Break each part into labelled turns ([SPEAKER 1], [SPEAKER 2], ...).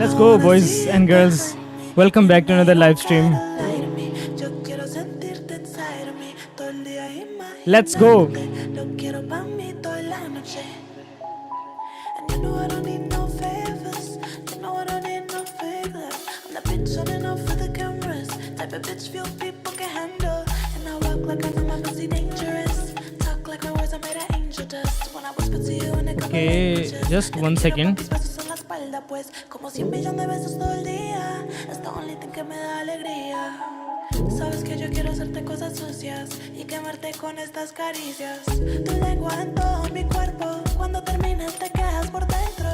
[SPEAKER 1] Let's go, boys and girls. Welcome back to another live stream. Let's go. Okay, just 1 second.
[SPEAKER 2] Sabes que yo quiero hacerte cosas sucias y quemarte con estas caricias. Tu lengua en todo mi cuerpo, cuando termines te quedas por dentro.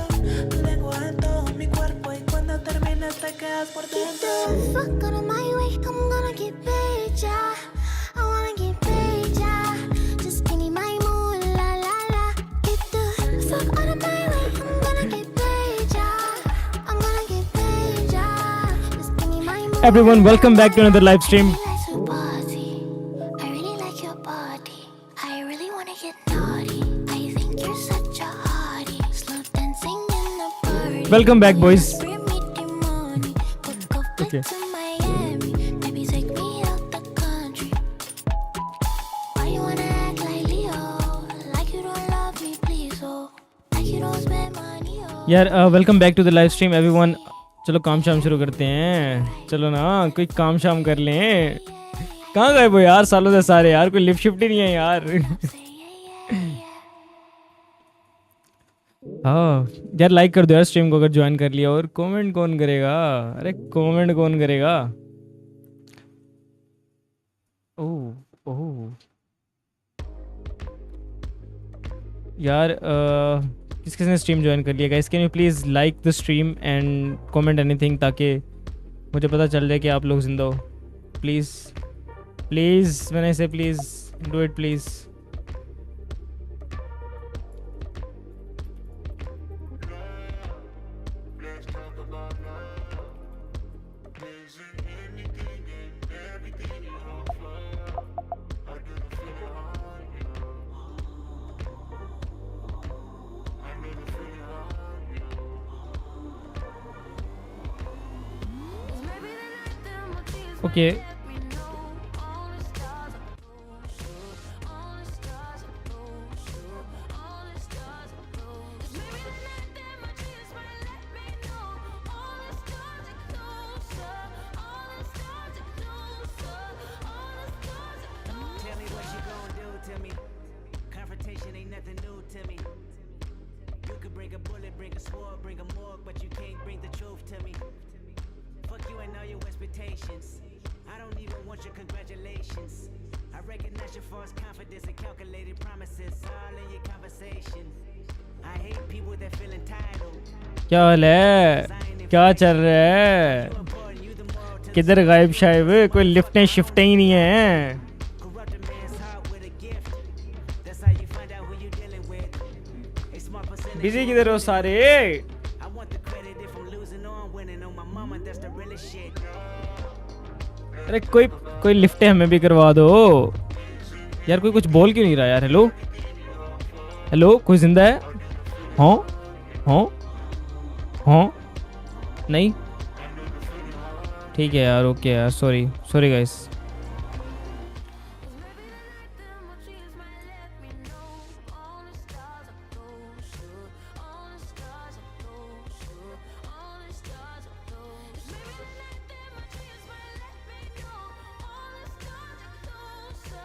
[SPEAKER 2] Tu lengua en todo mi cuerpo y cuando termines te quedas por dentro. Get the fuck out of my way, I'm gonna get paid, yeah. I wanna get paid, yeah. Just give me my moolah, la la. Get the fuck out of my way, I'm gonna get paid, yeah. I'm gonna get paid, yeah. Just give me my moolah.
[SPEAKER 1] Everyone, welcome back to another live stream. Welcome back, boys. Okay. यार welcome back to the live stream everyone. चलो काम शाम शुरू करते हैं. चलो ना कोई काम शाम कर लें. कहाँ गए वो यार सालों से सारे यार. कोई लिफ्ट शिफ्ट ही नहीं है यार. हाँ यार लाइक कर दो यार स्ट्रीम को अगर ज्वाइन कर लिया. और कमेंट कौन करेगा. अरे कमेंट कौन करेगा. ओह ओह यार किस किसने स्ट्रीम ज्वाइन कर लिया guys. Can you please like the stream and comment anything ताकि मुझे पता चल जाए कि आप लोग जिंदा हो. प्लीज़ प्लीज़ मैंने इसे please do it please. Okay. क्या हाल है. क्या चल रहा है. किधर गायब शायब. कोई लिफ्टें शिफ्टें ही नहीं है. बिजी किधर हो सारे. अरे कोई लिफ्टें हमें भी करवा दो यार. कोई कुछ बोल क्यों नहीं रहा यार. हेलो हेलो कोई जिंदा है. हाँ हाँ हाँ नहीं ठीक है यार. ओके यार सॉरी सॉरी गाइस.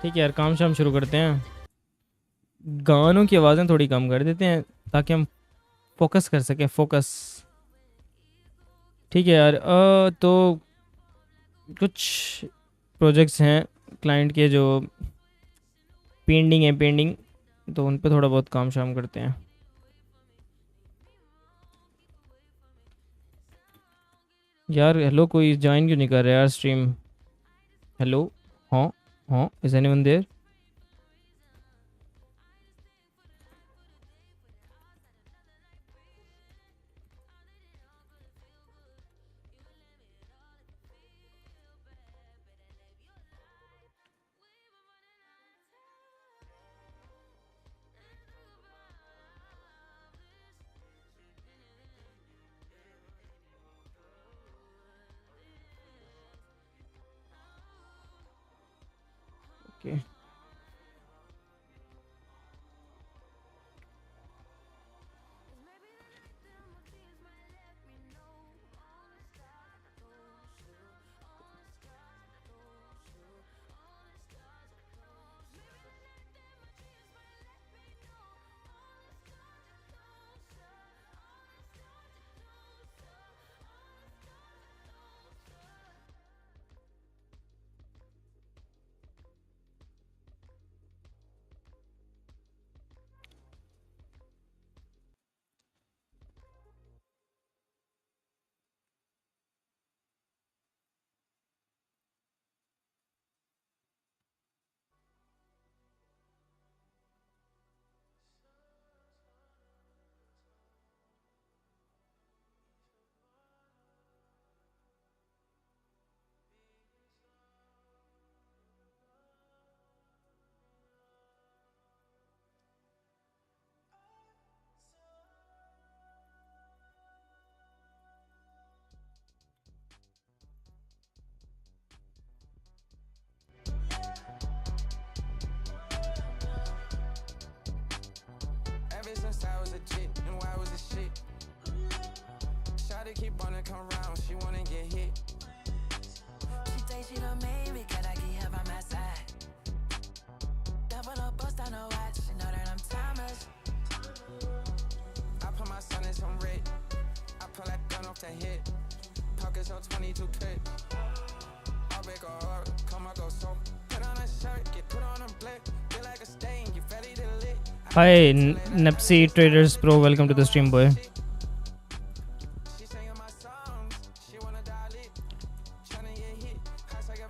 [SPEAKER 1] ठीक है यार काम शाम शुरू करते हैं. गानों की आवाज़ें थोड़ी कम कर देते हैं ताकि हम फोकस कर सकें. फोकस ठीक है यार. तो कुछ प्रोजेक्ट्स हैं क्लाइंट के जो पेंडिंग तो उन पे थोड़ा बहुत काम शाम करते हैं. यार हेलो कोई ज्वाइन क्यों नहीं कर रहा यार स्ट्रीम. हेलो हाँ हाँ is anyone there. Okay.
[SPEAKER 2] Ever since I was a chick, and why was it shit? Shawty keep wanna come round, she wanna get hit. She think she done made me, can I get her by my side? Double up, bust on her watch, she know that I'm timeless. I put my son in some red, I pull that gun off the head. Pockets on 22 clip. I'll break her heart, come I go so. Put on a shirt, get put on a black, feel like a stain, you ready to lit.
[SPEAKER 1] Hi, Nepsi Traders Pro. Welcome to the stream, boy.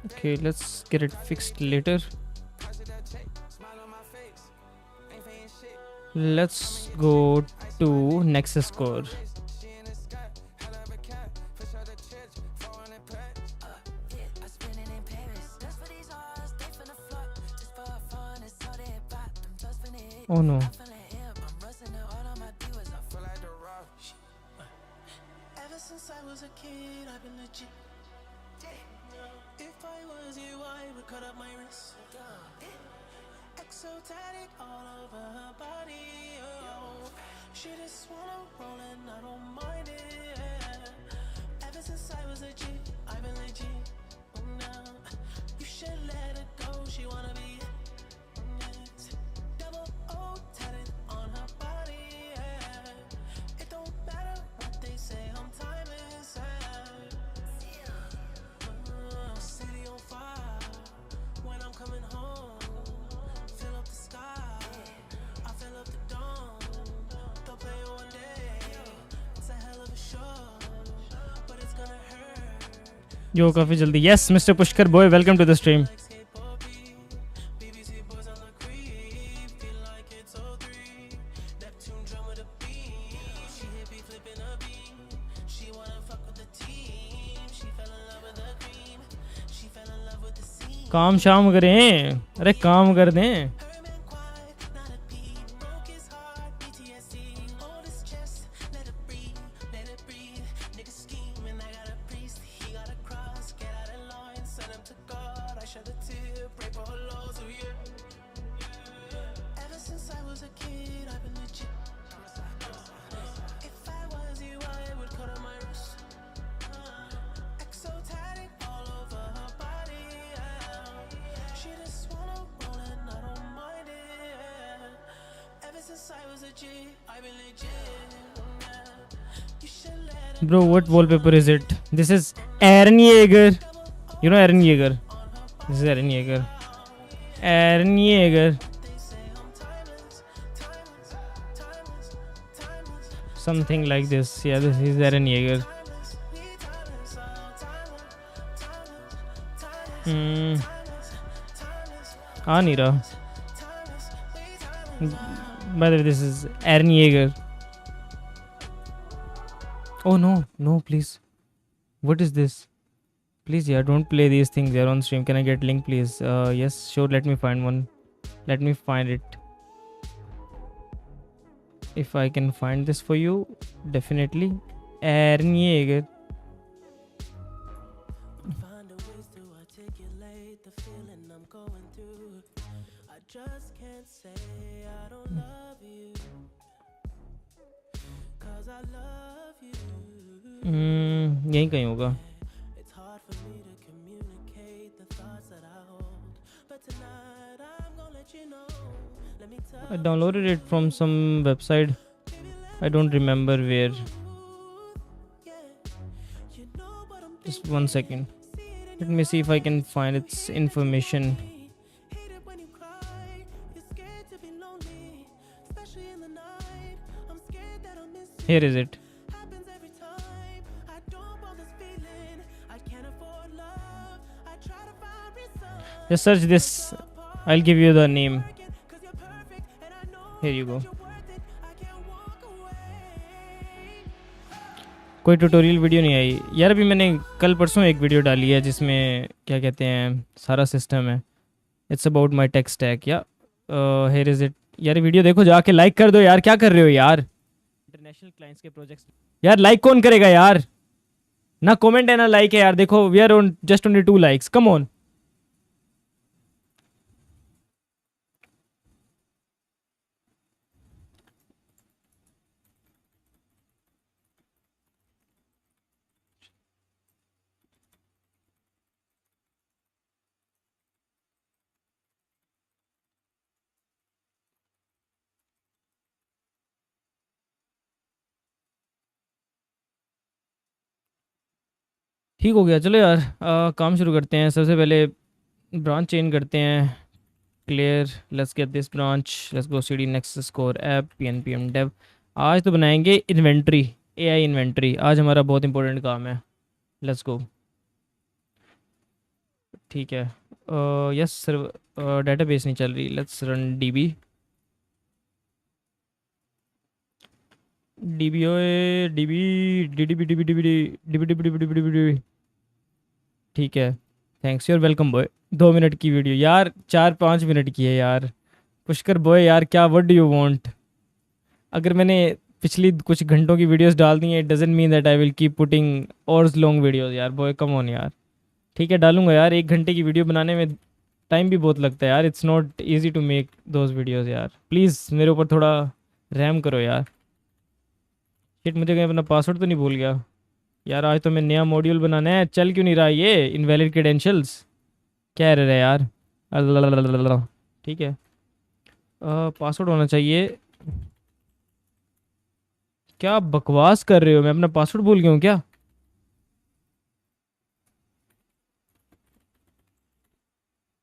[SPEAKER 1] Okay, let's get it fixed later. Let's go to Nexus Core. Oh no.
[SPEAKER 2] Ever since I was a kid, I've been legit. If I was you, I would cut up my wrist. Exotic all over her body. Oh, she just wanna roll and I don't mind it. Ever since I was a G, I've been legit. Now you should let her go. She wanna be double O tatted on her body. It don't matter what they say. I'm timeless. City on fire when I'm coming home. Fill up the sky, I fill up the dome. They'll play one day. It's a hell of a show, but it's gonna hurt.
[SPEAKER 1] Yo, काफी जल्दी. Yes, Mr. Pushkar boy, welcome to the stream. काम शाम करें, अरे काम कर दें. Bro, what wallpaper is it? This is Aaron Yeager. You know Aaron Yeager? This is Aaron Yeager. Aaron Yeager. Something like this. Yeah, this is Aaron Yeager. नहीं रहा. By the way, this is Aaron Yeager. Oh no, no, please. What is this? Please, yeah, don't play these things here on stream. Can I get link, please? Yes, sure. Let me find one. Let me find it. If I can find this for you, definitely. Aaron Yeager. यहीं कहीं होगा. I downloaded it from some website. I don't remember where. Just one second. Let me see if I can find its information. Here is it. Just search this. I'll give you the name. Here you go. कोई tutorial video नहीं आई यार. अभी मैंने कल परसों एक video डाली है जिसमें क्या कहते हैं सारा सिस्टम है. It's about my tech stack. या हियर इज इट. यार वीडियो देखो जाके, लाइक कर दो यार. क्या कर रहे हो यार. इंटरनेशनल क्लाइंट्स के प्रोजेक्ट्स. यार लाइक कौन करेगा यार. ना कमेंट है ना लाइक है यार. देखो we are on just only 2 likes. Come on. ठीक हो गया. चलो यार काम शुरू करते हैं. सबसे पहले ब्रांच चेंज करते हैं. Clear. Let's get this branch. Let's go cd nexus core app pnpm dev. आज तो बनाएंगे इन्वेंट्री. एआई इन्वेंट्री आज हमारा बहुत इंपॉर्टेंट काम है. Let's go. ठीक है. Yes sir. डेटाबेस नहीं चल रही. Let's run db. db ओए db db db db db db db db db. ठीक है. Thanks. Your welcome boy. 2 minute की वीडियो यार. 4-5 मिनट की है यार. पुष्कर बॉय यार क्या व्हाट डू यू वांट. अगर मैंने पिछली कुछ घंटों की वीडियोस डाल दी हैं it doesn't mean that I will keep putting hours long videos. यार बॉय कम ऑन यार. ठीक है डालूंगा यार. 1 घंटे की वीडियो बनाने में टाइम भी बहुत लगता है यार. It's not easy to make those videos यार. प्लीज़ मेरे ऊपर थोड़ा रहम करो यार. शिट मुझे कहीं अपना पासवर्ड तो नहीं भूल गया यार. आज तो मैं नया मॉड्यूल बनाना है. चल क्यों नहीं रहा ये. Invalid credentials. क्या एरर है यार. अल्लाह. ठीक है. पासवर्ड होना चाहिए. क्या बकवास कर रहे हो. मैं अपना पासवर्ड भूल गया हूँ क्या.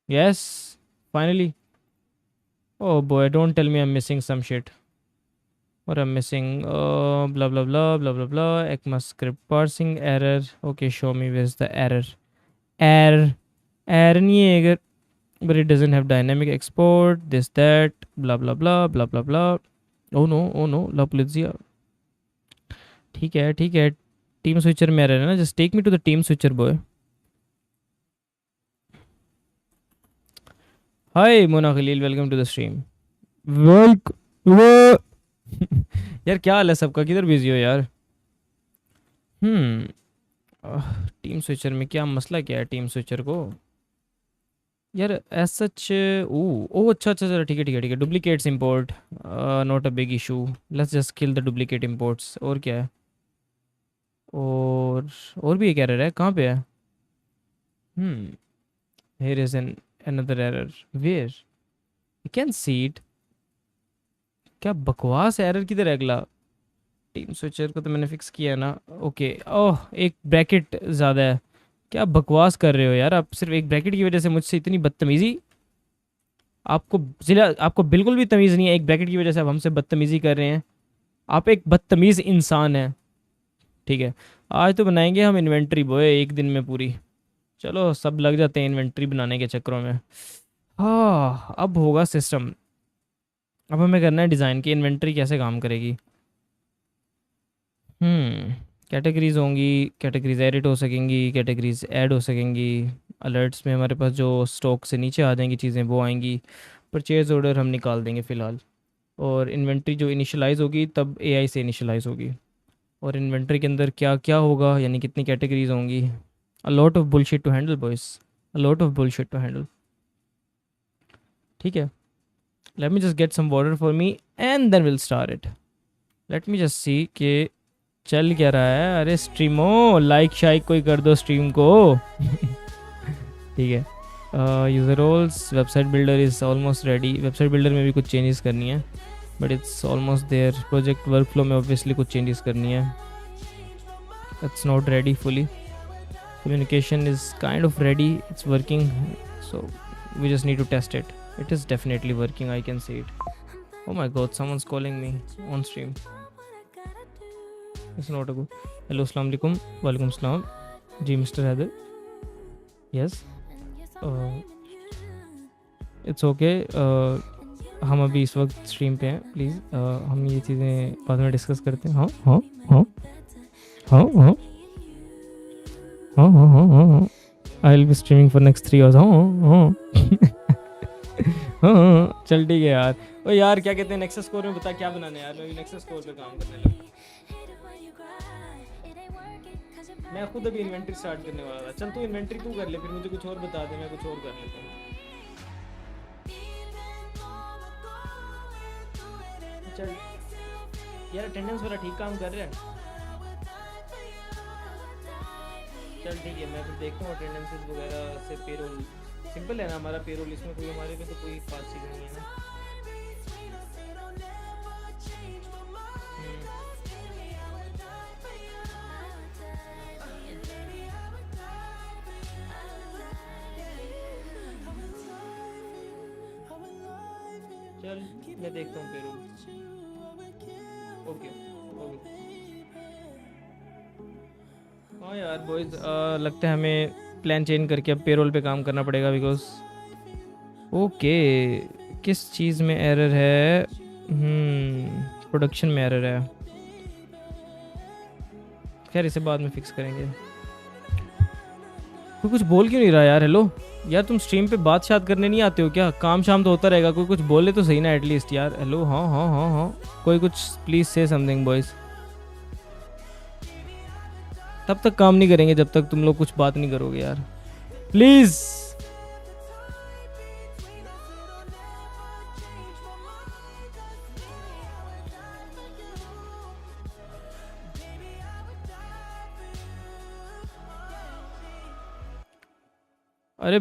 [SPEAKER 1] Yes finally. Oh boy don't tell me I am missing some shit. What I'm missing? Blah blah blah blah blah blah. ECMAScript parsing error. Okay, show me where's the error. Error. Error नहीं है अगर. But it doesn't have dynamic export. This that. Blah blah blah blah blah blah. Oh no. Oh no. La polizia. ठीक है ठीक है. Team switcher में error है ना. Just take me to the team switcher boy. Hi Mona Khalil. Welcome to the stream. Welcome. यार क्या हाल है सबका. किधर बिजी हो यार. टीम स्विचर में क्या मसला क्या है टीम स्विचर को. यार एज सच. ओ अच्छा अच्छा अच्छा. ठीक है ठीक है ठीक है. Duplicates import. Not a big issue. Let's just kill the duplicate imports. और क्या है. और भी एक एरर है. कहाँ पे है. Here is an another error. Where. You can see it. क्या बकवास एरर किधर है अगला. टीम स्विचर को तो मैंने फिक्स किया है ना. ओके. ओह एक ब्रैकेट ज़्यादा है. क्या बकवास कर रहे हो यार आप. सिर्फ एक ब्रैकेट की वजह से मुझसे इतनी बदतमीज़ी. आपको बिल्कुल भी तमीज़ नहीं है. एक ब्रैकेट की वजह से आप हमसे बदतमीज़ी कर रहे हैं. आप एक बदतमीज़ इंसान हैं. ठीक है. आज तो बनाएंगे हम इन्वेंट्री बॉय एक दिन में पूरी. चलो सब लग जाते हैं इन्वेंट्री बनाने के चक्करों में. हाँ अब होगा सिस्टम. अब हमें करना है डिज़ाइन की इन्वेंट्री कैसे काम करेगी. कैटेगरीज होंगी. कैटेगरीज एडिट हो सकेंगी. कैटेगरीज ऐड हो सकेंगी. अलर्ट्स में हमारे पास जो स्टॉक से नीचे आ जाएंगी चीज़ें वो आएंगी. परचेज़ ऑर्डर हम निकाल देंगे फ़िलहाल. और इन्वेंट्री जो इनिशियलाइज़ होगी तब एआई से इनिशियलाइज़ होगी. और इन्वेंट्री के अंदर क्या क्या होगा यानी कितनी कैटेगरीज होंगी. A lot of bullshit to handle boys. A lot of bullshit to handle. ठीक है. Let me just get some water for me and then we'll start it. Let me just see कि चल क्या रहा है? अरे स्ट्रीमो like शाइक कोई कर दो स्ट्रीम को। ठीक है। User roles, website builder is almost ready. Website builder में भी कुछ चेंजेस करनी है but it's almost there. Project workflow में ऑब्वियसली कुछ चेंजेस करनी है। It's not ready fully. Communication is kind of ready, it's working, so we just need to test it. It is definitely working, I can see it. Oh my god, someone's calling me on stream. It's not a good. Hello, assalamu alaikum. Walaikum assalam. जी mister Haider. Yes, it's okay. हम अभी इस वक्त stream पे हैं, please हम ये चीज़ें बाद में डिस्कस करते हैं। हाँ हाँ हाँ हाँ हाँ हाँ, I will be streaming for next 3 hours. हाँ हाँ, चल ठीक है यार। ओ यार क्या कहते हैं नेक्सस कोर में, बता क्या बनाने यार। मैं नेक्सस कोर पे काम करने लगा। मैं खुद अभी इन्वेंटरी स्टार्ट करने वाला था। चल तू इन्वेंटरी तू कर ले, फिर मुझे कुछ और बता दे, मैं कुछ और कर लेता हूँ। चल यार, अटेंडेंस वाला ठीक काम कर रहा है। चल ठीक है, मैं फिर देखता हूँ अटेंडेंसेस वगैरह से। पेरोल सिंपल है ना हमारा पेरोल, इसमें कोई हमारे पे तो कोई खास चीज़ नहीं है ना। चल मैं देखता हूँ पेरोल। Okay okay. हाँ यार बॉयज़, लगता है हमें प्लान चेंज करके अब पेरोल पे काम करना पड़ेगा बिकॉज ओके किस चीज़ में एरर है? प्रोडक्शन में एरर है। खैर इसे बाद में फिक्स करेंगे। कोई कुछ बोल क्यों नहीं रहा यार? हेलो यार, तुम स्ट्रीम पे बात शात करने नहीं आते हो क्या? काम शाम तो होता रहेगा, कोई कुछ बोले तो सही ना एटलीस्ट यार। हेलो हाँ हाँ हाँ हाँ, कोई कुछ प्लीज़ से समथिंग बॉयज़। तब तक काम नहीं करेंगे जब तक तुम लोग कुछ बात नहीं करोगे यार, प्लीज। अरे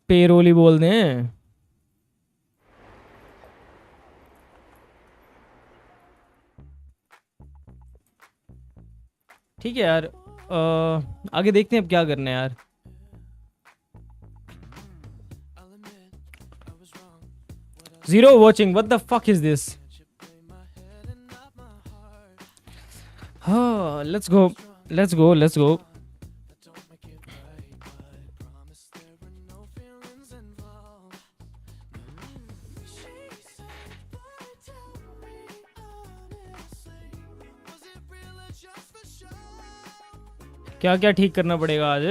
[SPEAKER 1] पेरोल ही बोल दें। ठीक है यार, आगे देखते हैं अब क्या करना है यार। Zero watching, what the fuck is this? हाँ let's go let's go let's go. क्या क्या ठीक करना पड़ेगा आज?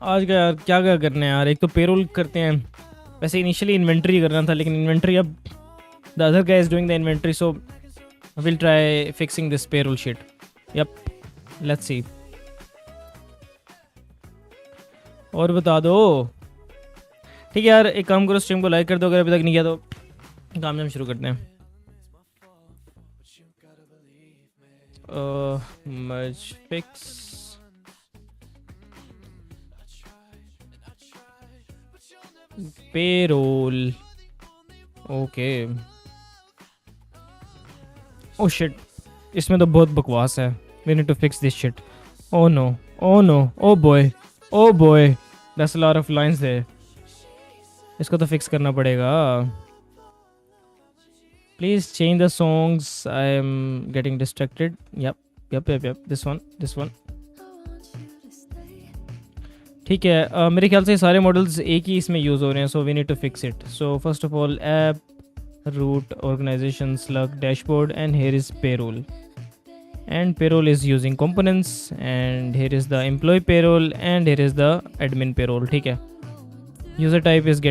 [SPEAKER 1] आज का यार क्या क्या करना है यार? एक तो पेरोल करते हैं, वैसे इनिशियली इन्वेंट्री करना था लेकिन इन्वेंट्री अब the other guy is doing the inventory, so I will try fixing this payroll shit. Yup, let's see. और बता दो। ठीक है यार, एक काम करो, स्ट्रीम को लाइक कर दो अगर अभी तक नहीं किया तो। काम हम शुरू करते हैं। Merge fix payroll. Okay. Oh shit, इसमें तो बहुत बकवास है। We need to fix this shit. Oh no, oh no, oh boy, oh boy, that's a lot of lines है। इसको तो फिक्स करना पड़ेगा। Please change the songs, I am getting distracted. Yup yup yup yup, this one. ठीक है, मेरे ख्याल से सारे मॉडल्स एक ही इसमें यूज़ हो रहे हैं, so we need to fix it. So first of all app, route, organization, slug, dashboard, and here is payroll. And payroll is using components, and here is the employee payroll, and here is the admin payroll. ठीक है, user type is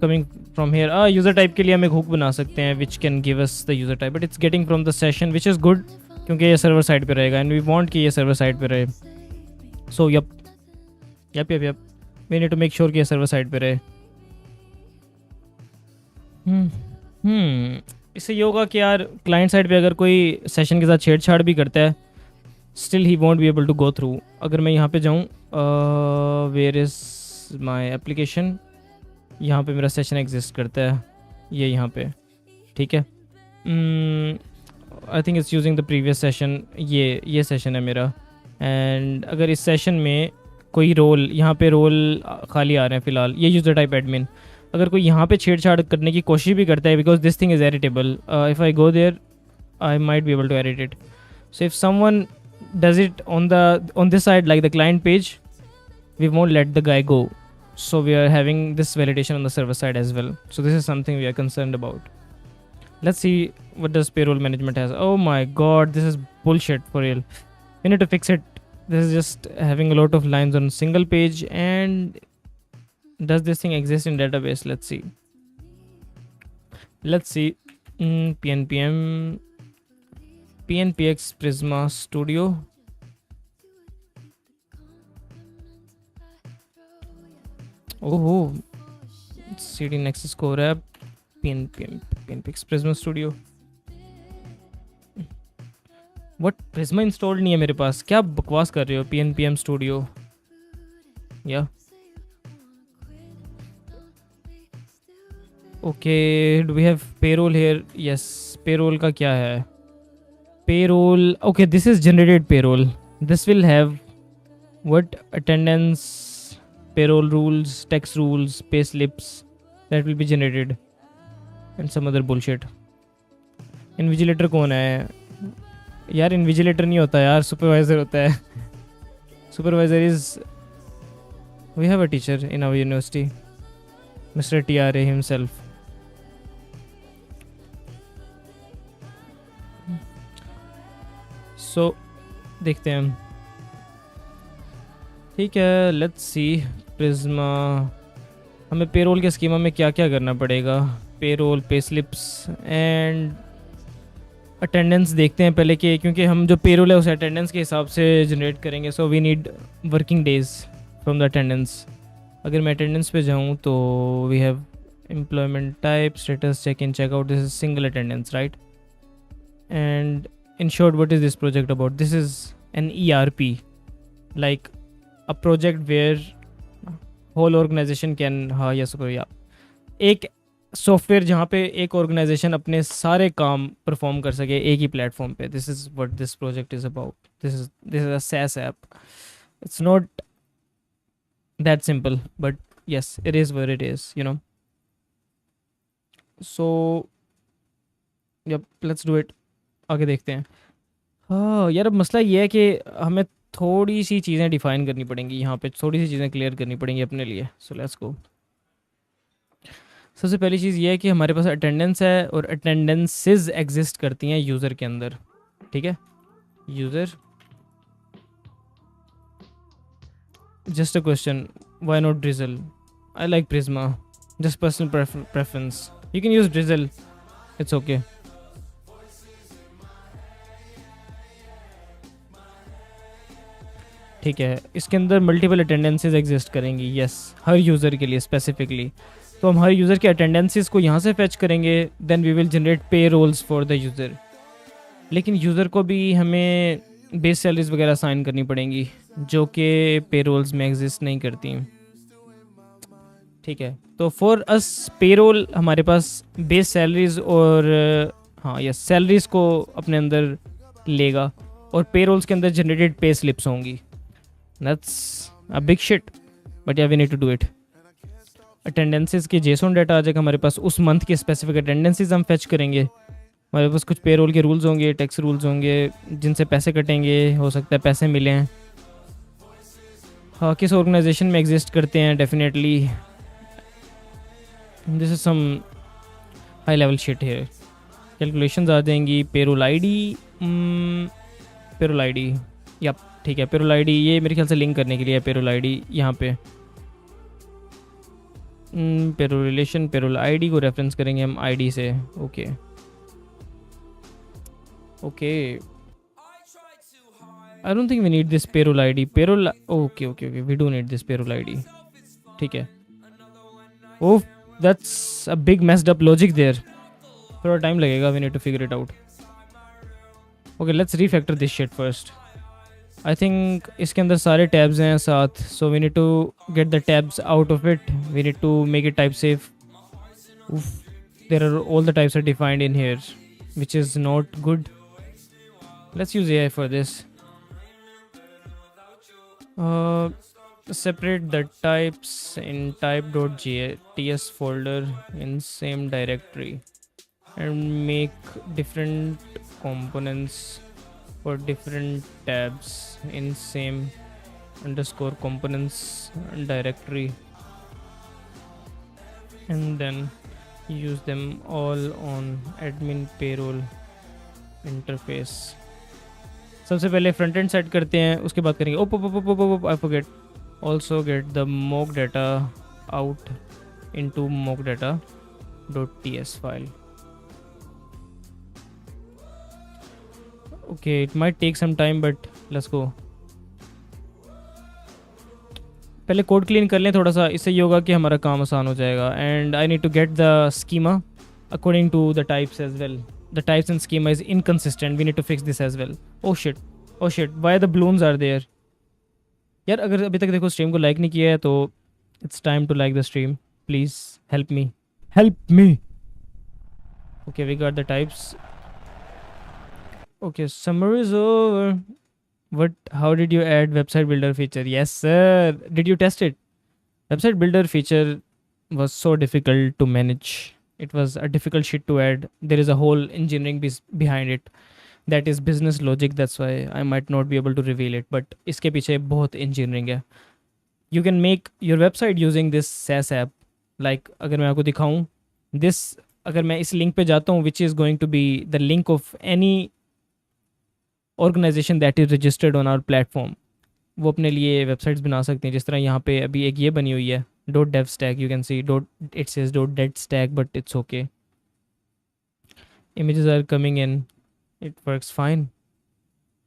[SPEAKER 1] coming from here. User type के लिए हम एक hook बना सकते हैं which can give us the user type, but it's getting from the session, which is good क्योंकि ये server side पे रहेगा and we want कि ये server side पे रहे। So yup yup yup yup we need to make sure कि ये सर्वर साइड पे रहे। इससे ये होगा कि यार क्लाइंट साइड पे अगर कोई सेशन के साथ छेड़छाड़ भी करता है still he won't be able to go through. अगर मैं यहाँ पे जाऊँ, वेयर इज़ माई एप्लीकेशन, यहाँ पे मेरा सेशन एग्जिस्ट करता है, ये यहाँ पे, ठीक है। I think it's using the previous session, ये सेशन है मेरा। एंड अगर इस सेशन में कोई रोल, यहाँ पे रोल खाली आ रहे हैं फ़िलहाल, ये यूज़र टाइप एडमिन, अगर कोई यहाँ पे छेड़छाड़ करने की कोशिश भी करता है, because this thing is editable, if I go there I might be able to edit it. So if someone does it on this side, like the client page, we won't let the guy go. So we are having this validation on the server side as well. So this is something we are concerned about. Let's see what does payroll management has. Oh my god, this is bullshit for real. We need to fix it. This is just having a lot of lines on a single page. And does this thing exist in database? Let's see. PNPM PNPX Prisma Studio. Oh, CD Nexus Core app, PNPX Prisma Studio. What? Prisma installed नहीं है मेरे पास, क्या बकवास कर रहे हो? PNPM Studio, yeah. Okay, do we have payroll here? Yes, payroll का क्या है? Payroll, okay, this is generated payroll. This will have what? Attendance, payroll rules, tax rules, pay slips that will be generated and some other bullshit. Invigilator कौन है यार? Invigilator नहीं होता यार, supervisor होता है। Supervisor is, we have a teacher in our university, Mr. TRA himself. सो देखते हैं हम, ठीक है। लेट्स सी प्रिज्मा, हमें पेरोल के स्कीमा में क्या क्या करना पड़ेगा? Payroll, pay slips and attendance देखते हैं पहले कि, क्योंकि हम जो पेरोल है उसे अटेंडेंस के हिसाब से जनरेट करेंगे। So we need working days from the attendance. अगर मैं अटेंडेंस पे जाऊँ तो we have employment type, status, check in, check out, this is single attendance, right? And in short, what is this project about? This is an ERP, like a project where whole organization can, हाँ yes, yeah, एक software जहाँ पे एक organisation अपने सारे काम perform कर सके एक ही प्लेटफॉर्म पे। This is what this project is about. This is a SaaS app. It's not that simple, but yes, it is what it is, you know. So yep, let's do it. आगे देखते हैं। हाँ यार, अब मसला ये है कि हमें थोड़ी सी चीज़ें डिफ़ाइन करनी पड़ेंगी यहाँ पे, थोड़ी सी चीज़ें क्लियर करनी पड़ेंगी अपने लिए। So let's go. सबसे पहली चीज़ ये है कि हमारे पास अटेंडेंस है और अटेंडेंसेस एग्जिस्ट करती हैं यूज़र के अंदर, ठीक है। User, just a question, why not drizzle? I like Prisma, just personal preference. You can use drizzle, it's okay. ठीक है, इसके अंदर मल्टीपल अटेंडेंसेस एग्जिस्ट करेंगी, यस, हर यूज़र के लिए स्पेसिफिकली। तो हम हर यूज़र के अटेंडेंसेस को यहाँ से फैच करेंगे, देन वी विल जनरेट पे रोल्स फॉर द यूज़र। लेकिन यूज़र को भी हमें बेस सैलरीज वगैरह साइन करनी पड़ेंगी जो कि पे रोल्स में एग्जिस्ट नहीं करती, ठीक है। तो फॉर अस पे रोल हमारे पास बेस सैलरीज और हाँ यस सैलरीज को अपने अंदर लेगा और पे रोल्स के अंदर जनरेटेड पे स्लिप्स होंगी। That's a big shit, but yeah, we need to do it. अटेंडेंसेस के जेसोन डाटा आ जाएगा हमारे पास, उस मंथ के स्पेसिफिक अटेंडेंसेस हम फैच करेंगे। हमारे पास कुछ पेरोल के रूल्स होंगे, टैक्स रूल्स होंगे जिनसे पैसे कटेंगे, हो सकता है पैसे मिले हैं, हाँ किस ऑर्गेनाइजेशन में एग्जिस्ट करते हैं। Definitely this is some high level shit है। कैलकुलेशंस आ जाएंगी, पेरोल आईडी, या ठीक है पेरोल आईडी, ये मेरे ख्याल से लिंक करने के लिए है पेरोल आईडी यहाँ पे। पेरोल रिलेशन, पेरोल आईडी को रेफरेंस करेंगे हम आईडी से। Okay I don't think we need this payroll ID. Payroll. Okay. We do need this payroll ID. ठीक है. Oh, that's a big messed up logic there. थोड़ा time लगेगा. We need to figure it out. Okay, let's refactor this shit first. I think इसके अंदर सारे tabs हैं साथ. So we need to get the tabs out of it. We need to make it type safe. Oof. There are all the types are defined in here, which is not good. Let's use AI for this. Separate the types in type.js folder in same directory and make different components for different tabs in same underscore components directory, and then use them all on admin payroll interface. सबसे पहले front end set करते हैं, उसके बाद करेंगे oops I forget also get the mock data out into mock data.ts file. Okay, it might take some time but let's go. पहले code clean कर लें थोड़ा सा, इससे ये होगा कि हमारा काम आसान हो जाएगा. And I need to get the schema according to the types as well. The types and schema is inconsistent. We need to fix this as well. Oh shit. Why the balloons are there? यार अगर अभी तक देखो stream को like नहीं किया है तो it's time to like the stream. Please help me. Okay, we got the types. Okay, summary is over. How did you add website builder feature? Yes sir. Did you test it? Website builder feature was so difficult to manage. It was a difficult shit to add. There is a whole engineering behind it. That is business logic. That's why I might not be able to reveal it. But इसके पीछे बहुत engineering है. You can make your website using this SaaS app. Like अगर मैं आपको दिखाऊं, this अगर मैं इस link पे जाता हूँ, which is going to be the link of any organization that is registered on our platform. वो अपने लिए websites बना सकते हैं. जिस तरह यहाँ पे अभी एक ये बनी हुई है. .dev stack, you can see it says .dev stack, but it's okay. Images are coming in, it works fine.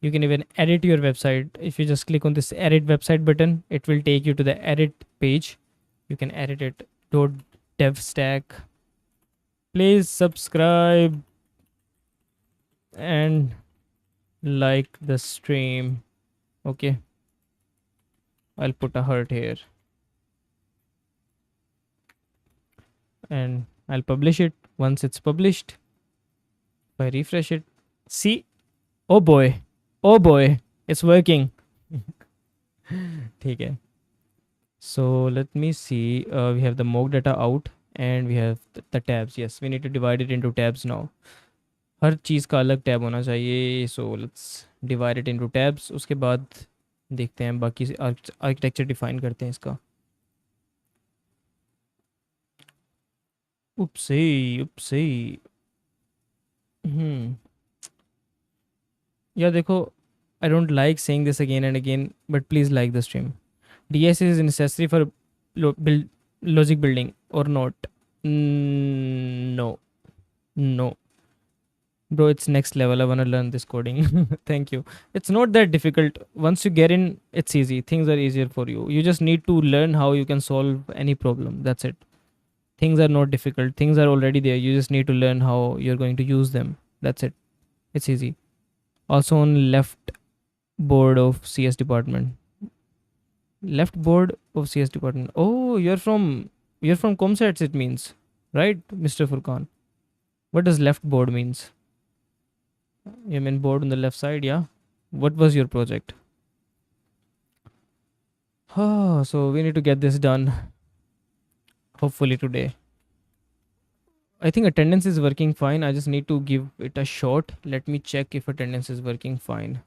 [SPEAKER 1] You can even edit your website. If you just click on this edit website button, it will take you to the edit page. You can edit it. .dev stack. Please subscribe and like the stream. Okay, I'll put a heart here. And I'll publish it. Once it's published, if I refresh it, see, oh boy, it's working. ठीक है. So let me see. We have the mock data out and we have the tabs. Yes, we need to divide it into tabs now. हर चीज़ का अलग tab होना चाहिए. So let's divide it into tabs. उसके बाद देखते हैं बाकी architecture define करते हैं इसका. Oopsie. Yeah, देखो, I don't like saying this again and again, but please like the stream. DS is necessary for logic building or not? No. Bro, it's next level. I want to learn this coding. Thank you. It's not that difficult. Once you get in, it's easy. Things are easier for you. You just need to learn how you can solve any problem. That's it. Things are not difficult. Things are already there. You just need to learn how you're going to use them. That's it. It's easy. Also on left board of CS department. Oh, you're from Comsets, it means, right, Mr. Furqan? What does left board means? You mean board on the left side, yeah? What was your project? So we need to get this done. Hopefully today. I think attendance is working fine. I just need to give it a shot. Let me check if attendance is working fine.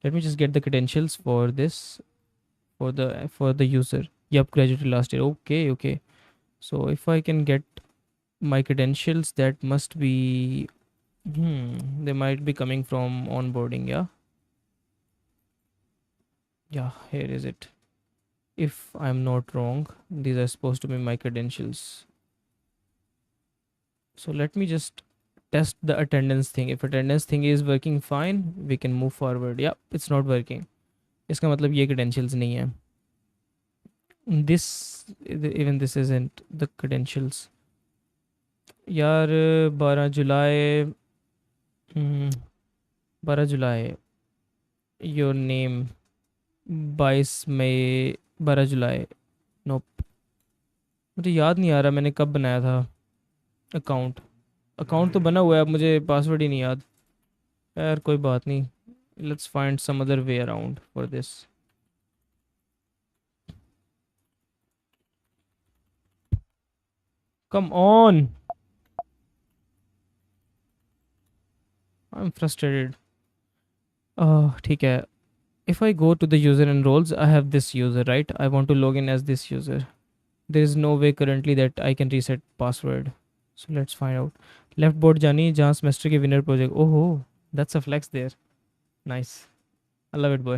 [SPEAKER 1] Let me just get the credentials for this, for the user. Yep, graduated last year. Okay. So if I can get my credentials, that must be they might be coming from onboarding. Yeah, here is it. If I'm not wrong, these are supposed to be my credentials. So let me just test the attendance thing. If attendance thing is working fine, we can move forward. Yeah, it's not working. इसका मतलब ये credentials नहीं है. This, even this isn't the credentials. यार 12 जुलाई 12 जुलाई your name 22 मई 12 जुलाई. नोप, मुझे याद नहीं आ रहा मैंने कब बनाया था अकाउंट. अकाउंट तो बना हुआ है, अब मुझे पासवर्ड ही नहीं याद. यार कोई बात नहीं, let's find some other way around for this. Come on, I am frustrated. ठीक है. If I go to the user and roles, I have this user, right? I want to log in as this user. There is no way currently that I can reset password. So let's find out. Left board जानी जहाँ semester के winner project. Oh, that's a flex there. Nice. I love it, boy.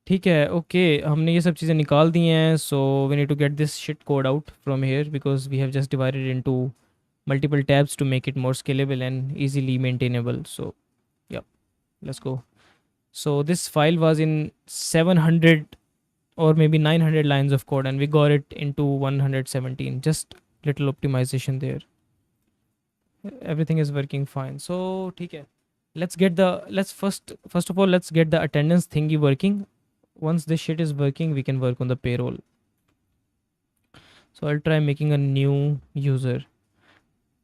[SPEAKER 1] ठीक है, okay. हमने ये सब चीज़ें निकाल दी हैं. So we need to get this shit code out from here because we have just divided into multiple tabs to make it more scalable and easily maintainable. So, yeah, let's go. So this file was in 700 or maybe 900 lines of code and we got it into 117. Just little optimization there. Everything is working fine. So ठीक है. Let's first of all let's get the attendance thingy working. Once this shit is working, we can work on the payroll. So I'll try making a new user.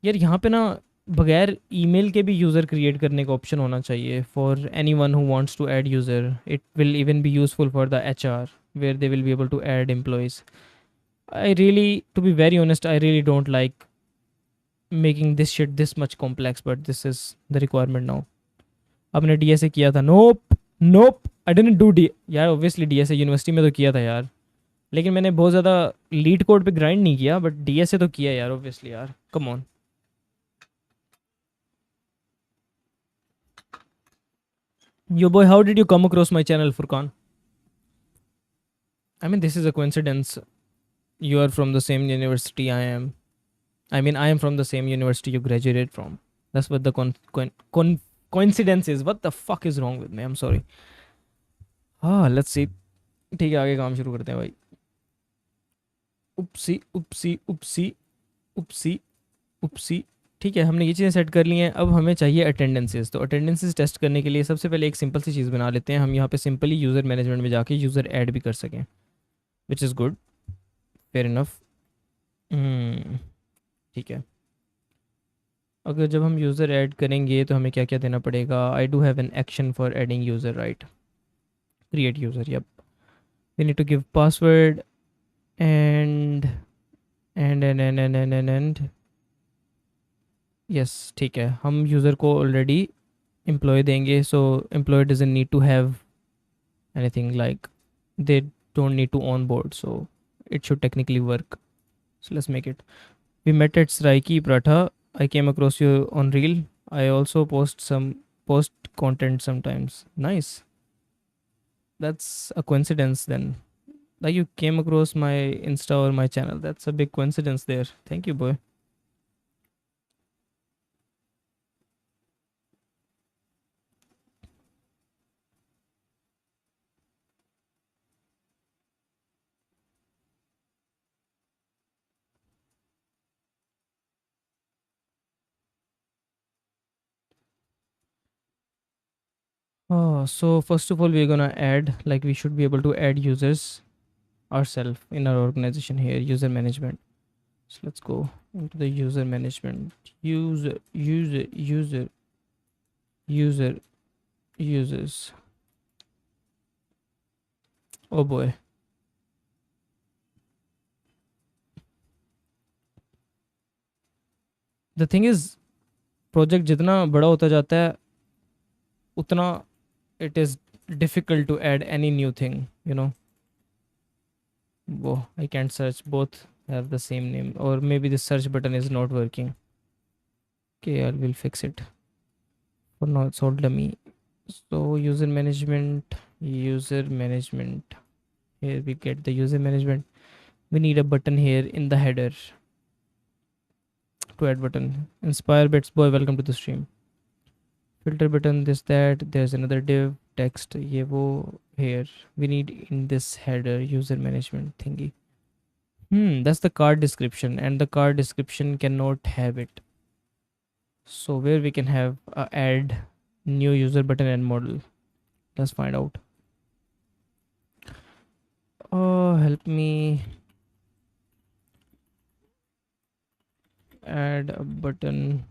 [SPEAKER 1] यार यहाँ पे ना बगैर email के भी user create करने का option होना चाहिए for any one who wants to add user. It will even be useful for the HR where they will be able to add employees. I really, to be very honest, I really don't like making this shit this much complex, but this is the requirement now. आपने DSA किया था? Nope nope, I didn't do D. यार obviously DSA university में तो किया था यार, लेकिन मैंने बहुत ज़्यादा लीड कोड पे ग्राइंड नहीं किया, बट DSA तो किया यार ऑब्वियसली. यार come on. Yo boy, how did you come across my channel, Furkan? I mean, this is a coincidence. You are from the same university I am. I mean, I am from the same university you graduated from. That's what the coincidence is. What the fuck is wrong with me? I'm sorry. Let's see. ठीक है, आगे काम शुरू करते हैं भाई. उपसी उपसी उपसी उपसी उपसी. ठीक है, हमने ये चीज़ें सेट कर ली हैं. अब हमें चाहिए अटेंडेंसेस. तो अटेंडेंसेस टेस्ट करने के लिए सबसे पहले एक सिंपल सी चीज़ बना लेते हैं. हम यहाँ पे सिंपली यूज़र मैनेजमेंट में जाके यूज़र ऐड भी कर सकें, which is good, fair enough. ठीक है. अगर जब हम यूज़र ऐड करेंगे तो हमें क्या क्या देना पड़ेगा? I do have an action for adding user, right? Create user. Yep, we need to give password and yes. ठीक है, हम यूज़र को ऑलरेडी एम्प्लॉय देंगे. So employ doesn't need to have anything, like they don't need to onboard, so it should technically work. So let's make it. We met at Saraiki paratha. I came across you on reel. I also post content sometimes. Nice. That's a coincidence then. Like you came across my Insta or my channel. That's a big coincidence there. Thank you, boy. So first of all, we're gonna add, like we should be able to add users ourselves in our organization here, user management. So let's go into the user management. Users. Oh boy. The thing is, project जितना बड़ा होता जाता है उतना it is difficult to add any new thing, you know. Whoa, I can't search. Both have the same name, or maybe the search button is not working. Okay, I will fix it. For now, it's all dummy. So user management. Here we get the user management. We need a button here in the header. to add button. Inspire bits boy, welcome to the stream. Filter button, this that. There's another div text. Ye wo here. We need in this header user management thingy. That's the card description, and the card description cannot have it. So where we can have add new user button and model. Let's find out. Oh, help me. Add a button.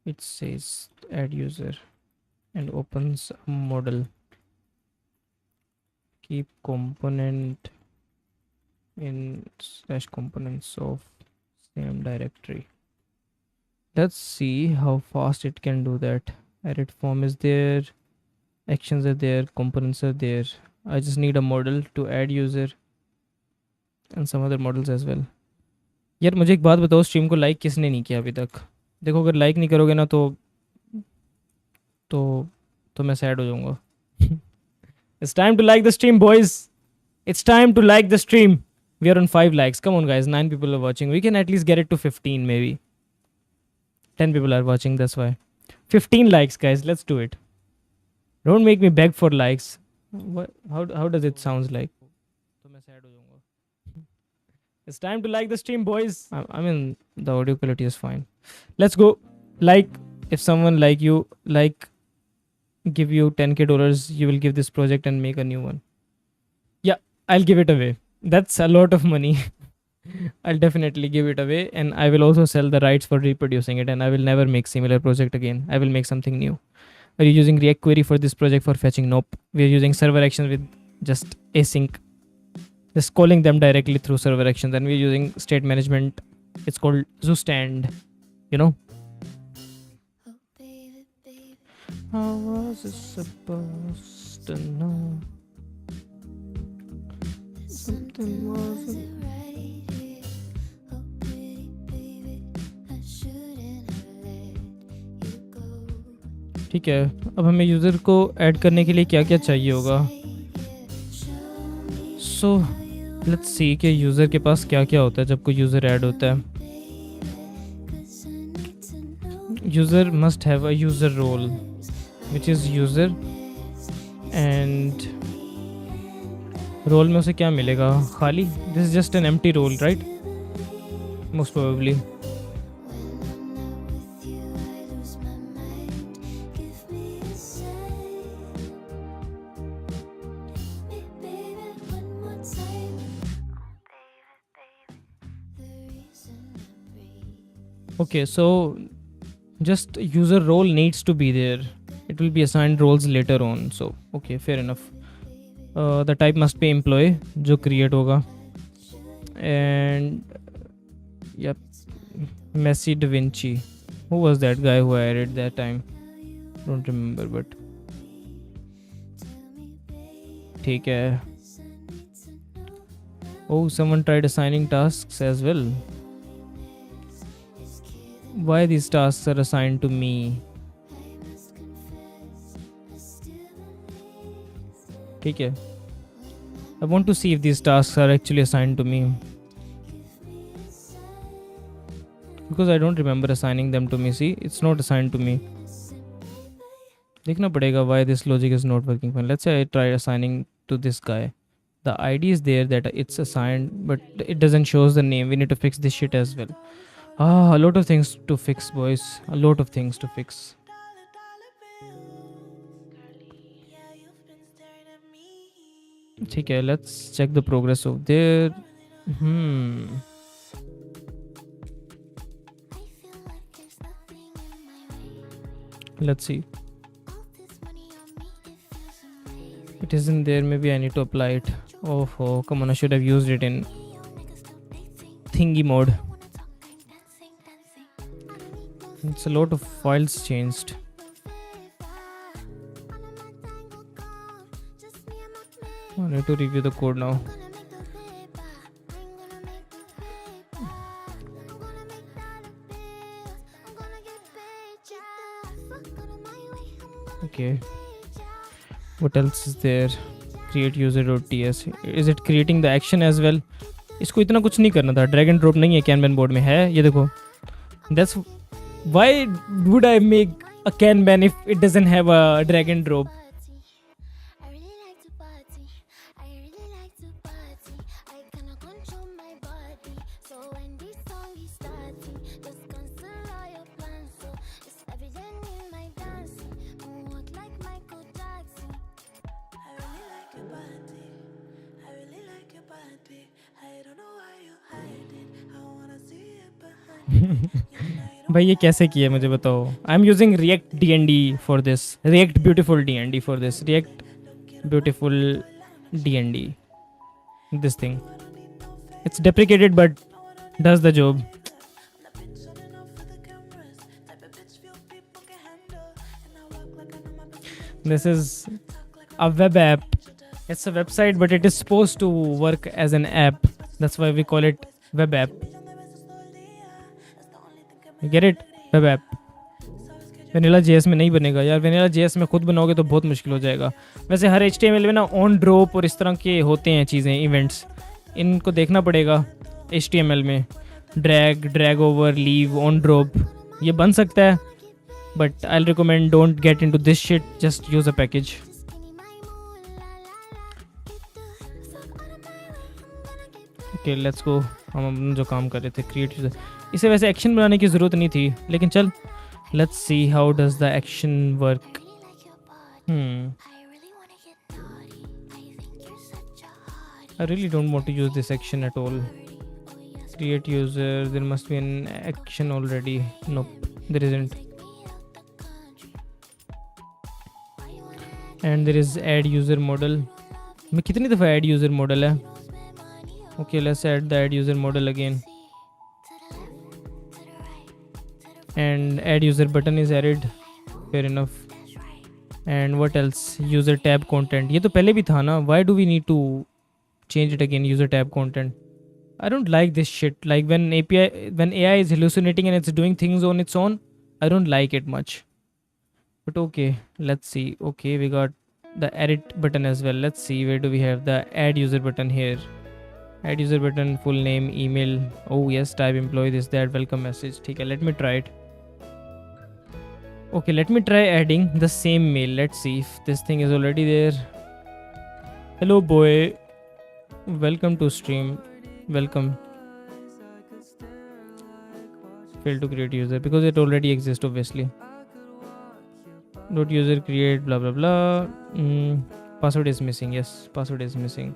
[SPEAKER 1] It says add user and opens a model. Keep component in slash components of same directory. Let's see how fast it can do that. Edit form is there, actions are there, components are there. I just need a model to add user and some other models as well. यार मुझे एक बात बताओ, stream को like किसने नहीं किया अभी तक? देखो अगर लाइक नहीं करोगे ना तो मैं सैड हो जाऊंगा. It's time to like the stream, boys. It's time to like the stream. We are on 5 likes. Come on, guys. 9 people are watching. We can at least get it to 15, maybe. 10 people are watching. That's why. 15 likes, guys. Let's do it. Don't make me beg for likes. What? How does it sound like? It's time to like the stream, boys. I mean, the audio quality is fine. Let's go. Like, if someone like you, like, give you $10K, you will give this project and make a new one. Yeah, I'll give it away. That's a lot of money. I'll definitely give it away, and I will also sell the rights for reproducing it, and I will never make similar project again. I will make something new. Are you using React query for this project for fetching? Nope. We are using server actions with just async. Just calling them directly through server actions, and we're using state management. It's called zoostand, you know. How was it supposed to know? Something wasn't right. ठीक है, अब हमें user को add करने के लिए क्या क्या चाहिए होगा. सो लेट्स सी कि यूज़र के पास क्या क्या होता है जब कोई यूज़र ऐड होता है. User must have a user role which is user, and रोल में उसे क्या मिलेगा? खाली. This is just an empty role, right? Most probably. Okay, so just user role needs to be there. It will be assigned roles later on. So okay, fair enough. The type must be employee जो create होगा, and yep, Messi Da Vinci. Who was that guy who I added that time? Don't remember, but ठीक है. Oh, someone tried assigning tasks as well. Why these tasks are assigned to me? ठीक है. I want to see if these tasks are actually assigned to me, because I don't remember assigning them to me. See, it's not assigned to me. देखना पड़ेगा why this logic is not working fine. Let's say I try assigning to this guy. The ID is there that it's assigned, but it doesn't show the name. We need to fix this shit as well. A lot of things to fix, boys. A lot of things to fix. ठीक है, let's check the progress of there. Let's see. It isn't there. Maybe I need to apply it. Oh, come on, I should have used it in thingy mode. It's a lot of files changed. I need to review the code now. Okay. What else is there? Create user.ts. Is it creating the action as well? इसको इतना कुछ नहीं करना था. Drag and drop नहीं है Kanban board में. है ये देखो. That's why would I make a Kanban if it doesn't have a drag and drop?
[SPEAKER 2] I really like to party. I really like to party. I cannot control my body. So when this song is starting, just cancel all your plans. So it's evident in my dancing. Moonwalk like Michael Jackson. I really like your body. I really like your body. I don't know why you hide it. I wanna see it behind it.
[SPEAKER 1] भाई ये कैसे किया मुझे बताओ. I am using react DND for this. React beautiful DND for this. React beautiful DND. This thing. It's deprecated but does the job. This is a web app. It's a website but it is supposed to work as an app. That's why we call it web app. You get it? Web app. Vanilla.js में नहीं बनेगा यार. Vanilla.js में खुद बनाओगे तो बहुत मुश्किल हो जाएगा. वैसे हर HTML में ना ऑन ड्रॉप और इस तरह के होते हैं चीज़ें, इवेंट्स. इनको देखना पड़ेगा HTML में. Drag over, leave, on drop ये बन सकता है. But I recommend don't get into this shit. Just use a package. Okay let's go. हम जो काम कर रहे थे क्रिएट यूजर, इसे वैसे एक्शन बनाने की ज़रूरत नहीं थी लेकिन चल let's see how does the action work. I really don't want to use this action at all. Create user, there must be an action already. Nope, there isn't. And there is add user model. मैं कितनी दफ़ा add user model है? Okay, let's add the add user model again. And add user button is added. Fair enough. And what else? User tab content. ये तो पहले भी था ना. Why do we need to change it again? User tab content. I don't like this shit. Like when AI is hallucinating and it's doing things on its own, I don't like it much. But okay, let's see. Okay, we got the edit button as well. Let's see, where do we have the add user button here? Add user button, full name, email. Oh yes, type employee, this, that, welcome message. Okay, let me try it. Okay, let me try adding the same mail. Let's see if this thing is already there. Hello boy, welcome to stream. Welcome. Fail to create user because it already exists obviously. Dot user create blah blah blah. Password is missing. Yes, password is missing.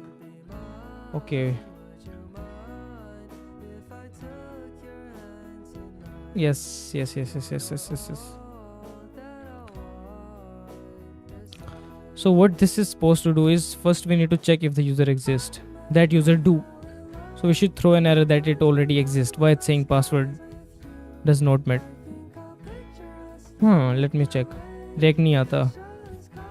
[SPEAKER 1] Okay. Yes. So what this is supposed to do is first we need to check if the user exists. That user do. So we should throw an error that it already exists. Why it's saying password does not match. Let me check. React नहीं आता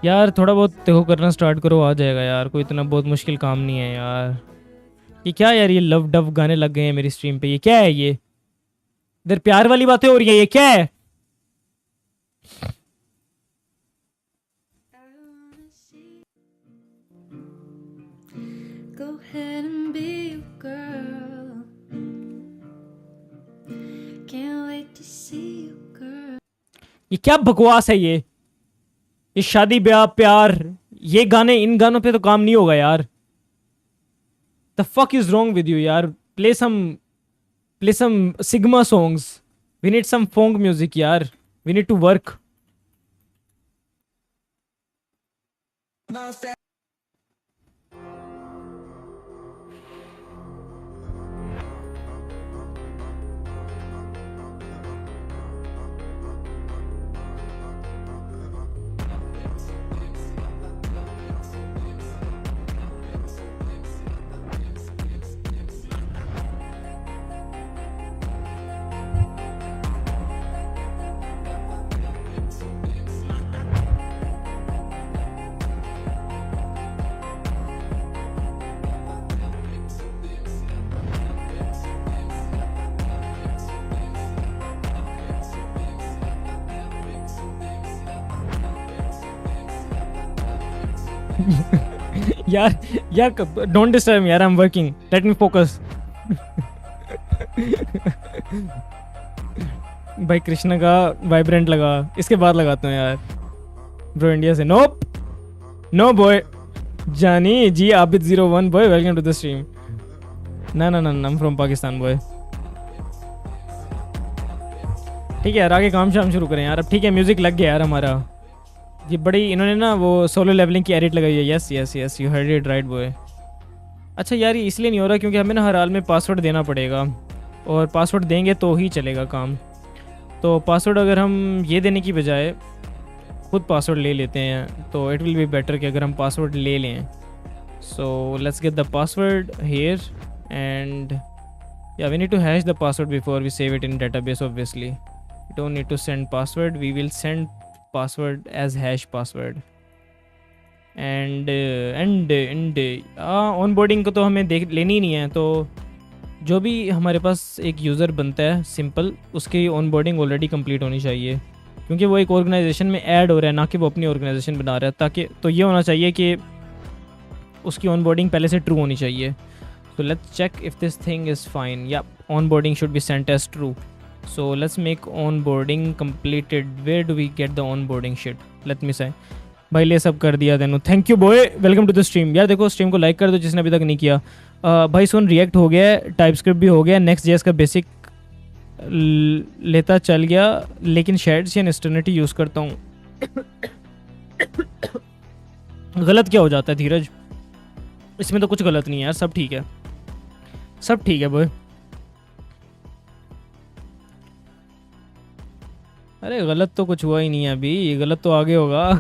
[SPEAKER 1] यार. थोड़ा बहुत देखो करना start करो, आ जाएगा यार. कोई इतना बहुत मुश्किल काम नहीं है यार. ये क्या यार, ये लव डव गाने लग गए हैं मेरी स्ट्रीम पे. ये क्या है? ये इधर प्यार वाली बातें हो रही है. ये क्या है?
[SPEAKER 2] Go ahead and be a girl. Can't wait to see you, girl.
[SPEAKER 1] ये क्या बकवास है ये शादी ब्याह प्यार, ये गाने, इन गानों पे तो काम नहीं होगा यार. The fuck is wrong with you यार? Play some Sigma songs. We need some funk music यार. We need to work. यार don't disturb me यार. I'm working. Let me focus. भाई कृष्णा का वाइब्रेंट लगा, इसके बाद लगाता हूँ यार। ब्रो इंडिया से, नोप no boy. Jani ji Abid 01 boy, welcome to the stream. ना ना ना, आई फ्रॉम पाकिस्तान बॉय। ठीक है यार, आगे काम शाम शुरू करें यार अब। ठीक है, म्यूजिक लग गया यार हमारा। ये बड़ी इन्होंने ना वो सोलो लेवलिंग की एडिट लगाई है। Yes yes yes, you heard it right boy. अच्छा यार, ये इसलिए नहीं हो रहा क्योंकि हमें ना हर हाल में पासवर्ड देना पड़ेगा, और पासवर्ड देंगे तो ही चलेगा काम। तो पासवर्ड अगर हम ये देने की बजाय खुद पासवर्ड ले लेते हैं तो इट विल बी बेटर कि अगर हम पासवर्ड ले लें। So let's get the password here and yeah we need to hash the password before we save it in database obviously. We don't need to send password, we will send password as hash password। And onboarding को तो हमें देख लेनी ही नहीं है। तो जो भी हमारे पास एक यूज़र बनता है सिंपल, उसकी ऑनबोर्डिंग ऑलरेडी कंप्लीट होनी चाहिए, क्योंकि वो एक ऑर्गेनाइजेशन में ऐड हो रहा है, ना कि वो अपनी ऑर्गेनाइजेशन बना रहा है। ताकि तो ये होना चाहिए कि उसकी ऑनबोर्डिंग पहले से ट्रू होनी चाहिए। तो let's check if this thing is fine. Yeah onboarding should be sent as true. So let's make onboarding completed. Where do we get the onboarding shit? Let me say भाई ले सब कर दिया तेनू, thank you boy, welcome to the stream. यार देखो stream को like कर दो जिसने अभी तक नहीं किया। भाई सुन, रिएक्ट हो गया है, टाइपस्क्रिप्ट भी हो गया, Next.js का बेसिक लेता चल गया, लेकिन ShadCN एक्सटर्निटी यूज़ करता हूँ। गलत क्या हो जाता है धीरज? इसमें तो कुछ गलत नहीं है यार, सब ठीक है, सब ठीक है बॉय। अरे गलत तो कुछ हुआ ही नहीं है अभी, गलत तो आगे होगा।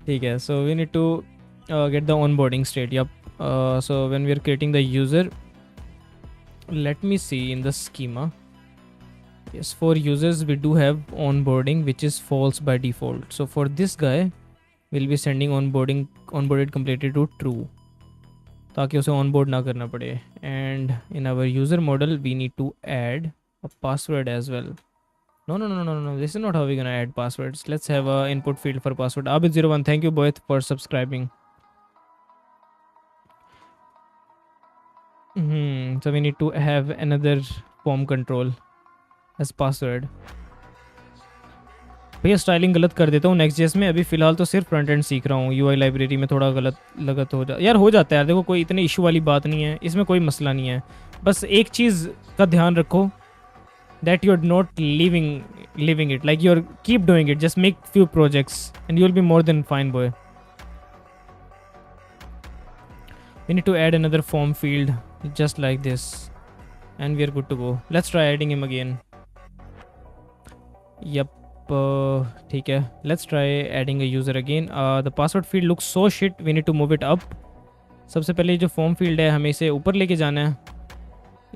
[SPEAKER 1] ठीक है, so we need to get the onboarding state. Yup, so when we are creating the user, let me see in the schema. Yes, for users we do have onboarding which is false by default, so for this guy we'll be sending onboarded completed to true, ताकि उसे onboard ना करना पड़े। And in our user model we need to add a password as well. No, this is not how we're gonna add passwords. Let's have a input field for password. Abid01, thank you both for subscribing. So we need to have another form control as password. भैया styling गलत कर देता हूँ Next.js में, अभी फ़िलहाल तो सिर्फ फ्रंट एंड सीख रहा हूँ। UI लाइब्रेरी में थोड़ा गलत हो यार, हो जाता है यार। देखो कोई इतनी इशू वाली बात नहीं है, इसमें कोई मसला नहीं है। बस एक चीज़ का ध्यान रखो, that you're not leaving it, like you're keep doing it, just make few projects and you'll be more than fine boy. We need to add another form field just like this and we are good to go. Let's try adding him again. Yep, ठीक है, let's try adding a user again. The password field looks so shit, we need to move it up. सबसे पहले जो form field है हमें इसे ऊपर लेके जाना है,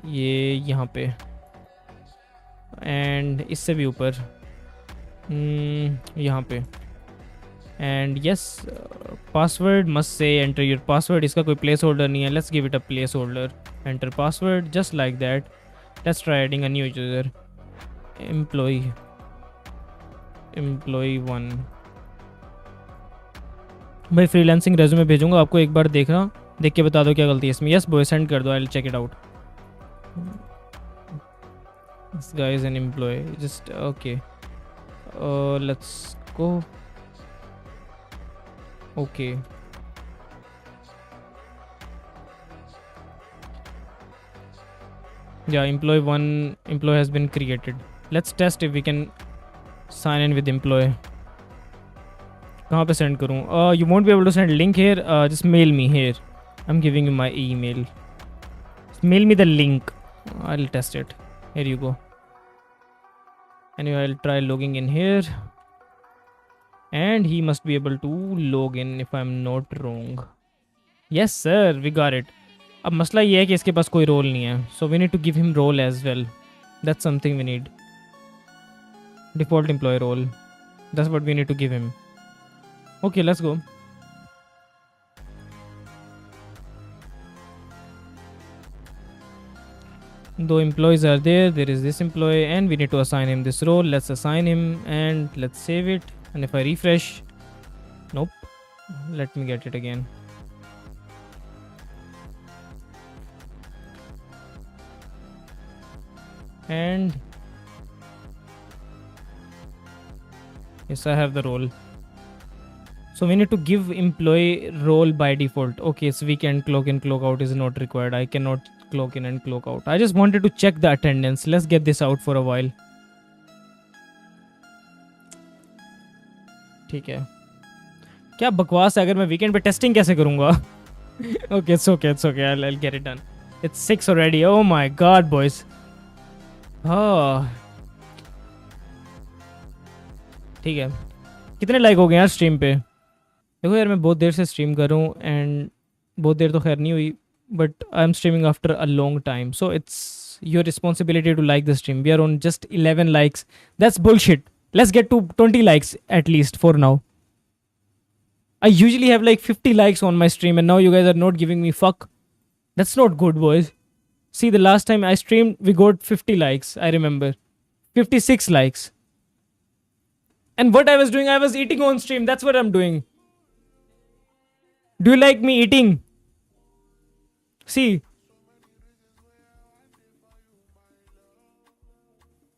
[SPEAKER 1] ये यहाँ पे, एंड इससे भी ऊपर यहाँ पे। And yes, password must say enter your password. इसका कोई प्लेस होल्डर नहीं है, let's give it a placeholder. Enter password just like that. Let's try adding a new user, employee 1। भाई फ्रीलांसिंग रेज्यूमे भेजूंगा आपको, एक बार देखना, देख के बता दो क्या गलती है इसमें। यस बॉय, सेंड कर दो, I will check it out. This guy is an employee, just okay. Let's go. Okay, yeah, employee 1 employee has been created. Let's test if we can sign in with employee. कहाँ पे send करूँ? You won't be able to send link here. Just mail me here. I'm giving you my email. Just mail me the link. I'll test it. Here you go. Anyway, I'll try logging in here and he must be able to log in if I'm not wrong. Yes sir, we got it. अब मसला ये है कि इसके पास कोई role नहीं है, so we need to give him role as well. That's something we need. Default employee role, that's what we need to give him. Okay, let's go. Though employees are there, there is this employee and we need to assign him this role. Let's assign him and let's save it. And if I refresh, nope, let me get it again. And Yes, I have the role. So we need to give employee role by default. Okay, so weekend clock in clock out is not required. I cannot clock in and clock out. I just wanted to check the attendance. Let's get this out for a while. ठीक है. क्या बकवास है, अगर मैं weekend पे testing कैसे करूंगा? Okay, it's okay. I'll get it done. It's 6 already. Oh my god, boys. Oh. ठीक है. कितने लाइक हो गए यार स्ट्रीम पे? देखो यार, मैं बहुत देर से स्ट्रीम कर रहा हूँ एंड बहुत देर तो खैर नहीं हुई, but I am streaming after a long time, so it's your responsibility to like the stream. We are on just 11 likes. That's bullshit. Let's get to 20 likes at least for now. I usually have like 50 likes on my stream and now you guys are not giving me fuck. That's not good, boys. See, the last time I streamed, we got 50 likes, I remember. 56 likes. And what I was doing, I was eating on stream. That's what I'm doing. Do you like me eating? See.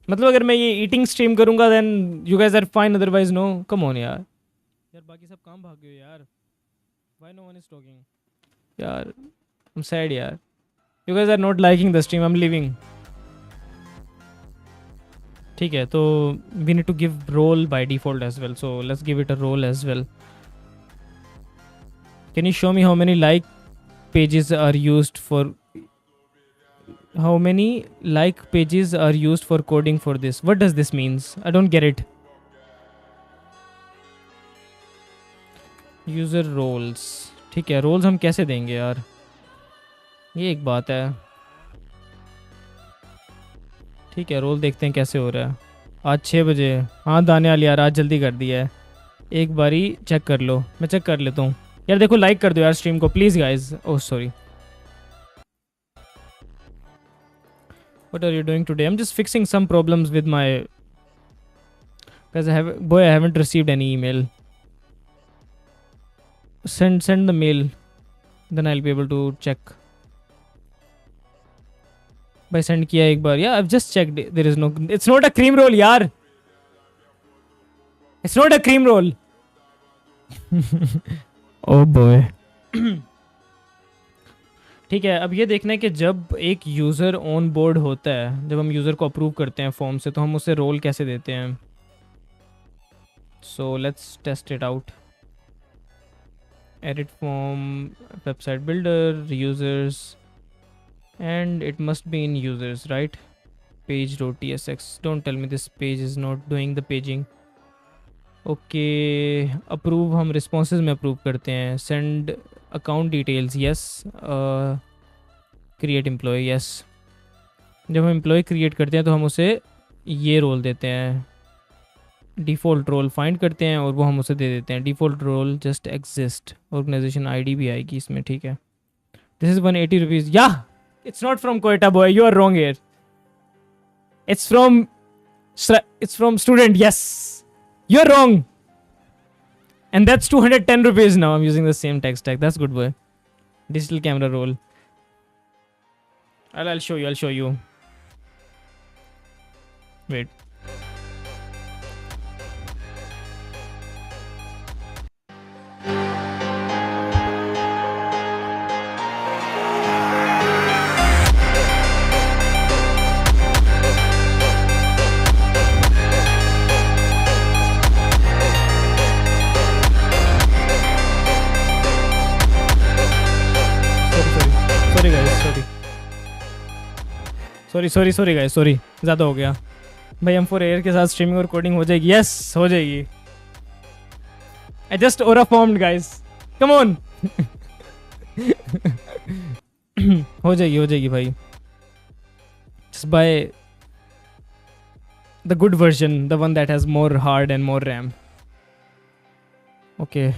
[SPEAKER 1] मतलब अगर मैं ये eating stream करूँगा then you guys are fine, otherwise no. Come on यार. यार बाकी सब काम भाग गए यार. Why no one is talking? यार, I'm sad यार. You guys are not liking the stream. I'm leaving. ठीक है, तो we need to give role by default as well. So let's give it a role as well. Can you show me how many like pages are used for? How many like pages are used for coding for this? What does this means? I don't get it. User roles. ठीक है, roles हम कैसे देंगे यार? ये एक बात है. ठीक है, रोल देखते हैं कैसे हो रहा है. आज 6 बजे. हाँ दानियाल यार, आज जल्दी कर दिया है. एक बारी चेक कर लो. मैं चेक कर लेता हूँ यार. देखो लाइक कर दो यार स्ट्रीम को please guys. Oh sorry. What are you doing today? I'm just fixing some problems with my... Because I haven't received any email. Send the mail. Then I'll be able to check. By send किया एक बार. Yeah, I've just checked. There is no... It's not a cream roll यार. It's not a cream roll. Oh boy. ठीक है, अब ये देखना है कि जब एक यूज़र ऑन बोर्ड होता है, जब हम यूज़र को अप्रूव करते हैं फॉर्म से, तो हम उसे रोल कैसे देते हैं. So let's test it out. Edit form, website builder, users, and it must be in users, right? Page.tsx. Don't tell me this page is not doing the paging. Okay, approve हम responses में approve करते हैं. Send account details, yes. Create employee, yes. जब हम employee create करते हैं तो हम उसे ये role देते हैं. Default role find करते हैं और वो हम उसे दे देते हैं. Default role just exist. Organization ID भी आएगी इसमें, ठीक है. This is 180 rupees. Yeah! It's not from Quetta boy. You are wrong here. It's from student. Yes, you're wrong. And that's 210 rupees now. I'm using the same text tag. That's good boy. Digital camera roll. I'll show you. I'll show you. Wait. Sorry guys, sorry ज़्यादा हो गया भाई. M4 air के साथ streaming और coding हो जाएगी. Yes हो जाएगी. I just aura formed guys, come on. हो जाएगी भाई. Just by the good version, the one that has more hard and more RAM. Okay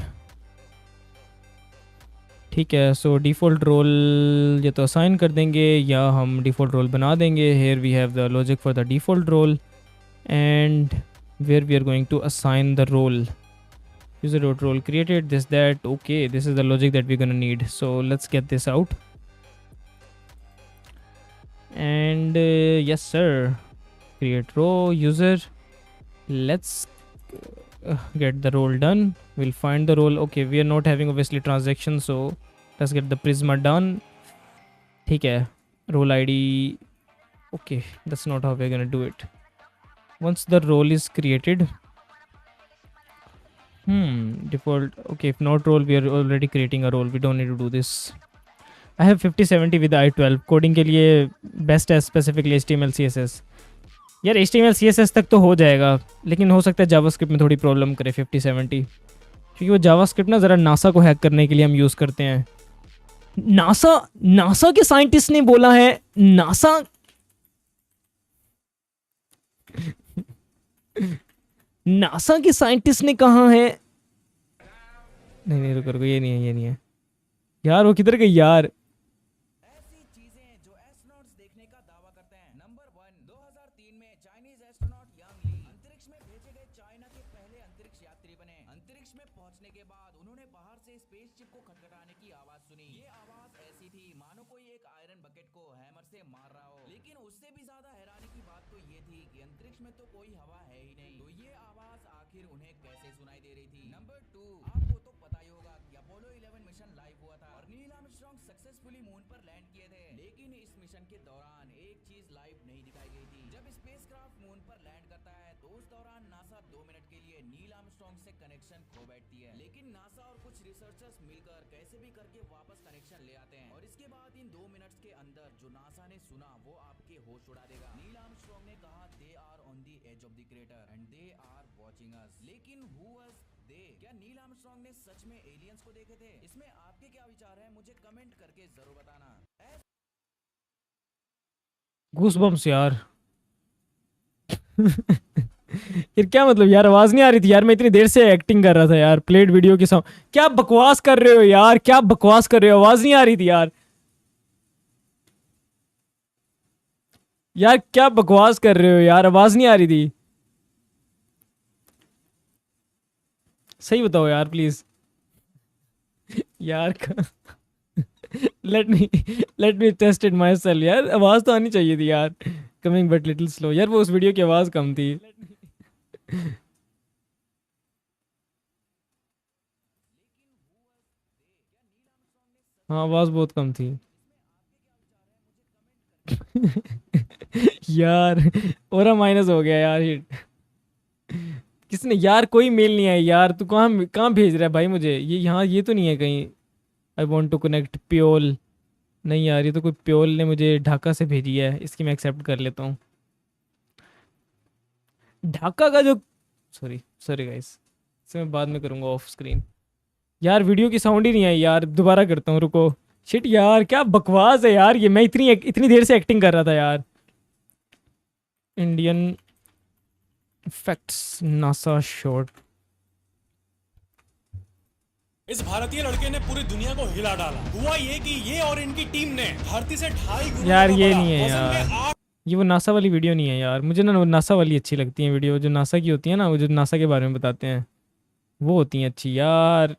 [SPEAKER 1] ठीक है. सो डिफ़ॉल्ट रोल ये तो असाइन कर देंगे या हम डिफ़ॉल्ट रोल बना देंगे. Here we have the logic for the default role and where we are going to assign the role. User dot role created this that. Okay, this is the logic that we gonna need. So let's get this out and yes sir, create row user. Let's get the role done. We'll find the role. Okay, we are not having obviously transaction, so let's get the Prisma done. ठीक है, role ID. Okay, that's not how we're gonna do it. Once the role is created, default. Okay, if not role, we are already creating a role. We don't need to do this. I have 5070 with i12 coding के लिए best है specifically HTML CSS. यार HTML CSS तक तो हो जाएगा, लेकिन हो सकता है जावास्क्रिप्ट में थोड़ी प्रॉब्लम करे 5070, क्योंकि वो जावास्क्रिप्ट ना ज़रा नासा को हैक करने के लिए हम यूज़ करते हैं. नासा के साइंटिस्ट ने बोला है. नासा के साइंटिस्ट ने कहा है. नहीं रुको, ये नहीं है यार. वो किधर गई यार? गूसबम्स यार. यार क्या मतलब यार, आवाज नहीं आ रही थी यार. मैं इतनी देर से एक्टिंग कर रहा था यार, प्लेड वीडियो के साथ. क्या बकवास कर रहे हो यार, क्या बकवास कर रहे हो? आवाज नहीं आ रही थी यार. यार क्या बकवास कर रहे हो यार, आवाज नहीं आ रही थी. सही बताओ यार प्लीज यार. Let me test it myself यार. आवाज तो आनी चाहिए थी यार. कमिंग बट लिटिल स्लो यार. वो उस वीडियो की आवाज कम थी. हाँ, आवाज बहुत कम थी. यार और माइनस हो गया यार हिट. किसने यार? कोई मेल नहीं आई यार. तू कहाँ भेज रहा है भाई मुझे? ये यहाँ ये तो नहीं है कहीं. I want to connect people. नहीं यार, ये तो कोई प्योल ने मुझे ढाका से भेजी है. इसकी मैं एक्सेप्ट कर लेता हूँ. ढाका का जो सॉरी गाइस, इसे मैं बाद में करूँगा ऑफ स्क्रीन. यार वीडियो की साउंड ही नहीं आई यार. दोबारा करता हूँ, रुको. शिट यार, क्या बकवास है यार ये. मैं इतनी देर से एक्टिंग कर रहा था यार. Indian facts NASA short.
[SPEAKER 3] इस भारतीय लड़के ने पूरी दुनिया को हिला डाला. हुआ ये कि ये और इनकी टीम ने धरती से 2.5 गुना
[SPEAKER 1] यार ये नहीं है यार. ये वो नासा वाली वीडियो नहीं है यार. मुझे ना वो नासा वाली अच्छी लगती है वीडियो, जो नासा की होती है ना, वो जो नासा के बारे में बताते हैं, वो होती हैं अच्छी यार.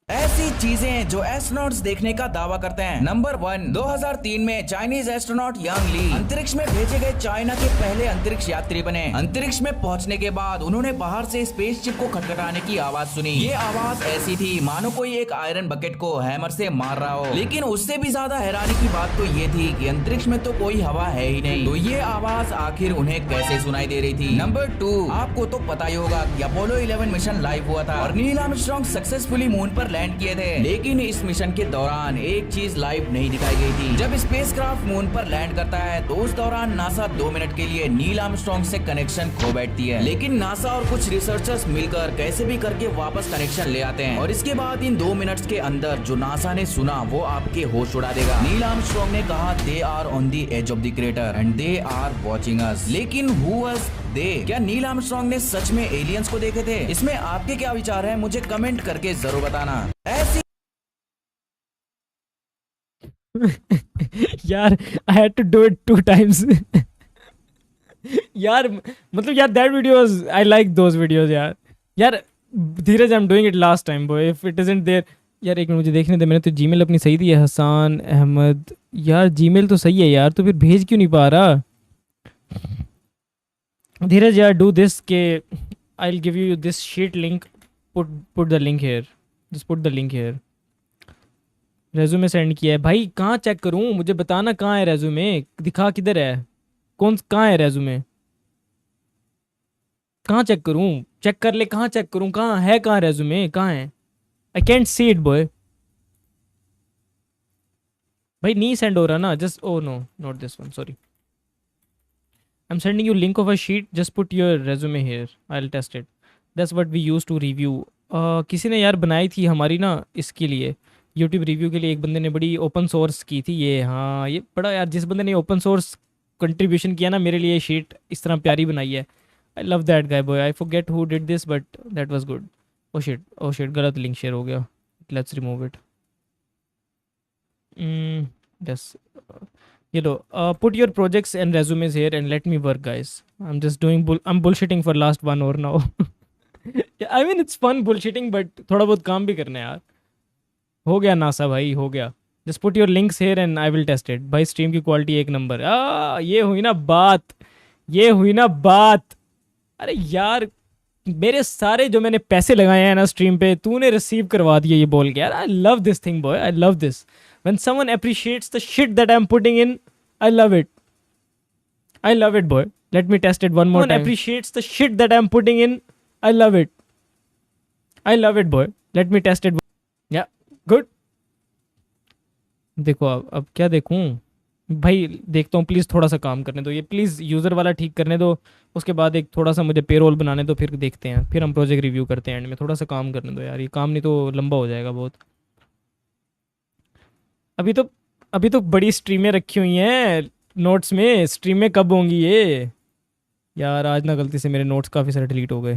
[SPEAKER 4] ऐसी चीजें जो एस्ट्रोनॉट्स देखने का दावा करते हैं. नंबर 1, 2003 में चाइनीज एस्ट्रोनॉट यांग ली अंतरिक्ष में भेजे गए चाइना के पहले अंतरिक्ष यात्री बने. अंतरिक्ष में पहुंचने के बाद उन्होंने बाहर से स्पेसशिप को खटखटाने की आवाज सुनी. ये आवाज ऐसी थी मानो कोई एक आयरन बकेट को हैमर से मार रहा हो. लेकिन उससे भी ज्यादा हैरानी की बात तो ये थी कि अंतरिक्ष में तो कोई हवा है ही नहीं. तो ये आवाज आखिर उन्हें कैसे सुनाई दे रही थी. नंबर 2, आपको तो पता ही होगा कि अपोलो 11 मिशन लाइव हुआ था और नील आर्मस्ट्रांग सक्सेसफुली मून पर लैंड किए थे. लेकिन इस मिशन के दौरान एक चीज लाइव नहीं दिखाई गई थी. जब स्पेसक्राफ्ट मून पर लैंड करता है तो उस दौरान नासा 2 मिनट के लिए नील आर्मस्ट्रांग से कनेक्शन खो बैठती है. लेकिन नासा और कुछ रिसर्चर्स मिलकर कैसे भी करके वापस कनेक्शन ले आते हैं और इसके बाद इन 2 मिनट्स के अंदर जो नासा ने सुना वो आपके होश उड़ा देगा. नील आर्मस्ट्रांग ने कहा they are on the edge of the crater and they are watching us. लेकिन हु वाज दे? क्या नील आर्मस्ट्रांग ने सच में एलियंस को देखे थे? इसमें आपके क्या विचार हैं मुझे कमेंट करके जरूर बताना. ऐसी
[SPEAKER 1] यार I had to do it 2 times. यार मतलब यार that videos I like those videos यार. धीरज I'm doing it last time boy. If it isn't there, यार एक मिनट मुझे देखने दे, मैंने तो जीमेल अपनी सही दी है, हसान अहमद। यार जीमेल तो सही है यार, तो फिर भेज क्यों नहीं पा रहा? धीरज यार do this k I will give you this sheet link, put the link here, just put the link here. Resume send किया है भाई, कहाँ चेक करूँ? मुझे बताना कहाँ है रेज्यूमे, दिखा किधर है, कहाँ है रेज्यूमे, कहाँ चेक करूँ? चेक कर ले, कहाँ चेक करूँ, कहाँ है, कहाँ रेज्यूमे कहाँ है? I can't see it boy. भाई नहीं सेंड हो रहा ना, just oh no not this one, sorry. I am sending you link of a sheet, just put your resume here, I will test it. That's what we use to review. किसी ने यार बनाई थी हमारी ना इसके लिए, यूट्यूब रिव्यू के लिए, एक बंदे ने बड़ी ओपन सोर्स की थी ये। हाँ ये बड़ा यार, जिस बंदे ने ओपन सोर्स कंट्रीब्यूशन किया ना मेरे लिए, शीट इस तरह प्यारी बनाई है। I love that guy boy, I forget who did this but that was good. Oh shit गलत लिंक शेयर हो गया, let's remove it. Yes you know put your projects and resumes here and let me work guys. I'm just doing I'm bullshitting for last 1 hour now. Yeah, I mean it's fun bullshitting but थोड़ा बहुत काम भी करना है यार। हो गया NASA भाई, हो गया। just put your links here and I will test it भाई। स्ट्रीम की क्वालिटी एक नंबर। ये हुई ना बात, ये हुई ना बात। अरे यार मेरे सारे जो मैंने पैसे लगाए हैं ना स्ट्रीम पे, तूने रिसीव करवा दिए ये बोल के यार। I love this thing boy, I love this when someone appreciates the shit that I'm putting in. I love it, I love it boy, let me test it one more time. Someone appreciates the shit that I'm putting in. I love it, I love it boy, let me test it. Yeah good। देखो अब क्या देखूं भाई, देखता हूँ please, थोड़ा सा काम करने दो, ये प्लीज़ यूज़र वाला ठीक करने दो, उसके बाद एक थोड़ा सा मुझे पेरोल बनाने दो, फिर देखते हैं, फिर हम प्रोजेक्ट रिव्यू करते हैं एंड में। थोड़ा सा काम करने दो यार, ये काम नहीं तो लंबा हो जाएगा बहुत। अभी तो बड़ी स्ट्रीमें रखी हुई हैं नोट्स में, स्ट्रीमें कब होंगी ये? यार आज ना गलती से मेरे नोट्स काफ़ी सारे डिलीट हो गए।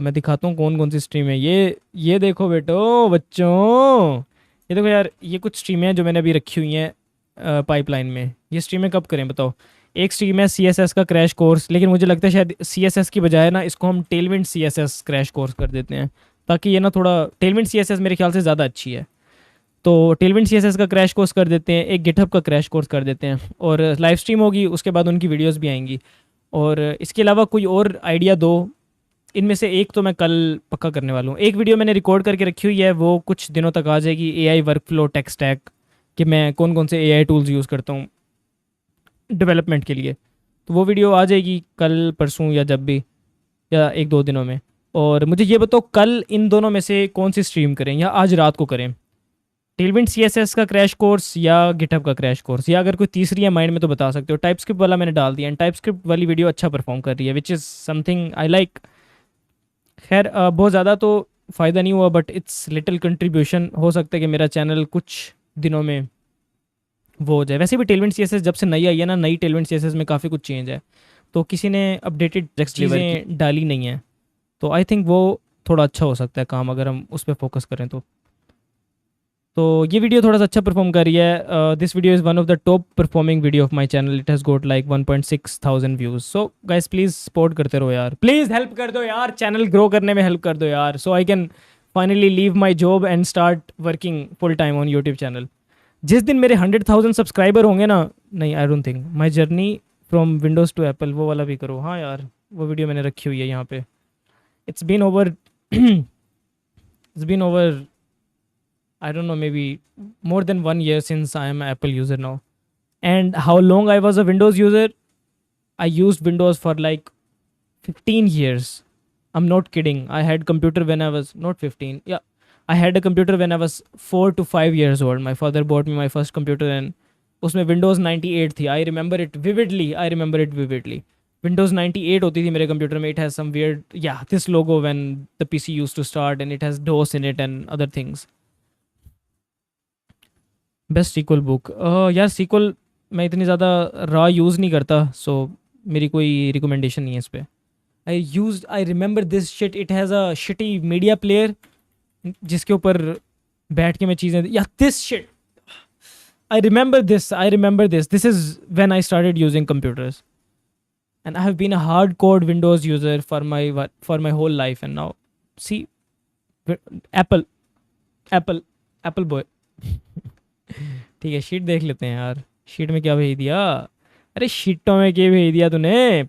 [SPEAKER 1] मैं दिखाता हूँ कौन कौन सी स्ट्रीम है। ये देखो बेटो बच्चों, ये देखो यार, ये कुछ स्ट्रीमें हैं जो मैंने अभी रखी हुई हैं पाइपलाइन में। ये स्ट्रीमें कब करें बताओ? एक स्ट्रीम है CSS का क्रैश कोर्स, लेकिन मुझे लगता है शायद CSS की बजाय ना इसको हम टेलविंड CSS क्रैश कोर्स कर देते हैं, ताकि ये ना थोड़ा, टेलविंड CSS मेरे ख्याल से ज़्यादा अच्छी है, तो टेलविंड CSS का क्रैश कोर्स कर देते हैं, एक गिटहब का क्रैश कोर्स कर देते हैं, और लाइव स्ट्रीम होगी, उसके बाद उनकी वीडियोस भी आएंगी। और इसके अलावा कोई और आइडिया दो, इनमें से एक तो मैं कल पक्का करने वाला हूँ। एक वीडियो मैंने रिकॉर्ड करके रखी हुई है, वो कुछ दिनों तक आ जाएगी, AI वर्कफ्लो टेक स्टैक, कि मैं कौन कौन से AI टूल्स यूज़ करता हूँ डेवलपमेंट के लिए। तो वो वीडियो आ जाएगी कल परसों या जब भी, या 1-2 दिनों में। और मुझे ये बताओ कल इन दोनों में से कौन सी स्ट्रीम करें, या आज रात को करें? टेलविंड CSS का क्रैश कोर्स या गिटहब का क्रैश कोर्स, या अगर कोई तीसरी है माइंड में तो बता सकते हो। टाइपस्क्रिप्ट वाला मैंने डाल दिया, एंड टाइपस्क्रिप्ट वाली वीडियो अच्छा परफॉर्म कर रही है, which is something I like. खैर बहुत ज़्यादा तो फ़ायदा नहीं हुआ, बट इट्स लिटिल कंट्रीब्यूशन। हो सकता है कि मेरा चैनल कुछ दिनों में वो हो जाए। वैसे भी टेलविंड CSS जब से नई आई है ना, नई टेलविंड CSS में काफ़ी कुछ चेंज है, तो किसी ने अपडेटेड चीज़ें डाली नहीं है, तो आई थिंक वो थोड़ा अच्छा हो सकता है काम, अगर हम उस पर फोकस करें तो ये वीडियो थोड़ा सा अच्छा परफॉर्म कर रही है। This video is one of the top performing video of my channel, it has got like 1.6,000 views. So guys please support करते रहो यार, प्लीज़ हेल्प कर दो यार, चैनल ग्रो करने में हेल्प कर दो यार, so I can finally leave my job and start working full time on YouTube channel. जिस दिन मेरे 100,000 सब्सक्राइबर होंगे ना, नहीं I don't think, my journey from Windows to Apple, वो वाला भी करो। हाँ यार वो वीडियो मैंने रखी हुई है यहाँ पे। It's been over I don't know, maybe more than 1 year since I am an Apple user now. And how long I was a Windows user? I used Windows for like 15 years. I'm not kidding. I had computer when I was not 15. Yeah, I had a computer when I was 4 to 5 years old. My father bought me my first computer and उसमें Windows 98 थी. I remember it vividly. Windows 98 होती थी मेरे computer में. It has some weird, yeah, this logo when the PC used to start, and it has DOS in it and other things. Best sequel book, यार sequel मैं इतनी ज़्यादा raw use नहीं करता, सो मेरी कोई रिकमेंडेशन नहीं है इस पर। I remember this shit, it has a shitty media player जिसके ऊपर बैठ के मैं चीज़ें, या this shit, I remember this, this is when I started using computers, and I have been a hardcore Windows user for my whole life, and now see Apple Apple Apple boy. ठीक है, sheet देख लेते हैं यार। Sheet में क्या भेज दिया? अरे शीटों में क्या भेज दिया तूने?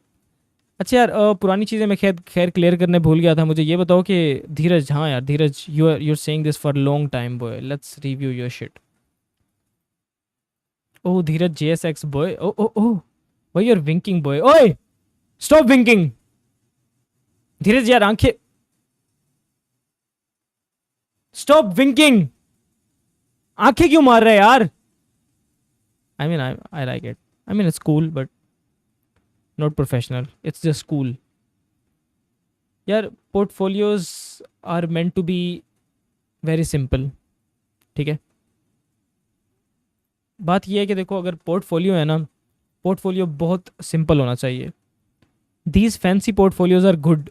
[SPEAKER 1] अच्छा यार, पुरानी चीज़ें मैं खैर खैर क्लियर करने भूल गया था। मुझे ये बताओ कि धीरज, हाँ यार Dheeraj, you are saying this for long time boy, let's review your shit. Oh Dheeraj JSX boy, oh oh oh, why you are winking boy? ओए स्टॉप विंकिंग धीरज यार, आंखें स्टॉप विंकिंग, आंखें क्यों मार रहे हैं यार? I mean I like it, I mean it's cool but not professional, it's just cool. यार portfolios are meant to be very simple, ठीक है। बात यह है कि देखो, अगर पोर्टफोलियो है ना, पोर्टफोलियो बहुत सिंपल होना चाहिए। These fancy portfolios are good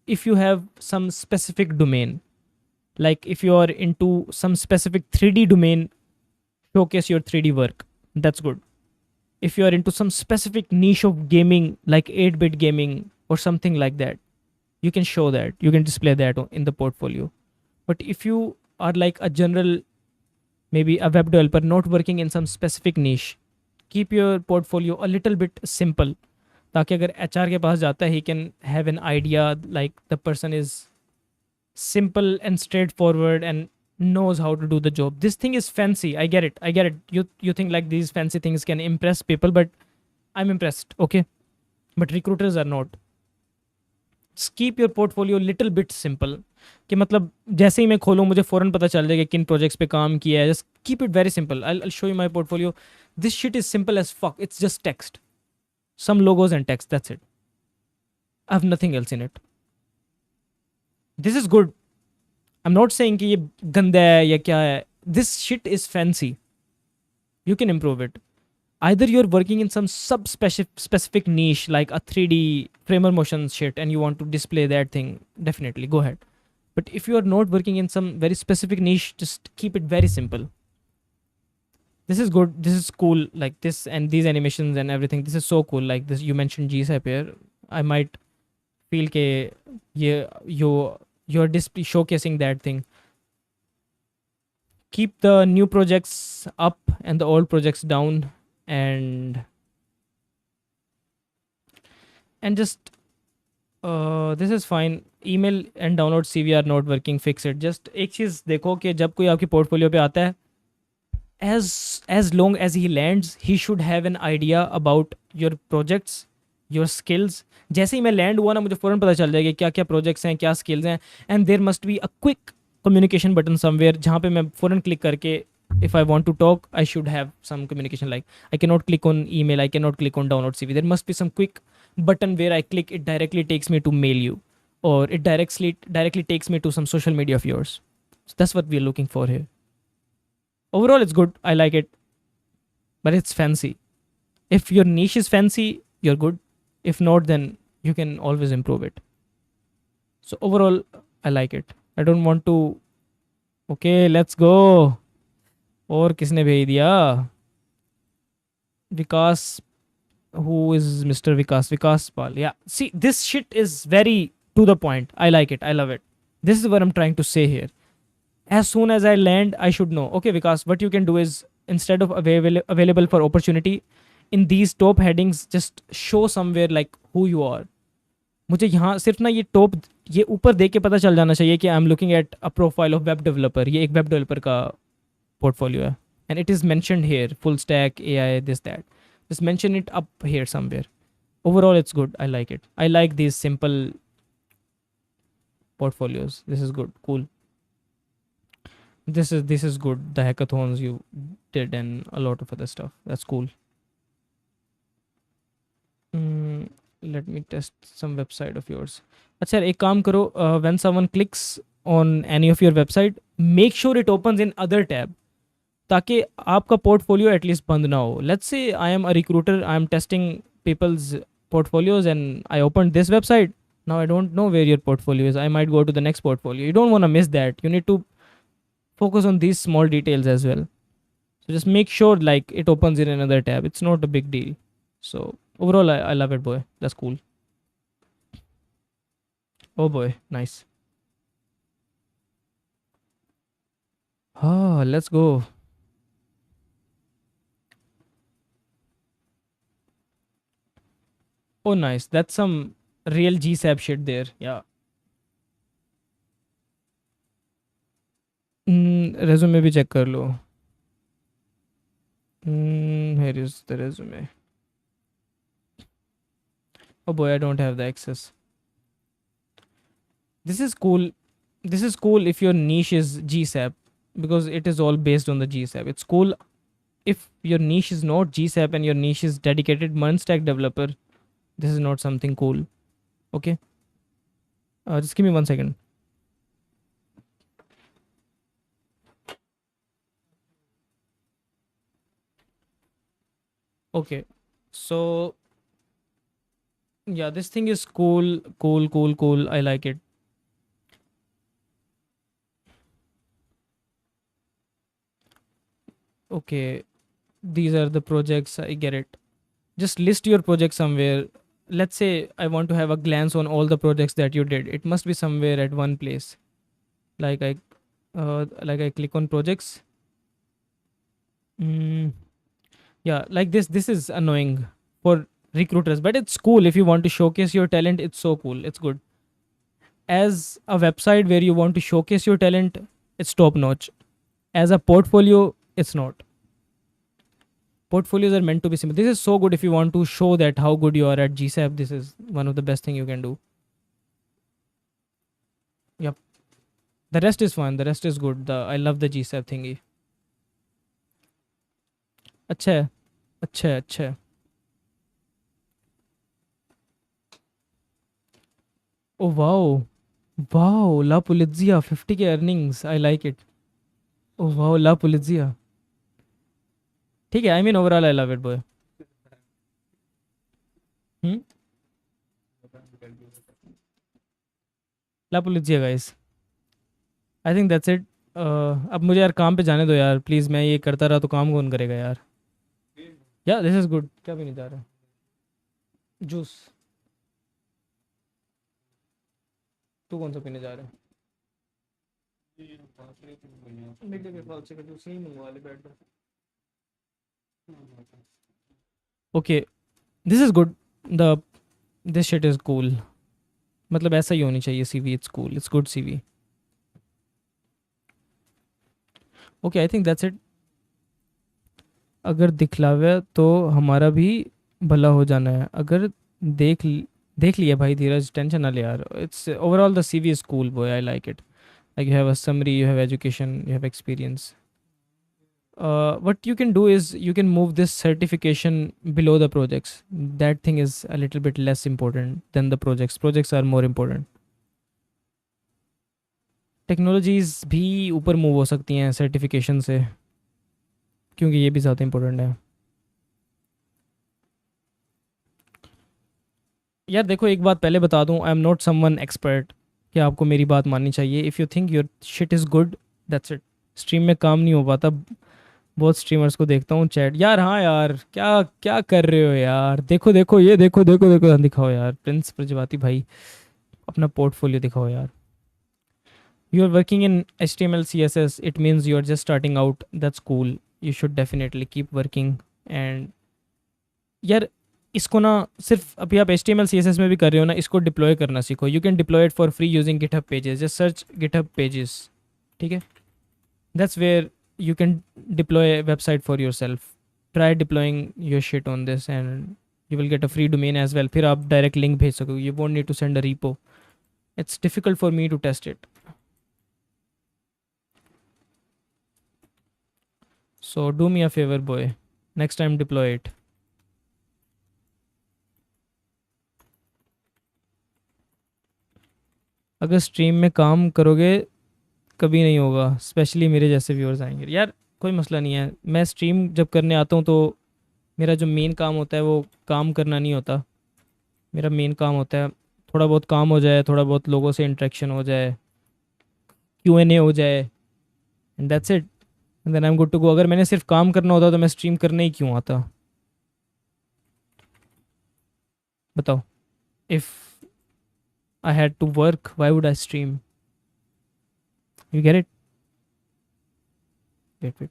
[SPEAKER 1] if you have some specific domain, like if you are into some specific 3D domain, showcase your 3D work, that's good. If you are into some specific niche of gaming like 8-bit gaming or something like that, you can show that, you can display that in the portfolio. But if you are like a general, maybe a web developer not working in some specific niche, keep your portfolio a little bit simple, ताकि अगर HR के पास जाता है, he can have an idea like the person is simple and straightforward and knows how to do the job. This thing is fancy, I get it, I get it. You think like these fancy things can impress people, but I'm impressed, okay? But recruiters are not. Just keep your portfolio little bit simple, कि मतलब जैसे ही मैं खोलूँ मुझे फ़ौरन पता चल जाएगा किन प्रोजेक्ट्स पे काम किया है. Just keep it very simple. I'll show you my portfolio. This shit is simple as fuck. It's just text, some logos and text, that's it. I have nothing else in it. This is good. I'm not saying कि ये गंदा है या क्या है. This shit is fancy. You can improve it. Either you're working in some specific niche like a 3D framer motion shit and you want to display that thing, definitely go ahead. But if you are not working in some very specific niche, just keep it very simple. This is good. This is cool. Like this and these animations and everything. This is so cool. Like this, you mentioned GSAP here. I might feel ke you're showcasing that thing. Keep the new projects up and the old projects down, and just this is fine. Email and download CV are not working. Fix it. Just एक चीज़ देखो कि जब कोई आपकी portfolio पे आता है, as long as he lands, he should have an idea about your projects, your skills. जैसे ही मैं लैंड हुआ ना, मुझे फ़ौरन पता चल जाएगा क्या क्या प्रोजेक्ट्स हैं, क्या स्किल्स हैं. And there must be a quick communication button somewhere, जहाँ पे मैं फ़ौरन क्लिक करके, if I want to talk, I should have some communication. Like I cannot click on email, I cannot click on download CV. There must be some quick button where I click, it directly takes me to mail you, or it directly takes me to some social media of yours. So that's what we're looking for here. Overall, it's good. I like it, but it's fancy. If your niche is fancy, you're good. If not, then you can always improve it. So overall, I like it. I don't want to. Okay, let's go. और किसने भेज दिया? विकास. Who is Mr. Vikas Pal? Yeah. See, this shit is very to the point. I like it. I love it. This is what I'm trying to say here. As soon as I land, I should know. Okay, Vikas, what you can do is, instead of available for opportunity, in these top headings, just show somewhere like who you are. मुझे यहाँ सिर्फ ना ये top, ये ऊपर देख के पता चल जाना चाहिए कि I am looking at a profile of web developer. ये एक वेब डेवलपर का portfolio है, and it is mentioned here, full stack, AI, this, that. Just mention it up here somewhere. Overall, it's good. I like it. I like these simple portfolios. This is good. Cool. This is good. The hackathons you did and a lot of other stuff. That's cool. Let me test some website of yours. अच्छा एक काम करो, when someone clicks on any of your website, make sure it opens in other tab, ताकि आपका portfolio at least बंद ना हो. Let's say I am a recruiter, I am testing people's portfolios and I opened this website. Now I don't know where your portfolio is. I might go to the next portfolio. You don't want to miss that. You need to focus on these small details as well. So just make sure like it opens in another tab. It's not a big deal. So overall, I love it, boy. That's cool. Oh boy, nice. let's go. Oh nice, that's some real GSAP shit there. Yeah. Resume भी check कर लो. Here is the resume. Oh boy, I don't have the access. This is cool. This is cool if your niche is GSAP, because it is all based on the GSAP. It's cool if your niche is not GSAP and your niche is dedicated Stack developer. This is not something cool. Okay. Just give me 1 second. Okay. So yeah, this thing is cool, cool. I like it. Okay. These are the projects. I get it. Just list your project somewhere. Let's say I want to have a glance on all the projects that you did. It must be somewhere at one place. Like I click on projects. Yeah, like this is annoying for recruiters, but it's cool if you want to showcase your talent. It's so cool. It's good. As a website where you want to showcase your talent, it's top notch. As a portfolio, it's not. Portfolios are meant to be simple. This is so good if you want to show that how good you are at GSAP. This is one of the best thing you can do. Yep. The rest is fine. The rest is good. I love the GSAP thingy. अच्छा है. अच्छा है. Oh wow. Wow, La Pulizia, 50K earnings. I like it. Oh wow, La Pulizia. ठीक है, I mean overall I love it, boy. La Pulizia, guys. I think that's it. अब मुझे यार काम पे जाने दो यार प्लीज़. मैं ये करता रहा तो काम कौन करेगा यार. या दिस इज़ गुड. क्या भी नहीं जा रहा. जूस. तू कौन सा पीने जा रहा है. Okay, this is good. The this shit is cool. मतलब ऐसा ही होनी चाहिए CV. It's cool. It's good CV. Okay, I think that's it. अगर दिखलावे तो हमारा भी भला हो जाना है. अगर देख लिया भाई धीरज, टेंशन ना ले यार. It's overall the CV is cool boy. I like it. Like you have a summary, you have education, you have experience. What you can do is you can move this certification below the projects. That thing is a little bit less important than the projects. Projects are more important. Technologies भी ऊपर move हो सकती हैं certification से, क्योंकि ये भी ज़्यादा इम्पोर्टेंट है. यार देखो, एक बात पहले बता दूं, आई एम नॉट समवन एक्सपर्ट कि आपको मेरी बात माननी चाहिए. If you think your shit is good, that's it. Stream में काम नहीं हो पाता. बहुत स्ट्रीमर्स को देखता हूँ चैट. यार हाँ यार, क्या क्या कर रहे हो यार. देखो देखो ये देखो देखो देखो. दिखाओ यार प्रिंस प्रजापति भाई, अपना पोर्टफोलियो दिखाओ यार. You are working in HTML CSS. It means you are just starting out. That's cool. You should definitely keep working. And यार इसको ना सिर्फ अभी आप HTML CSS में भी कर रहे हो ना, इसको डिप्लॉय करना सीखो. You can deploy it for free using GitHub pages. Just search GitHub pages. ठीक है, that's where you can deploy a website for yourself. Try deploying your shit on this and you will get a free domain as well. फिर आप direct link भेज सकोगे. You won't need to send a repo. It's difficult for me to test it. So do me a favor boy, next time deploy it. अगर stream में काम करोगे कभी नहीं होगा, स्पेशली मेरे जैसे व्यूअर्स आएंगे. यार कोई मसला नहीं है. मैं स्ट्रीम जब करने आता हूँ तो मेरा जो मेन काम होता है वो काम करना नहीं होता. मेरा मेन काम होता है थोड़ा बहुत काम हो जाए, थोड़ा बहुत लोगों से इंटरेक्शन हो जाए, Q&A हो जाए, and that's it. And then I am good to go. अगर मैंने सिर्फ काम करना होता तो मैं स्ट्रीम करने ही क्यों आता. बताओ. If I had to work, why would I stream. You get it? wait.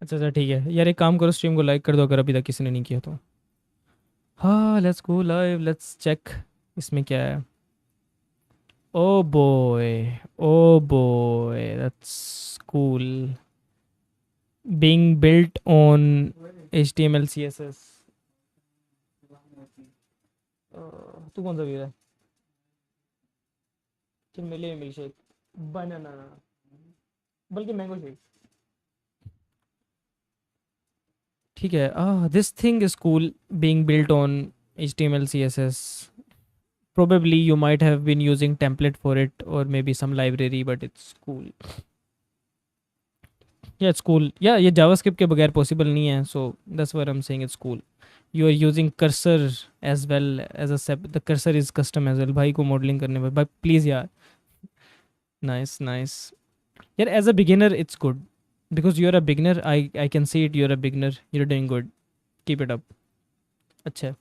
[SPEAKER 1] अच्छा ठीक है यार, एक काम करो, स्ट्रीम को लाइक कर दो अगर अभी तक किसी ने नहीं किया तो। हाँ let's go live, let's check इसमें क्या है। Oh boy that's cool, being built on HTML CSS। तू कौन सा पी रहा है? चल मिले मिल्क शेक, बनाना, बल्कि मैंगो शेक। ठीक है, this thing is cool, being built on HTML CSS। Probably you might have been using template for it or maybe some library, but it's cool. Yeah, it's cool. Yeah, ये JavaScript के बगैर possible नहीं है, so that's what I'm saying, it's cool. You are using cursor as well as a the cursor is custom as well भाई को modeling करने में, but please यार, nice. यार as a beginner it's good because you're a beginner. I can see it, you're a beginner, you're doing good, keep it up. अच्छा है।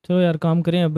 [SPEAKER 1] चलो यार काम करें अब।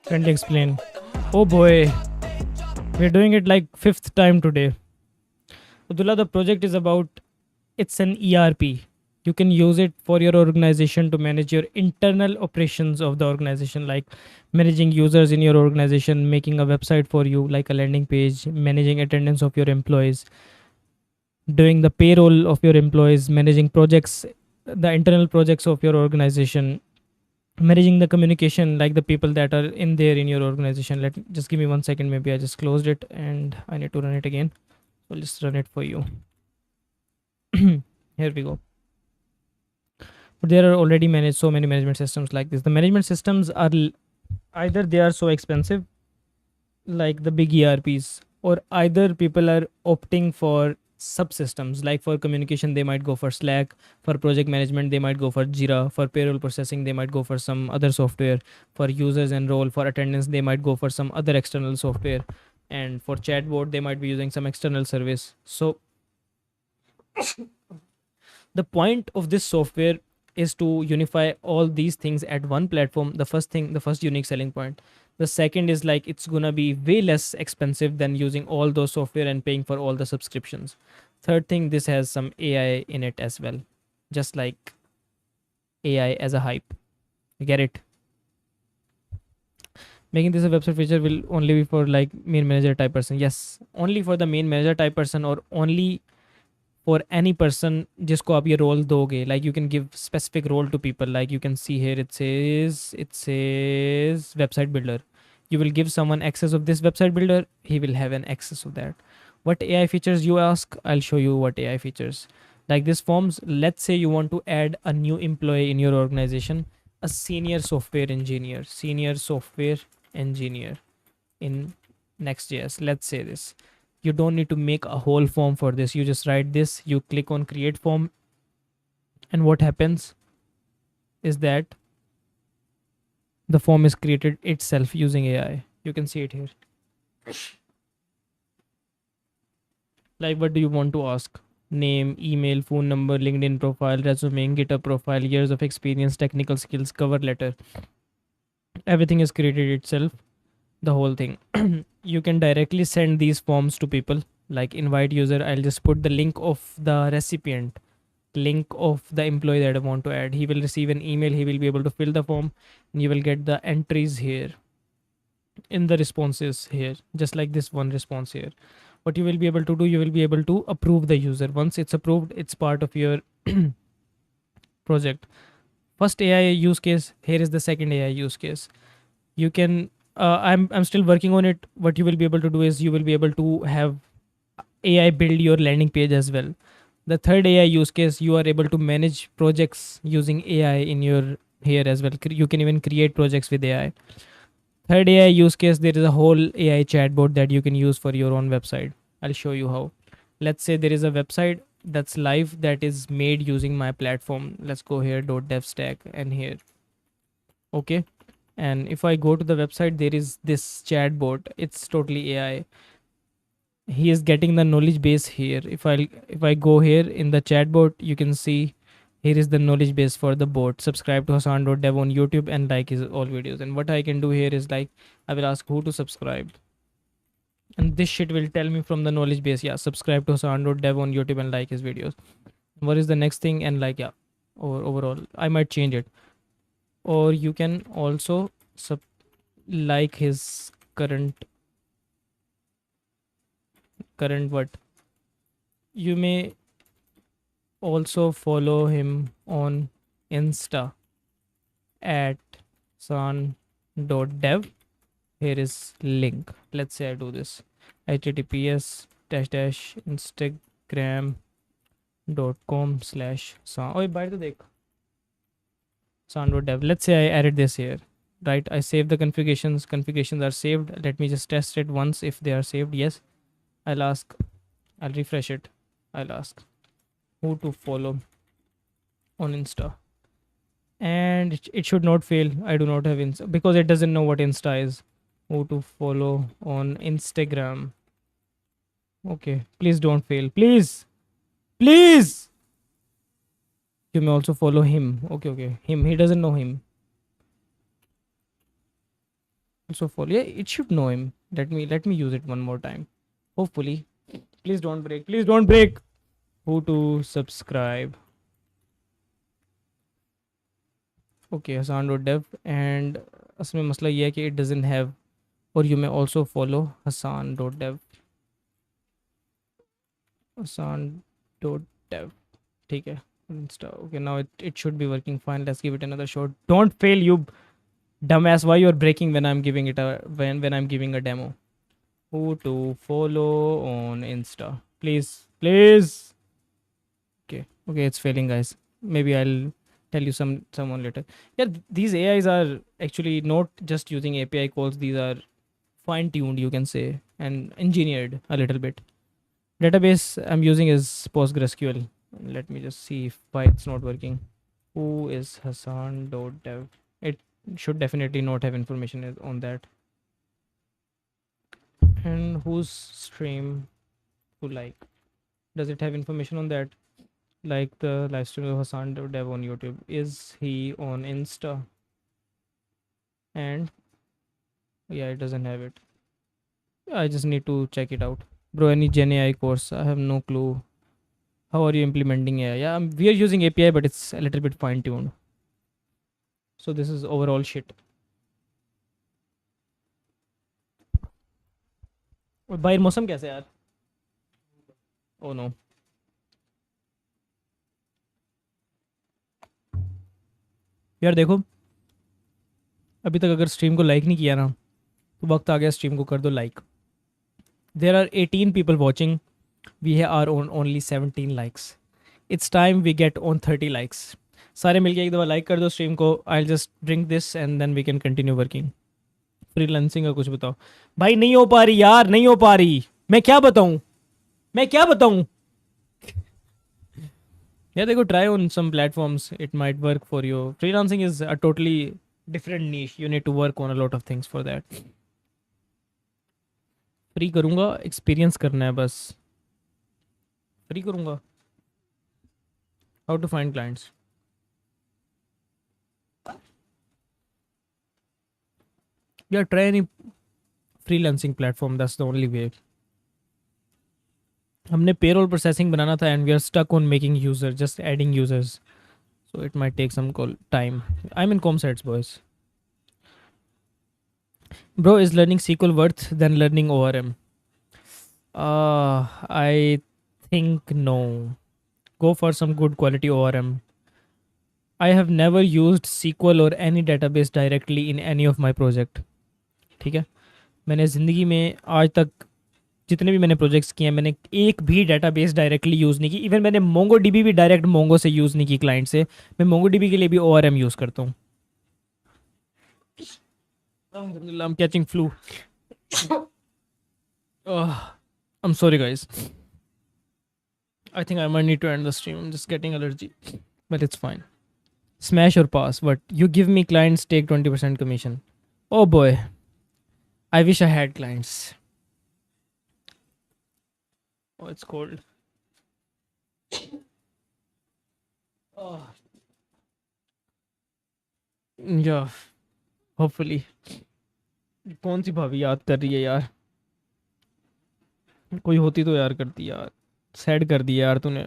[SPEAKER 1] Kindly explain. Oh boy, we're doing it like 5th time today. Abdullah, the project is about, it's an ERP. You can use it for your organization to manage your internal operations of the organization, like managing users in your organization, making a website for you, like a landing page, managing attendance of your employees, doing the payroll of your employees, managing projects, the internal projects of your organization, managing the communication, like the people that are in there in your organization. Just give me 1 second, maybe I just closed it and I need to run it again. So I'll just run it for you. Here we go. But there are already managed so many management systems like this. The management systems are either they are so expensive, like the big ERPs, or either people are opting for subsystems. Like for communication they might go for Slack, for project management they might go for Jira, for payroll processing they might go for some other software, for users enroll, for attendance they might go for some other external software, and for chatbot they might be using some external service. So the point of this software is to unify all these things at one platform. The first unique selling point. The second is like it's gonna be way less expensive than using all those software and paying for all the subscriptions. Third thing, this has some AI in it as well, just like AI as a hype. You get it? Making this a website feature will only be for like main manager type person. Yes, only for the main manager type person, or only for any person जिसको आप ये role दोगे. Like you can give specific role to people. Like you can see here, it says website builder. You will give someone access of this website builder, he will have an access of that. What AI features you ask? I'll show you what AI features. Like this forms, let's say you want to add a new employee in your organization, a senior software engineer in Next.js. Let's say this. You don't need to make a whole form for this. You just write this, you click on create form, and what happens is that the form is created itself using AI. You can see it here. Like, what do you want to ask? Name, email, phone number, LinkedIn profile, resume, GitHub profile, years of experience, technical skills, cover letter. Everything is created itself, the whole thing. You can directly send these forms to people, like invite user. I'll just put the link of the recipient, link of the employee that I want to add. He will receive an email, he will be able to fill the form, and you will get the entries here in the responses here, just like this one response here. What you will be able to do, you will be able to approve the user. Once it's approved, it's part of your project. First AI use case, here is the second AI use case. You can I'm still working on it. What you will be able to do is you will be able to have AI build your landing page as well. The third AI use case, you are able to manage projects using AI in your here as well. You can even create projects with AI. Third AI use case, there is a whole AI chatbot that you can use for your own website. I'll show you how. Let's say there is a website that's live that is made using my platform. Let's go here, .dev stack, and here. Okay. And if I go to the website, there is this chatbot. It's totally AI. He is getting the knowledge base here. If I go here in the chatbot, you can see here is the knowledge base for the bot. Subscribe to Hasaan.dev on YouTube and like his all videos. And what I can do here is like I will ask who to subscribe, and this shit will tell me from the knowledge base, yeah, subscribe to Hasaan.dev on YouTube and like his videos. What is the next thing? And like, yeah, or overall I might change it. Or you can also like his current what. You may also follow him on Insta at san.dev. Here is link. Let's say I do this, https instagram.com/san. Oh, by the way, san.dev. Let's say I added this here, right? I save the configurations. Configurations are saved. Let me just test it once if they are saved. Yes. I'll refresh it. I'll ask who to follow on Insta, and it should not fail. I do not have Insta because it doesn't know what Insta is. Who to follow on Instagram. Okay, please don't fail. Please. You may also follow him. Okay. Him. He doesn't know him. Also follow. Yeah, it should know him. Let me use it one more time. Hopefully. Please don't break. Who to subscribe. Okay, Hasaan.dev. And असमें मसला ये है कि it doesn't have, or you may also follow Hasaan.dev. Hasaan.dev. ठीक है. Insta. Okay, now it should be working fine. Let's give it another shot. Don't fail, you dumbass. Why you're breaking when I'm giving it when I'm giving a demo? Who to follow on Insta. Please. Okay, it's failing, guys. Maybe I'll tell you someone later. Yeah, these AIs are actually not just using API calls. These are fine-tuned, you can say, and engineered a little bit. Database I'm using is PostgreSQL. Let me just see why it's not working. Who is Hasaan.dev? It should definitely not have information on that. And whose stream to like? Does it have information on that? Like the live stream of Hasaan.dev on YouTube. Is he on Insta? And Yeah, it doesn't have it. I just need to check it out. Bro, any Gen AI course? I have no clue. How are you implementing AI? Yeah, we are using API, but it's a little bit fine tuned. So this is overall shit. और बाहर मौसम कैसा है यार? Oh no. यार देखो, अभी तक अगर स्ट्रीम को लाइक नहीं किया ना, तो वक्त आ गया स्ट्रीम को कर दो like. There are 18 people watching. We are on only 17 likes. It's time we get on 30 likes. सारे मिलके एक दफ़ा लाइक कर दो स्ट्रीम को. I'll just drink this and then we can continue working. Freelancing का कुछ बताओ भाई. नहीं हो पा रही यार, नहीं हो पा रही. मैं क्या बताऊं, मैं क्या बताऊं. Yeah, they could try on some platforms. It might work for you. Freelancing is a totally different niche. You need to work on a lot of things for that. Free करूँगा, एक्सपीरियंस करना है बस. Free करूँगा. How to find clients? Yeah, try any freelancing platform. That's the only way. हमने payroll processing बनाना था and we are stuck on making user, just adding users. So it might take some time. I'm in com sites, boys. Bro, is learning SQL worth than learning ORM? I think no. Go for some good quality ORM. I have never used SQL or any database directly in any of my project. ठीक है, मैंने ज़िंदगी में आज तक जितने भी मैंने प्रोजेक्ट्स किए हैं, मैंने एक भी डेटाबेस डायरेक्टली यूज़ नहीं की. इवन मैंने मोंगो डीबी भी डायरेक्ट मोंगो से यूज़ नहीं की क्लाइंट से. मैं मोंगो डीबी के लिए भी ORM यूज़ करता हूँ. I'm catching flu. I'm sorry guys. I think I might need to end the stream. I'm just getting allergy, but it's fine. Smash or pass? But you give me clients, take 20% commission. Oh boy, I wish I had clients. Oh, it's cold. Oh. Yeah, hopefully. कौन सी भाभी याद कर रही है यार? कोई होती तो यार करती यार. सैड कर दिया यार तूने.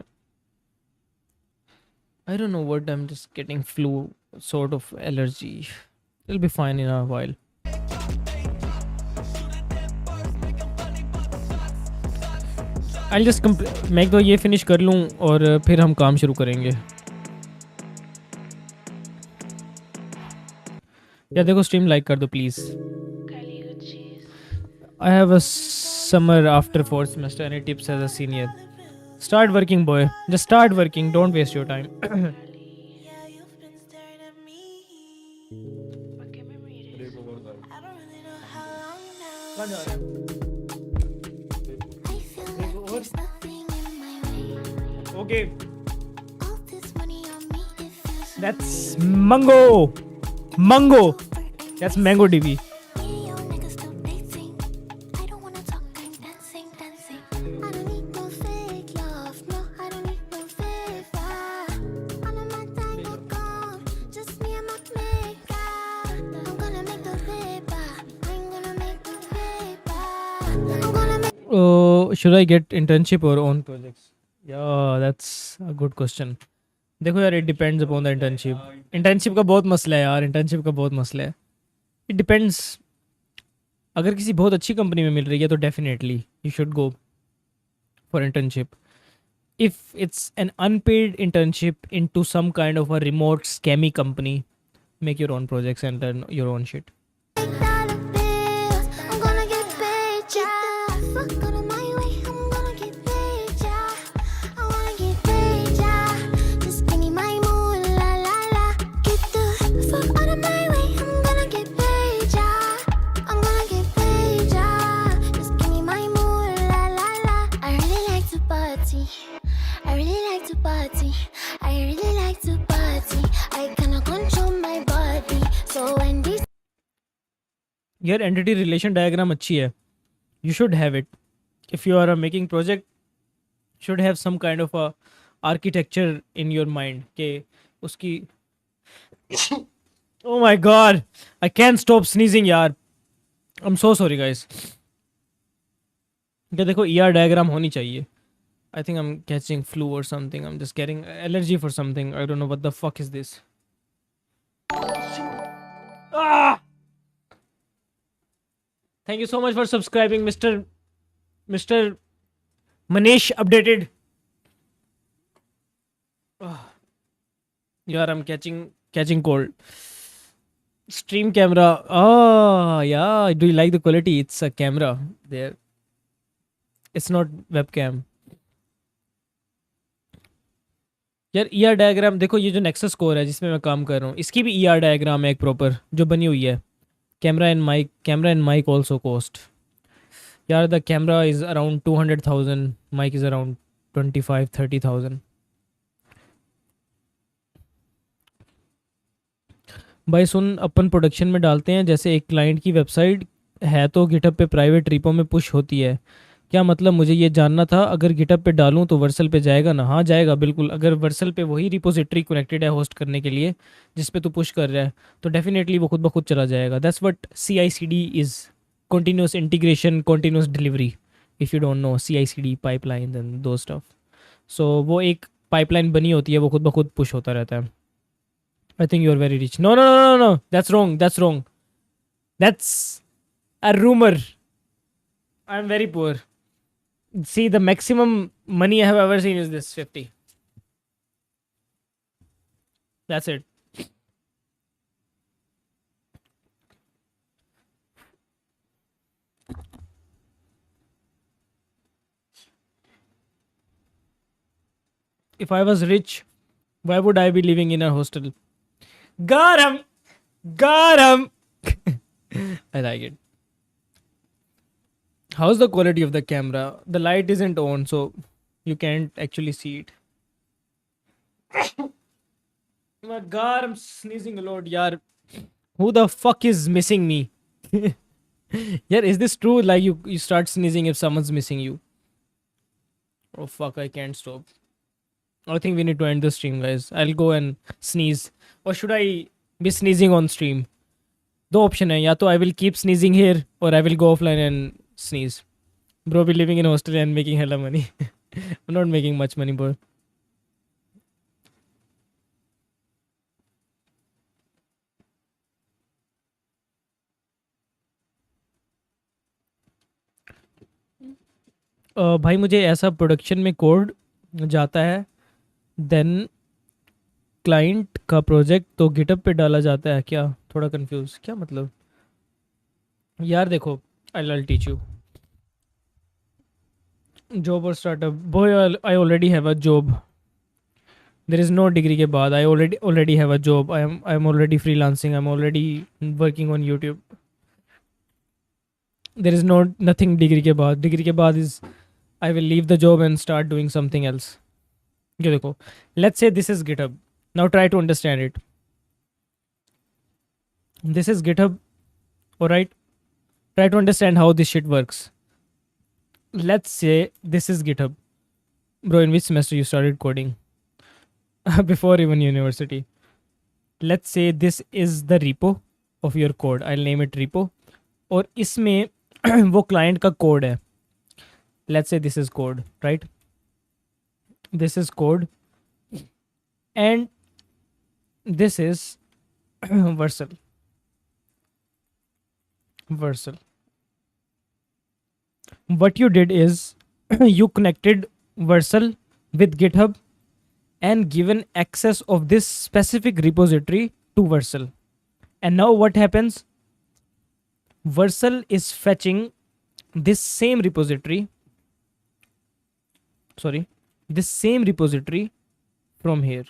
[SPEAKER 1] I don't know what, I'm just getting flu sort of allergy. It'll be fine in a while. I'll just मैं तो ये फिनिश कर लूँ और फिर हम काम शुरू करेंगे. यार देखो स्ट्रीम लाइक कर दो please. I have a summer after 4th semester. Any tips as a senior? Start working, boy. Just start working. Don't waste your time.
[SPEAKER 2] Yeah, you've been staring at me. I don't really know how long now. I feel like there's nothing in my way.
[SPEAKER 1] Okay,
[SPEAKER 2] All this money on me, it feels so
[SPEAKER 1] that's mango. Mango. That's mango DB.
[SPEAKER 2] me, your niggas still dating. I don't wanna talk, I'm dancing, dancing. I don't need no fake love, no, I don't need no favor. All of my time will gone, just me and my makeup. I'm gonna make the paper, I'm gonna make the paper. I'm gonna make
[SPEAKER 1] Should I get internship or own projects? Yeah, that's a good question. देखो यार, it depends upon the internship. Internship का बहुत मसला है यार. Internship का बहुत मसला है. It depends. अगर किसी बहुत अच्छी कंपनी में मिल रही है तो definitely you should go for internship. If it's an unpaid internship into some kind of a remote scammy company, make your own projects and learn your own shit.
[SPEAKER 2] dollar bills. I'm gonna get paid, yeah. Fuck out of my way, I'm gonna get paid, yeah. I wanna get paid, yeah. Just give me my moolah, la la. Get the fuck out of my way, I'm gonna get paid, yeah. I'm gonna get paid, yeah. Just give me my moolah, la la. I really like to party. I really like to party. I really like to party. I cannot control my body. So when these
[SPEAKER 1] यार entity relation diagram अच्छी है. You should have it. If you are making project, should have some kind of a architecture in your mind के उसकी. Oh my god, I can't stop sneezing यार. I am so sorry guys. क्या देखो ER diagram होनी चाहिए। I think I'm catching flu or something. I'm just getting allergy for something. I don't know what the fuck is this. Ah! Thank you so much for subscribing, Mr. Manish updated. Ah. Yeah, I'm catching cold. Stream camera. Oh, yeah. Do you like the quality? It's a camera there. It's not webcam. यार ER diagram देखो, ये जो nexus core है जिसमें मैं काम कर रहा हूँ, इसकी भी ER डायग्राम है एक प्रॉपर जो बनी हुई है। Camera and mic also cost. यार the camera is around 200,000, mic is around 25-30,000। भाई सुन, अपन प्रोडक्शन में डालते हैं, जैसे एक क्लाइंट की वेबसाइट है तो गिटहब पे प्राइवेट रिपो में पुश होती है। क्या मतलब, मुझे ये जानना था। अगर गिटहब पे डालूं तो वर्सल पे जाएगा ना? हाँ जाएगा बिल्कुल। अगर वर्सल पे वही रिपोजिटरी कनेक्टेड है होस्ट करने के लिए जिस पे तू पुश कर रहा है, तो डेफिनेटली वो खुद ब खुद चला जाएगा। That's what CI/CD is, continuous integration, continuous delivery. If you don't know CI/CD pipelines and those stuff, so वो एक पाइपलाइन बनी होती है, वो खुद ब खुद पुश होता रहता है। I think you are very rich. No, no, no, no, no. That's wrong. That's wrong. That's a rumor. I'm very poor. See, the maximum money I have ever seen is this 50. That's it. If I was rich, why would I be living in a hostel? Got him! Got him! I like it. How's the quality of the camera? The light isn't on, so you can't actually see it. Oh my god, I'm sneezing a lot, yaar. Who the fuck is missing me? Yeah, is this true? Like you start sneezing if someone's missing you. Oh fuck, I can't stop. I think we need to end the stream, guys. I'll go and sneeze. Or should I be sneezing on stream? दो option है, या तो I will keep sneezing here और I will go offline and sneeze. Bro, be living in hostel and making hella money. I'm not making much money, bro. भाई मुझे ऐसा production में code जाता है, देन क्लाइंट का प्रोजेक्ट तो GitHub पे डाला जाता है क्या? थोड़ा कंफ्यूज, क्या मतलब यार? देखो, I'll teach you. Job or startup? Boy, I already have a job. There is no degree के बाद. I already have a job. I'm already freelancing. I'm already working on YouTube. There is nothing degree के बाद. Degree के बाद is I will leave the job and start doing something else. ये देखो, let's say this is GitHub. Now try to understand it. This is GitHub. Alright? Try to understand how this shit works. Let's say this is GitHub. Bro, in which semester you started coding? Before even university. Let's say this is the repo of your code. I'll name it repo. और इसमें वो client का code है. Let's say this is code, right? This is code. And this is Vercel. What you did is you connected Vercel with GitHub and given access of this specific repository to Vercel. And now what happens? Vercel is fetching this same repository from here.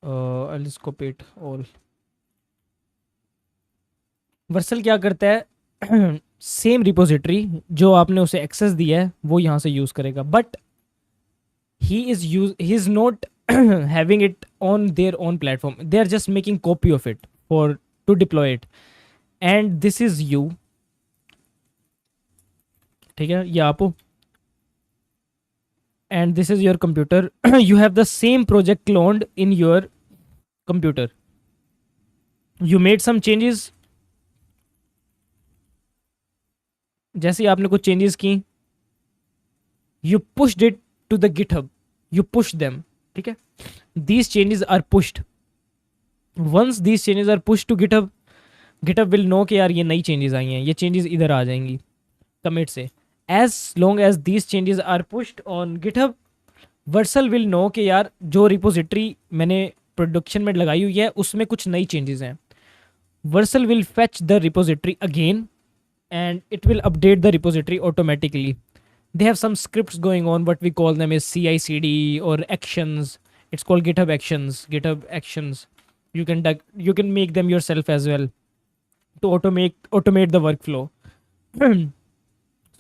[SPEAKER 1] I'll just copy it all. Vercel क्या करता है? Same repository जो आपने उसे access दिया है वो यहाँ से यूज करेगा, but he is not having it on their own platform. They are just making copy of it for to deploy it. And this is you. ठीक है, ये आप हो and this is your computer. You have the same project cloned in your computer. You made some changes, जैसे ही आपने कुछ changes की, you pushed it to the GitHub, you pushed them, ठीक है. These changes are pushed. Once these changes are pushed to GitHub, GitHub will know कि यार ये नई changes आई हैं, ये changes इधर आ जाएंगी commit से. As long as these changes are pushed on GitHub, Versal will know कि यार जो रिपोजिटरी मैंने प्रोडक्शन में लगाई हुई है उसमें कुछ नई चेंजेस हैं. Versal will fetch the repository again and it will update the repository automatically. They have some scripts going on, what we call them is CI/CD or actions. It's called GitHub Actions. GitHub Actions. You can make them yourself as well to automate the workflow.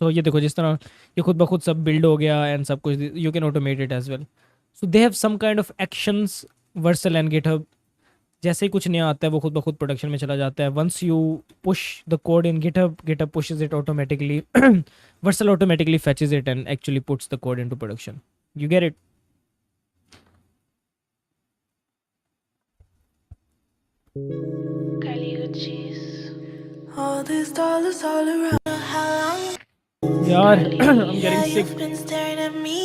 [SPEAKER 1] So ये देखो जिस तरह ये खुद ब खुद सब build हो गया एंड सब कुछ, you can automate it as well. So they have some kind of actions Vercel and GitHub. जैसे ही कुछ नया आता है वो खुद ब खुद प्रोडक्शन में चला जाता है. Once you push the code in GitHub, GitHub pushes it automatically. Versal automatically fetches it and actually puts the code into production. You get it?
[SPEAKER 2] All these dollars all around. How long?
[SPEAKER 1] यार I'm
[SPEAKER 2] Yeah,
[SPEAKER 1] getting sick.
[SPEAKER 2] you've been staring at me.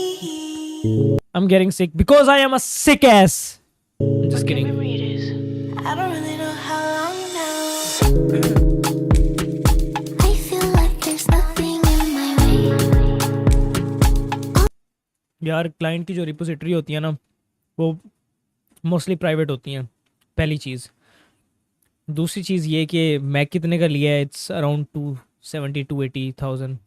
[SPEAKER 1] I'm getting sick because I am a sick ass. I'm just kidding.
[SPEAKER 2] I don't really know how long now. I feel like there's nothing in my way.
[SPEAKER 1] यार client की जो repository होती है ना वो mostly private होती हैं, पहली चीज़. दूसरी चीज़ ये कि मैं कितने का लिया है, it's around 270,000-280,000.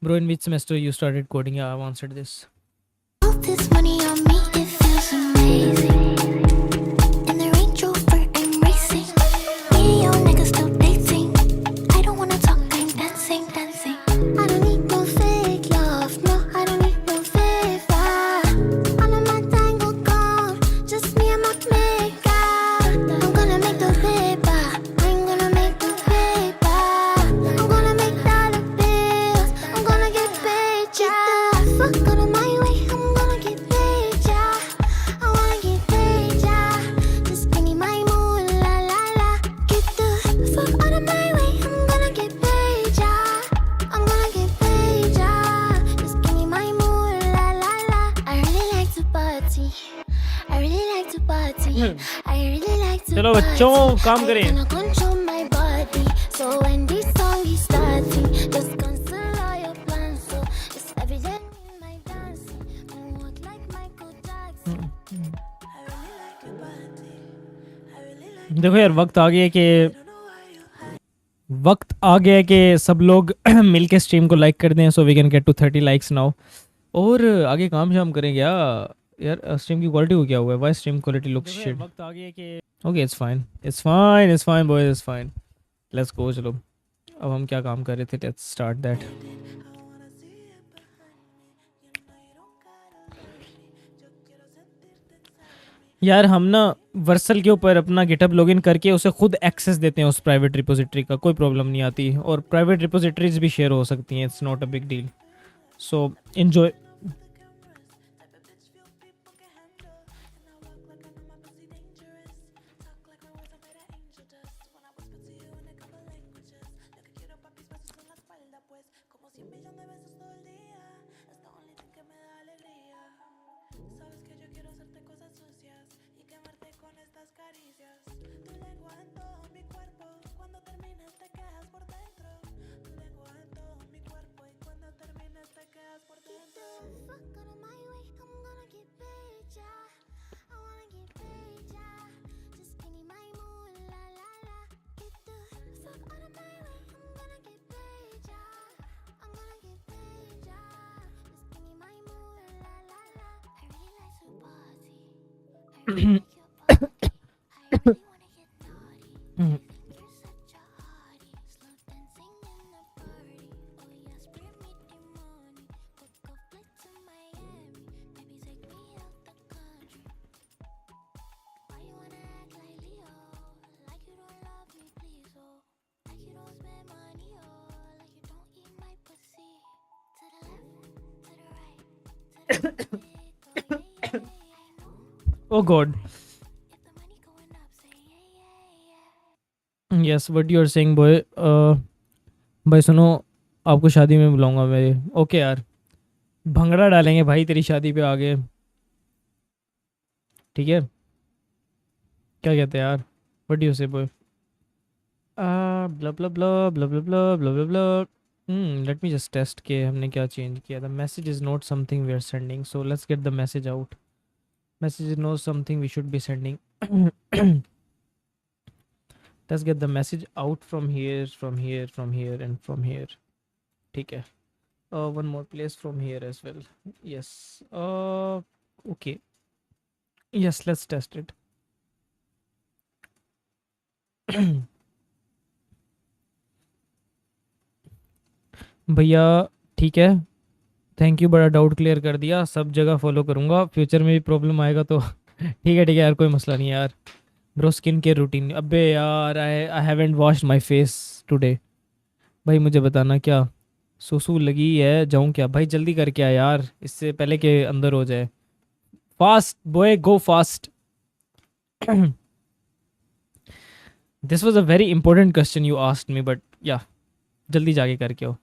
[SPEAKER 1] Bro, in which semester you started coding? Yeah, I've answered this.
[SPEAKER 2] All this money on me, it feels amazing. In the Range Rover, I'm racing. Me and your nigga still dating. I don't wanna talk, I'm dancing. I don't need no fake love, no, I don't need no favor. All of my tango gone, just me and my makeup. I'm gonna make the paper, I'm gonna make the paper. I'm gonna make dollar bills, I'm gonna get paid, yeah. Fuck out of my way, I'm gonna get paid, yeah. I wanna get paid, yeah. Just give me my moolah, la la. Get the fuck out of my way, I'm gonna get paid, yeah. I'm gonna get paid, yeah. Just give me my moolah, la la. I really like to party. I really like to party. I really like to
[SPEAKER 1] चलो
[SPEAKER 2] party.
[SPEAKER 1] बच्चों, काम करें.
[SPEAKER 2] I wanna control my body. So when this song is starting, just cancel all your plans. So it's evident in my dancing. Walk like Michael Jackson. I really like your body. I really like.
[SPEAKER 1] देखो यार वक्त आ गया कि सब लोग मिलके stream को like कर दें, so we can get to 30 likes now. और आगे काम शाम करेंगे यार स्ट्रीम की क्वालिटी को क्या हुआ है? Why stream quality looks shit? वक्त आ गया कि okay, it's fine boys, it's fine. Let's go. चलो अब हम क्या काम कर रहे थे, लेट्स स्टार्ट दैट. यार हम ना वर्सल के ऊपर अपना गिटहब लॉगिन करके उसे खुद एक्सेस देते हैं उस प्राइवेट रिपोजिटरी का, कोई प्रॉब्लम नहीं आती. और प्राइवेट रिपोजिटरीज भी शेयर हो सकती हैं, it's not a big deal. So enjoy. Oh god. Yes what you are saying boy. भाई सुनो, आपको शादी में बुलाऊंगा मेरे। ओके यार, भंगड़ा डालेंगे भाई तेरी शादी पे आगे, ठीक है? क्या कहते हैं यार, what you say boy? Blah blah blah blah blah blah blah blah blah. Let me just test के हमने क्या चेंज किया। The message is not something we are sending, so let's get the message out. Message is not something we should be sending. Let's get the message out from here, from here, from here and from here, ठीक है? One more place from here as well. Yes. Okay. Yes, let's test it. भैया ठीक है, thank you, बड़ा doubt clear कर दिया। सब जगह फॉलो करूँगा, फ्यूचर में भी प्रॉब्लम आएगा तो ठीक है यार, कोई मसला नहीं है यार। ब्रो स्किन केयर रूटीन, अबे यार I haven't washed my face today. भाई मुझे बताना, क्या सुसु लगी है, जाऊँ क्या? भाई जल्दी करके आ यार, इससे पहले के अंदर हो जाए। Fast boy, go fast. This was a very important question you asked me, but या जल्दी जाके करके हो।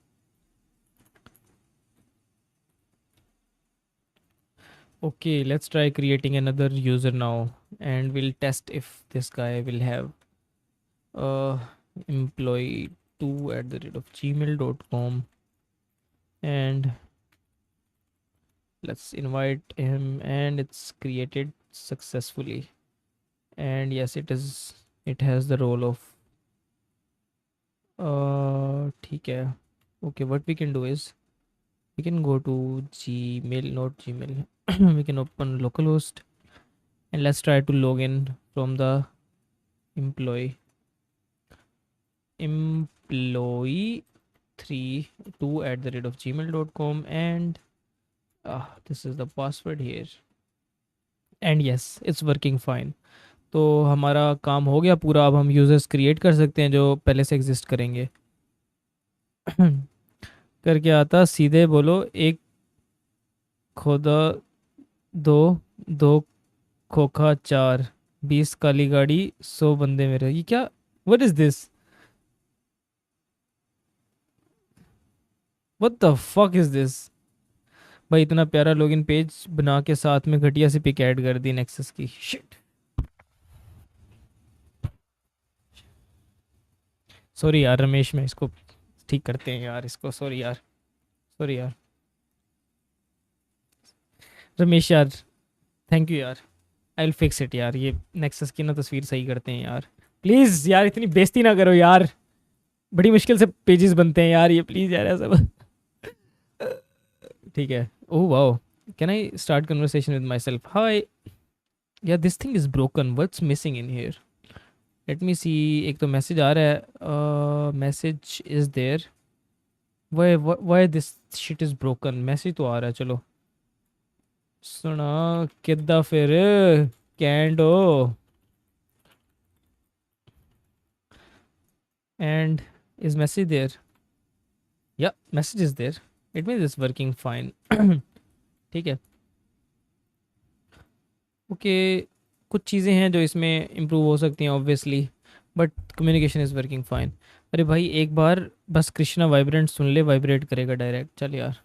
[SPEAKER 1] Okay, let's try creating another user now, and we'll test if this guy will have uh employee2@gmail.com, and let's invite him, and it's created successfully. And yes, it has the role of ठीक है। Okay, what we can do is we can go to Gmail, not Gmail. We can open localhost, and let's try to log in from the employee 32@gmail.com, and this is the password here, and yes, it's working fine. तो हमारा काम हो गया पूरा। अब हम users create कर सकते हैं जो पहले से एग्जिस्ट करेंगे। करके आता सीधे बोलो, एक खोदा, दो, दो खोखा, चार, 20 काली गाड़ी, 100 बंदे मेरे। ये क्या, what is this, what the fuck is this? भाई इतना प्यारा लॉगिन पेज बना के साथ में घटिया सी पिक ऐड कर दी नेक्सस की। शिट, सॉरी यार रमेश, मैं इसको ठीक करते हैं यार इसको। सॉरी यार, सॉरी यार रमेश यार, थैंक यू यार, आई विल फिक्स इट यार। ये नेक्सस की ना तस्वीर सही करते हैं यार, प्लीज़ यार, इतनी बेइज्जती ना करो यार, बड़ी मुश्किल से पेजेस बनते हैं यार ये, प्लीज़ यार ऐसा ठीक है। Oh wow, can I start conversation with myself? Hi यार, this thing is broken, what's missing in here? Let me see. एक तो मैसेज आ रहा है, message is there, why this shit is broken? Message तो आ रहा है, चलो सुना किद्दा फिर कैंड हो, and is message there? Yeah, message is there, it means it's working fine. ठीक है, ओके। कुछ चीज़ें हैं जो इसमें इम्प्रूव हो सकती हैं obviously, but communication is working fine. अरे भाई एक बार बस कृष्णा वाइब्रेंट सुन ले, वाइब्रेट करेगा डायरेक्ट। चल यार,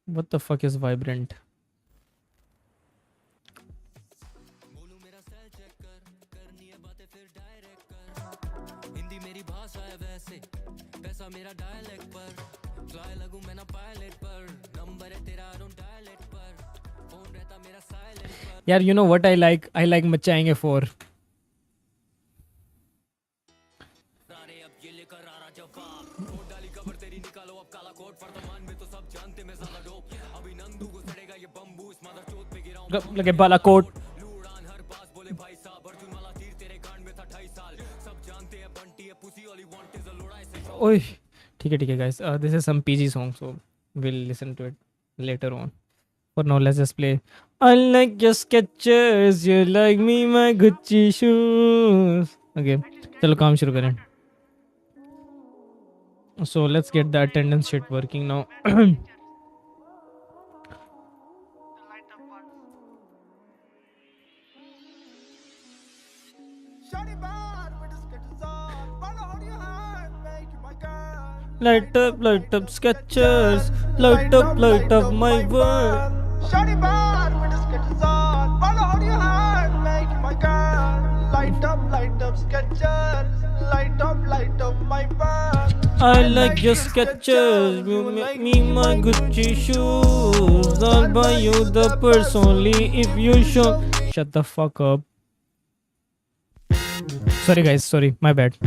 [SPEAKER 1] what the fuck is vibrant? यार you know what I like मचाएंगे फॉर। लगे बालाकोट, ओए ठीक है guys, this is some PG song, so will listen to it later on. For now, let's just play. I like your sketches, you like me, my Gucci shoes. Okay, चलो काम शुरू करें. So let's get the attendance sheet working now. Light up Skechers, light up my world.
[SPEAKER 2] Shawty bad with the sketches on. Wanna hold your hand, make you my girl. Light up Skechers. Light up my world.
[SPEAKER 1] I like your Skechers, you make me my Gucci shoes. I'll buy you the purse only if you show. Shut the fuck up. Sorry guys, sorry, my bad.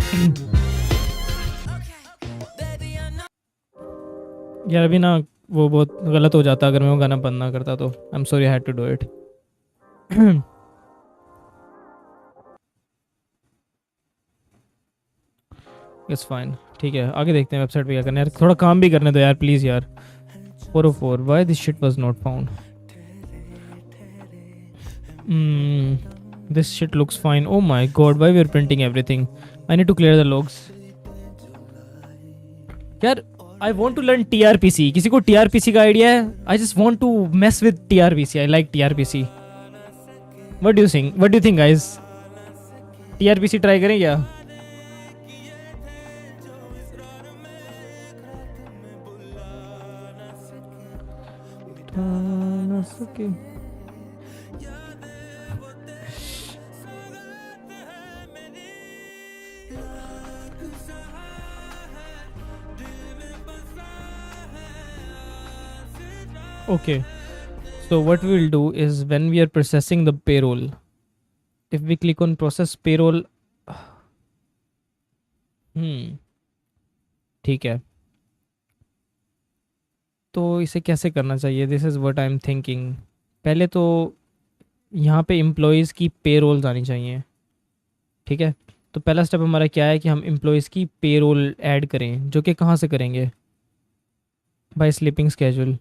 [SPEAKER 1] यार अभी ना वो बहुत गलत हो जाता अगर मैं वो गाना बंद ना करता तो I am sorry I had to do it. It's fine, ठीक है आगे देखते हैं वेबसाइट पे क्या करना है. यार थोड़ा काम भी करने दो यार प्लीज़ यार. 404 why this shit was not found. This shit looks fine. Oh my God why we are printing everything. I need to clear the logs. यार I want to learn TRPC. किसी को TRPC का idea है? I just want to mess with TRPC. I like TRPC. What do you think? What do you think, guys? TRPC try करें क्या? Okay, so what we'll do is when we are processing the payroll, if we click on process payroll, ठीक है तो इसे कैसे करना चाहिए? This is what I am thinking. पहले तो यहाँ पे एम्प्लॉयज़ की पेरोल्स आनी चाहिए. ठीक है, तो पहला स्टेप हमारा क्या है कि हम एम्प्लॉयज़ की पेरोल ऐड करें, जो कि कहाँ से करेंगे? By sleeping schedule.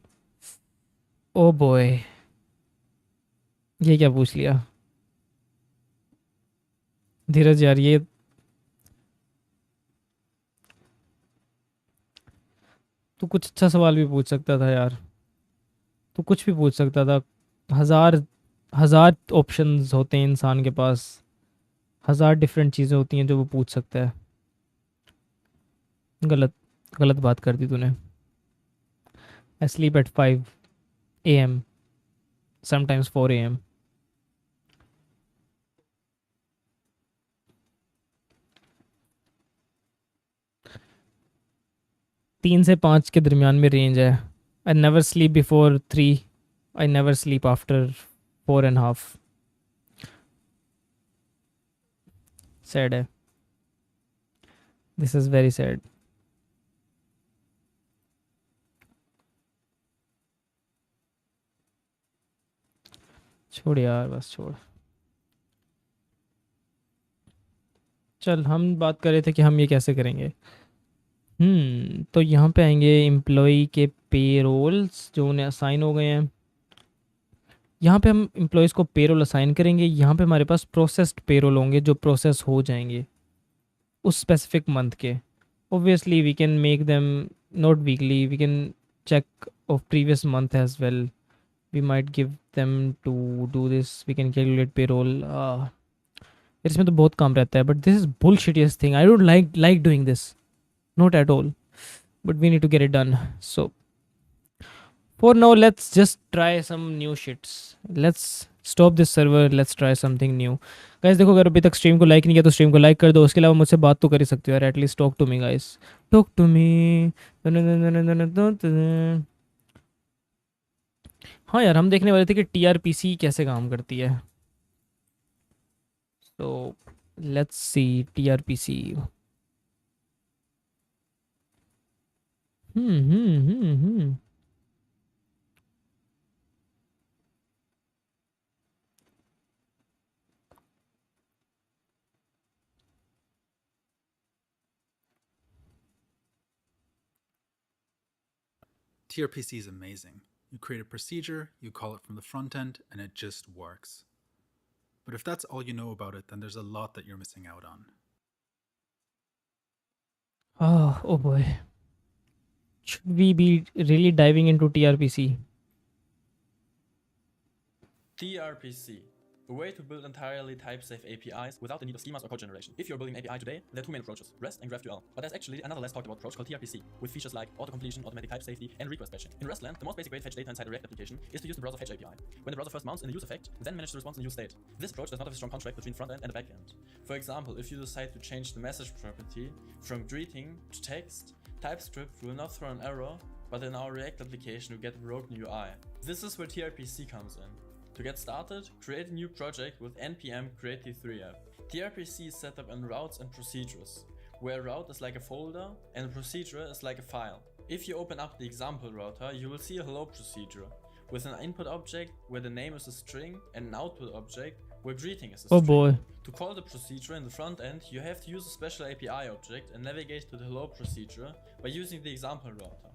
[SPEAKER 1] Oh boy, ये क्या पूछ लिया धीरज यार. ये तू कुछ अच्छा सवाल भी पूछ सकता था यार. तू कुछ भी पूछ सकता था. हज़ार ऑप्शंस होते हैं इंसान के पास. 1000 डिफरेंट चीज़ें होती हैं जो वो पूछ सकता है. गलत बात कर दी तूने. I sleep at 5 AM, sometimes 4 AM. तीन से 5 के दरमियान में रेंज है. I never sleep before 3. I never sleep after 4.5. Sad है. This is very sad. छोड़ यार, बस छोड़. चल हम बात कर रहे थे कि हम ये कैसे करेंगे. तो यहाँ पे आएंगे एम्प्लॉई के पेरोल्स जो उन्हें असाइन हो गए हैं. यहाँ पे हम एम्प्लॉयज़ को पेरोल असाइन करेंगे. यहाँ पे हमारे पास प्रोसेस्ड पेरोल होंगे जो प्रोसेस हो जाएंगे उस स्पेसिफिक मंथ के. Obviously we can make them not weekly, we can check of previous month as well. We might give them to do this. We can calculate payroll. इसमें तो बहुत काम रहता है. But this is bullshittiest thing. I don't like doing this. Not at all. But we need to get it done. So for now, let's just try some new shits. Let's stop this server. Let's try something new. Guys देखो, अगर अभी तक stream को like नहीं किया तो stream को like कर दो. उसके अलावा मुझसे बात तो कर ही सकते हो यार. At least talk to me guys. Talk to me. हाँ यार, हम देखने वाले थे कि TRPC कैसे काम करती है. So let's see TRPC. Hmm.
[SPEAKER 5] TRPC is amazing. You create a procedure, you call it from the front end, and it just works. But if that's all you know about it, then there's a lot that you're missing out on.
[SPEAKER 1] Oh boy. Should we be really diving into TRPC?
[SPEAKER 6] TRPC, A way to build entirely type-safe APIs without the need of schemas or code generation. If you're building an API today, there are two main approaches, REST and GraphQL. But there's actually another less talked about approach called TRPC, with features like auto-completion, automatic type safety, and request batching. In REST land, the most basic way to fetch data inside a React application is to use the browser fetch API. When the browser first mounts in the use effect, then manage the response in use state. This approach does not have a strong contract between front end and the back end. For example, if you decide to change the message property from greeting to text, TypeScript will not throw an error, but in our React application we get a broken UI. This is where TRPC comes in. To get started, create a new project with npm create t3 app. TRPC is set up in routes and procedures, where a route is like a folder and a procedure is like a file. If you open up the example router, you will see a hello procedure with an input object where the name is a string and an output object where greeting is a string.
[SPEAKER 1] Oh boy.
[SPEAKER 6] To call the procedure in the front end, you have to use a special API object and navigate to the hello procedure by using the example router.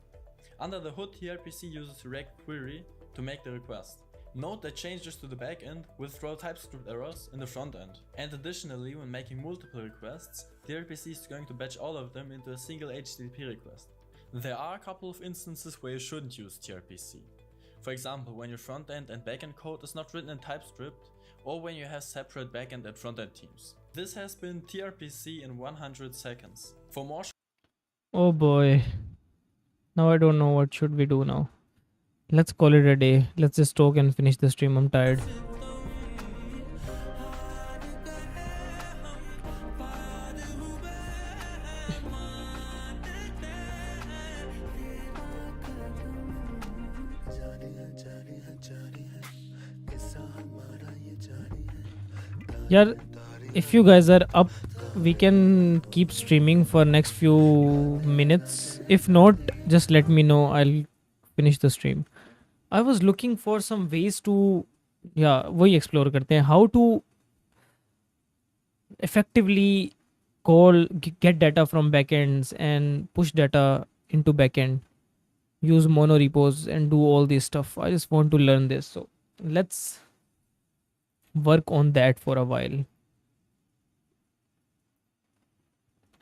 [SPEAKER 6] Under the hood, TRPC uses React query to make the request. Note that changes to the backend will throw TypeScript errors in the front end. And additionally, when making multiple requests, TRPC is going to batch all of them into a single HTTP request. There are a couple of instances where you shouldn't use TRPC. For example, when your front end and backend code is not written in TypeScript, or when you have separate backend and front end teams. This has been TRPC in 100 seconds. For more
[SPEAKER 1] Oh boy. Now I don't know what should we do now. Let's call it a day. Let's just talk and finish the stream. I'm tired. Yeah, if you guys are up, we can keep streaming for next few minutes. If not, just let me know. I'll finish the stream. I was looking for some ways to, yeah, वही explore करते हैं. How to effectively get data from backends and push data into backend. Use monorepos and do all this stuff. I just want to learn this. So let's work on that for a while.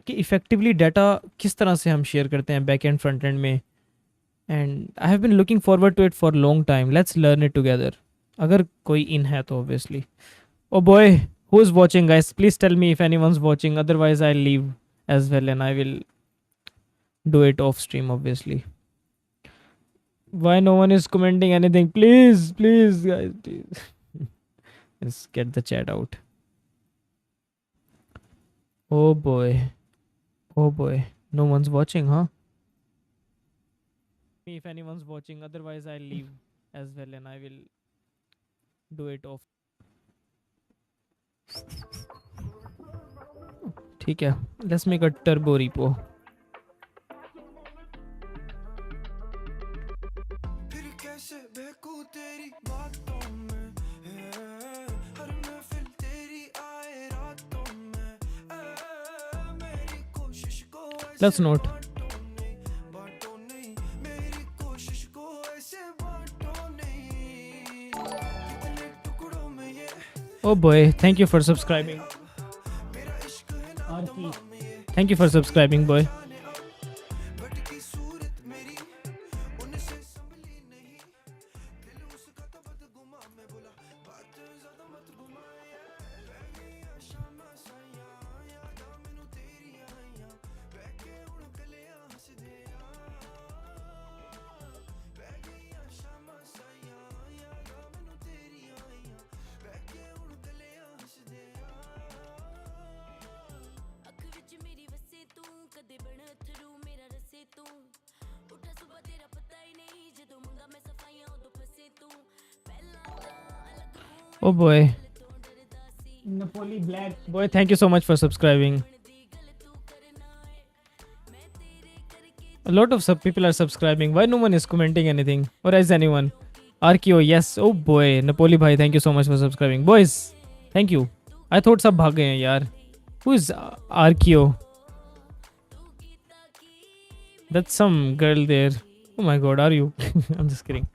[SPEAKER 1] कि effectively data किस तरह से हम share करते हैं backend frontend में. And I have been looking forward to it for a long time. Let's learn it together. अगर कोई in है तो obviously. Oh boy, who is watching, guys? Please tell me if anyone's watching. Otherwise, I'll leave as well and I will do it off stream, obviously. Why no one is commenting anything? Please, please, guys, please. Let's get the chat out. Oh boy. Oh boy. No one's watching, huh? If anyone's watching, otherwise I'll leave as well and I will do it off. ठीक है. Let's make a turbo repo. Let's not. Oh boy, thank you for subscribing. RP. Thank you for subscribing, boy. Oh boy. Napoli Black. Boy, thank you so much for subscribing. A lot of people are subscribing. Why no one is commenting anything? Or is anyone? RKO, yes. Oh boy. Napoli bhai, thank you so much for subscribing. Boys, thank you. I thought sab bhag gaye hain yaar. Who is RKO? That's some girl there. Oh my god, are you? I'm just kidding.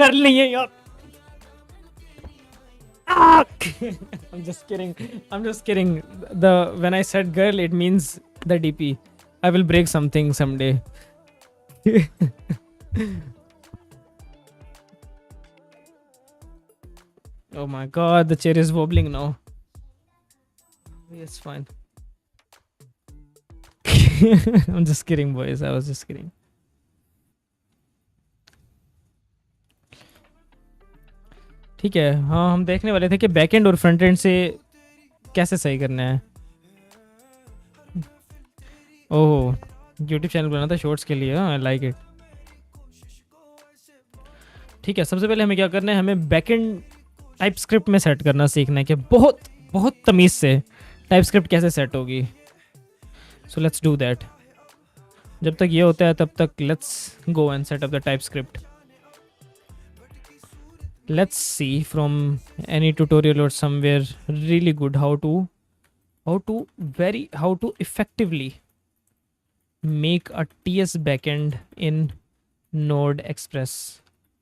[SPEAKER 1] girl नहीं है यार. Ah! I'm just kidding. I'm just kidding. When I said girl, it means the DP. I will break something someday. Oh my god, the chair is wobbling now. It's fine. I'm just kidding, boys. I was just kidding. ठीक है. हाँ, हम देखने वाले थे कि backend और front end से कैसे सही करना है. ओह, यूट्यूब चैनल बनाना था शॉर्ट्स के लिए. आई लाइक इट. ठीक है, सबसे पहले हमें क्या करना है, हमें बैकएंड टाइपस्क्रिप्ट में सेट करना सीखना है कि बहुत बहुत तमीज़ से टाइपस्क्रिप्ट कैसे सेट होगी. So let's do that. जब तक ये होता है तब तक let's go and set up the TypeScript. Let's see from any tutorial or somewhere really good how to effectively make a TS backend in Node Express.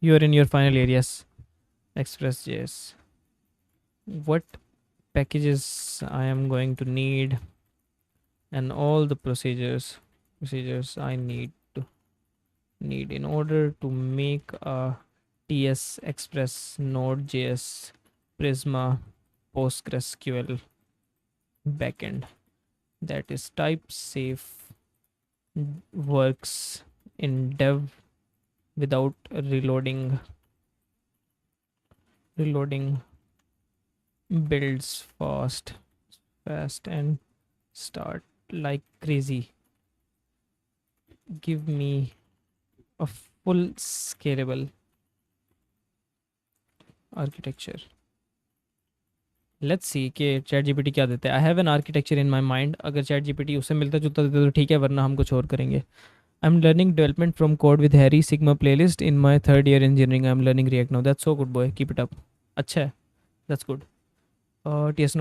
[SPEAKER 1] You're in your final areas. Express.js. What packages I am going to need and all the procedures I need in order to make a TS Express Node.js Prisma PostgreSQL backend that is type safe, works in dev without reloading, builds fast and start like crazy. Give me a full scalable architecture. Let's see कि chat GPT क्या देता है. I have an architecture in my mind. अगर chat GPT उससे मिलता जुलता देता तो ठीक है, वरना हम कुछ और करेंगे. I am learning development from code with Harry Sigma playlist in my third year engineering. I am learning React now. That's so good boy, keep it up. अच्छा है, दैट्स गुड. टीएस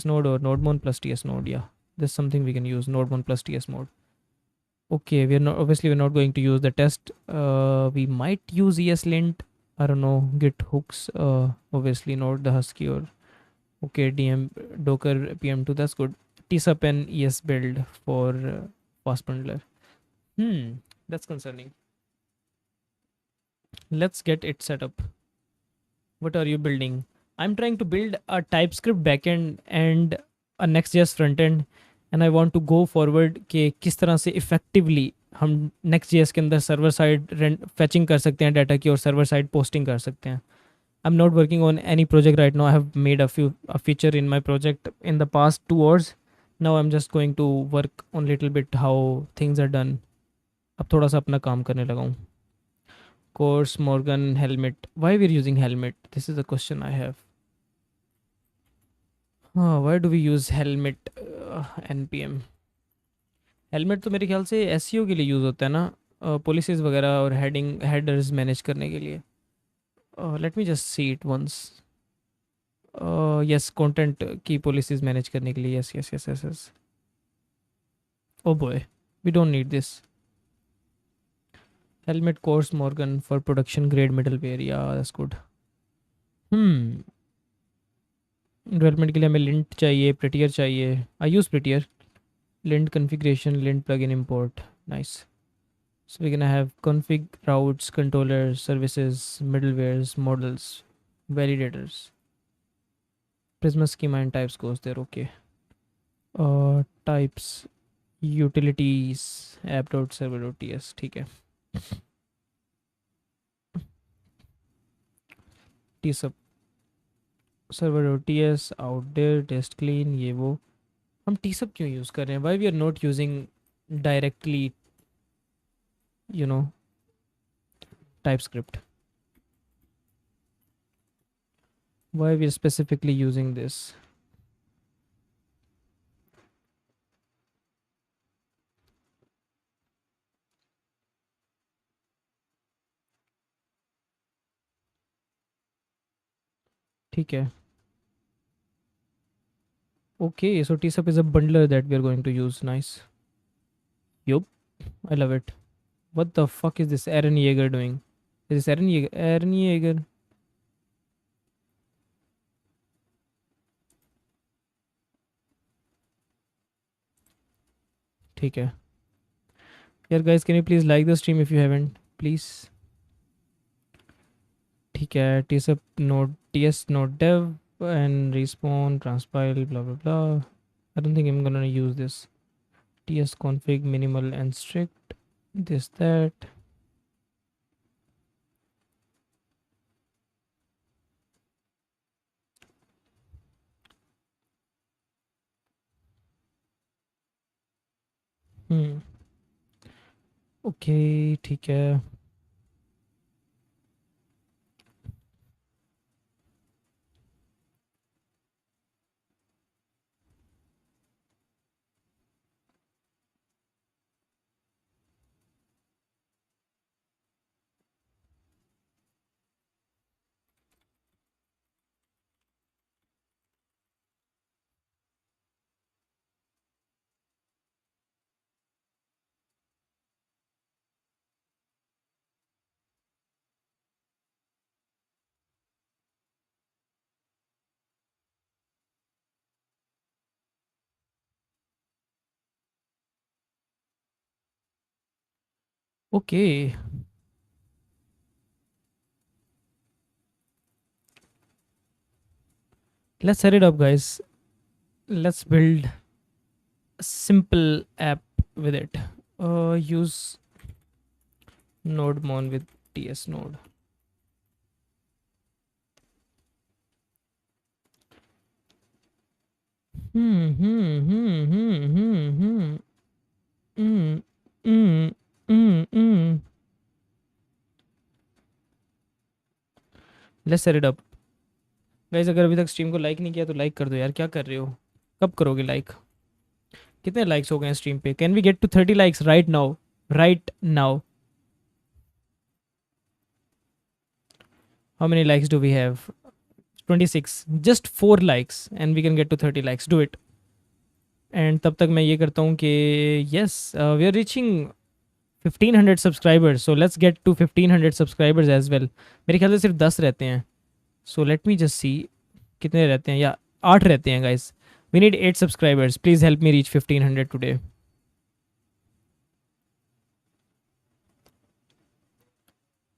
[SPEAKER 1] नोड और nodemon plus TS node. या this something we can use. Nodemon plus TS node. Okay, we're not going to use the test. We might use ESLint. I don't know, git hooks, obviously not the husky or okay, dm docker pm2. That's good. Tsup and es build for fast bundler. That's concerning. Let's get it set up. What are you building? I'm trying to build a TypeScript backend and a Next.js frontend, and I want to go forward कि किस तरह से effectively हम Next.js के अंदर server side फैचिंग कर सकते हैं डाटा की और सर्वर साइड पोस्टिंग कर सकते हैं. आई am not working on any project right now. I have made a feature in my project in the past 2 hours. Now I'm just going to work on little bit how things are done. अब थोड़ा सा अपना काम करने लगा हूँ. Course Morgan helmet. Why we're using helmet? This is a question I have. Why do we use helmet npm? Helmet तो मेरे ख्याल से एसईओ के लिए यूज़ होता है ना, पॉलिसीज़ वगैरह और हेडर्स मैनेज करने के लिए. Let me just see it once. Yes, content की पॉलिसीज़ मैनेज करने के लिए. Yes. Oh boy, we don't need this. Helmet cors morgan for production grade middleware. या दैट्स गुड. डेवलपमेंट के लिए हमें लिंट चाहिए, प्रेटियर चाहिए. I use prettier. Lint configuration, lint plugin import. Nice. So we're gonna have config, routes, controllers, services, middlewares, models, validators. Prisma schema and types goes there. Okay. Types, utilities, app.server.ts. ठीक है. tsub server.ts out there, test clean, ये वो. हम tsub क्यों use कर रहे हैं? Why we are not using directly TypeScript? Why we are specifically using this? ठीक है. Okay, so tsub is a bundler that we are going to use. Nice. Yup, I love it. What the fuck is this Aaron Yeager doing? Is Aaron Yeager? ठीक है यार guys, can you please like the stream if you haven't, please? ठीक है, ts node dev and respawn transpile blah blah blah. I don't think I'm gonna use this. ts config minimal and strict, this that. Okay ठीक है. Okay, let's set it up, guys. Let's build a simple app with it. Use nodemon with ts node. Hmm. Hmm. Hmm. Hmm. Hmm. Hmm. Hmm. Hmm. Hmm. Hmm. Let's set it up. Guys अगर अभी तक stream को like नहीं किया तो like कर दो यार, क्या कर रहे हो? कब करोगे लाइक? कितने लाइक्स हो गए हैं स्ट्रीम पे? Can we get to 30 likes right now? Right now. How many likes do we have? 26. Just 4 likes and we can get to 30 likes. Do it. And तब तक मैं ये करता हूँ कि yes we are reaching 1500 subscribers, so let's get to 1500 subscribers as well. मेरे ख्याल से सिर्फ 10 रहते हैं. सो लेट मी जस्ट सी कितने रहते हैं. या 8 रहते हैं guys. We need 8 subscribers. Please help me reach 1500 today.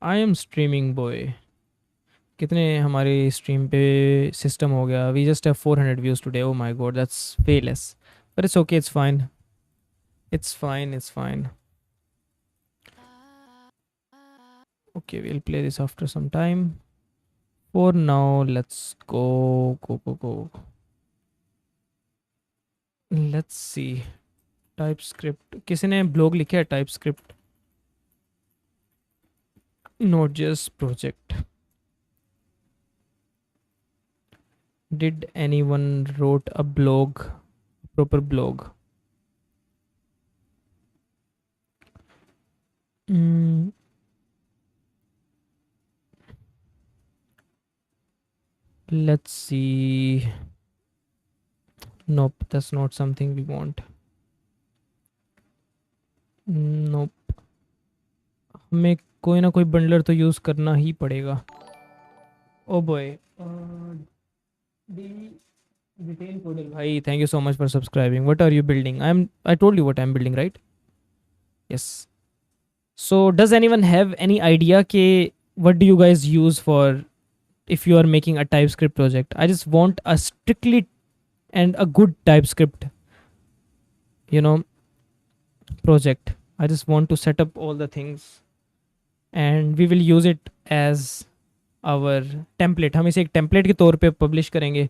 [SPEAKER 1] I am streaming boy. कितने हमारी स्ट्रीम पे सिस्टम हो गया? We just have 400 views today. Oh my God, that's way less, but it's okay, it's fine. It's fine, it's fine. Okay, we'll play this after some time. For now, let's go. Let's see. TypeScript. किसी ने blog लिखा है TypeScript Node.js project? Did anyone wrote a blog, proper blog? Let's see. Nope, that's not something we want. Nope. हमें कोई ना कोई bundler तो use करना ही पड़ेगा. Oh boy. Retain Codel भाई, thank you so much for subscribing. What are you building? I told you what I'm building, right? Yes. So does anyone have any idea ke what do you guys use for if you are making a TypeScript project? I just want a strictly and a good TypeScript, project. I just want to set up all the things and we will use it as our template. हम इसे एक template के तौर पे publish करेंगे.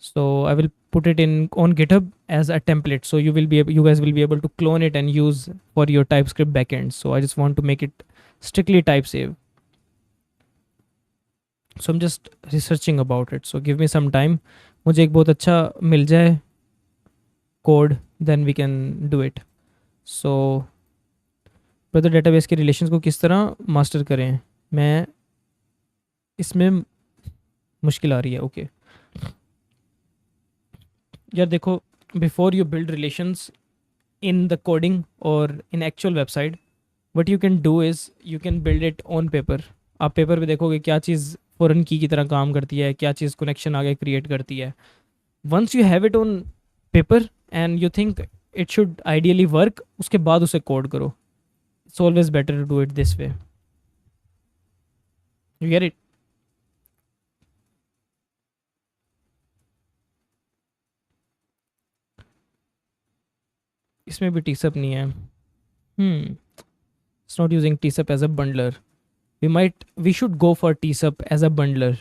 [SPEAKER 1] So I will put it on GitHub as a template. So you guys will be able to clone it and use for your TypeScript backend. So I just want to make it strictly type safe. So I'm just researching about it. So give me some time. मुझे एक बहुत अच्छा मिल जाए code, then we can do it. So brother database के relations को किस तरह master करें? मैं इसमें मुश्किल आ रही है. Okay. यार देखो, before you build relations in the coding or in actual website, what you can do is you can build it on paper. आप पेपर पे देखोगे क्या चीज़ फॉरेन की तरह काम करती है, क्या चीज़ कनेक्शन आगे क्रिएट करती है. Once you have it on paper and you think it should ideally work, उसके बाद उसे कोड करो. It's always better to do it this way. You get it. इसमें भी टीसअप नहीं है. It's not using tsup as a bundler. We should go for tsup as a bundler.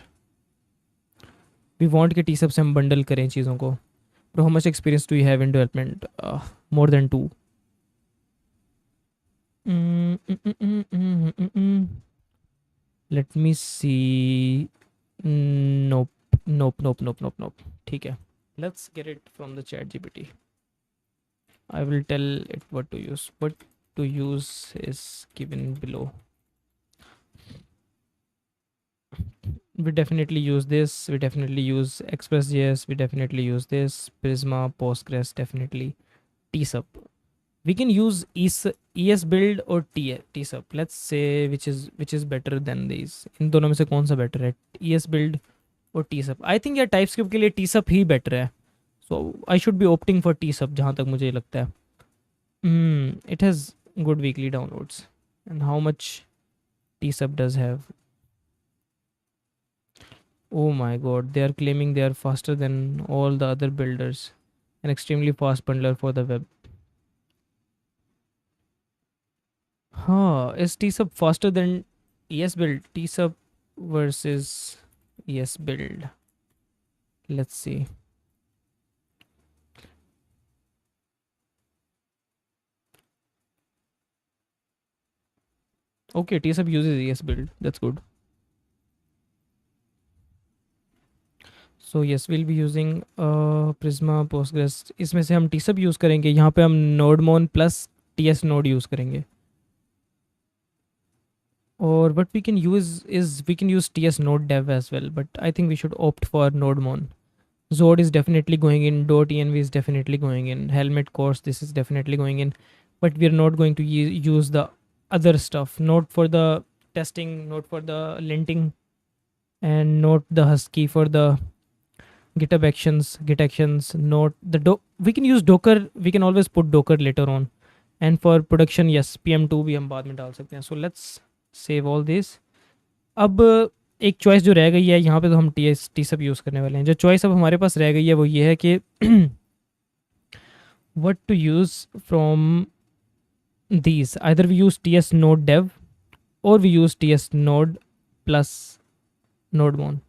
[SPEAKER 1] We want कि tsup से हम bundle करें चीज़ों को. Bro, how much experience do you have in development? More than 2. Let me see. Nope. Nope. ठीक है. Let's get it from the chat GPT. I will tell it what to use. What to use is given below. We definitely use this. We definitely use Express.js. We definitely use this. Prisma, Postgres, definitely. TSUB. We can use es build or tsub. Let's say which is better than these. इन दोनों में से कौन सा better है, es build और tsub? I think यार TypeScript के लिए tsub ही बेटर है. So I should be opting for tsub जहाँ तक मुझे लगता है. It has good weekly downloads. And how much tsub does have? Oh my god, they are claiming they are faster than all the other builders. An extremely fast bundler for the web. Huh, is tsub faster than esbuild? Tsub versus esbuild. Let's see. Okay, tsub uses esbuild. That's good. So yes, we'll be using Prisma, Postgres. इसमें से हम tsub use करेंगे. यहाँ पे हम nodemon plus ts node use करेंगे. Or what we can use is we can use ts node dev as well, but I think we should opt for nodemon. Zod is definitely going in. .env is definitely going in. Helmet course, this is definitely going in. But we're not going to use the other stuff. Not for the testing, not for the linting, and not the husky for the GitHub actions, Git actions. Not the we can use Docker. We can always put Docker later on. And for production, yes, PM2 भी हम बाद में डाल सकते हैं. So let's save all this. अब एक choice जो रह गई है यहाँ पे, तो हम टी सब यूज़ करने वाले हैं. जो चॉइस अब हमारे पास रह गई है वो ये है कि what to use from these. Either we use ts node dev or we use ts node plus nodemon.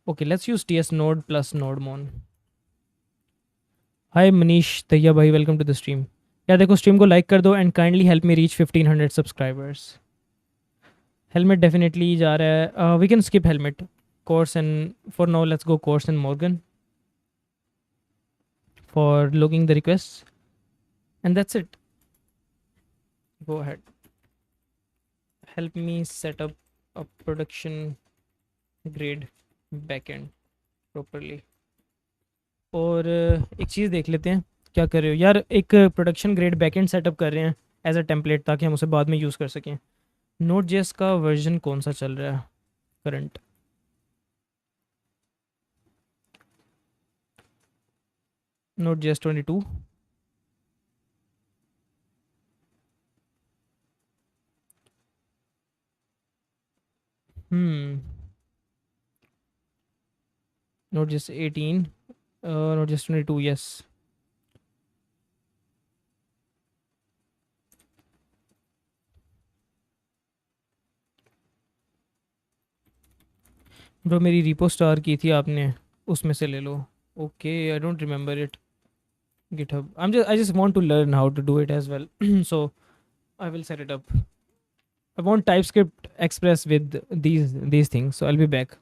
[SPEAKER 1] Okay, let's use ts node plus nodemon. Hi Manish Tayya bhai, welcome to the stream. यार देखो, stream को like कर दो and kindly help me reach 1500 subscribers. Helmet definitely जा रहा है. We can skip helmet cors and for now let's go cors and morgan for looking the request and that's it. Go ahead. Help me set up a production grade backend properly. और एक चीज़ देख लेते हैं क्या कर रहे हो यार. एक प्रोडक्शन ग्रेड बैकएंड सेटअप कर रहे हैं एज अ टेम्पलेट, ताकि हम उसे बाद में यूज़ कर सकें. Node.js का वर्जन कौन सा चल रहा है current? Node.js 22. Node.js 18. Node.js 22, yes. Bro मेरी रिपो स्टार की थी आपने, उसमें से ले लो. Okay, I don't remember it. GitHub. I just want to learn how to do it as well. So I will set it up. I want TypeScript Express with these things. So I'll be back.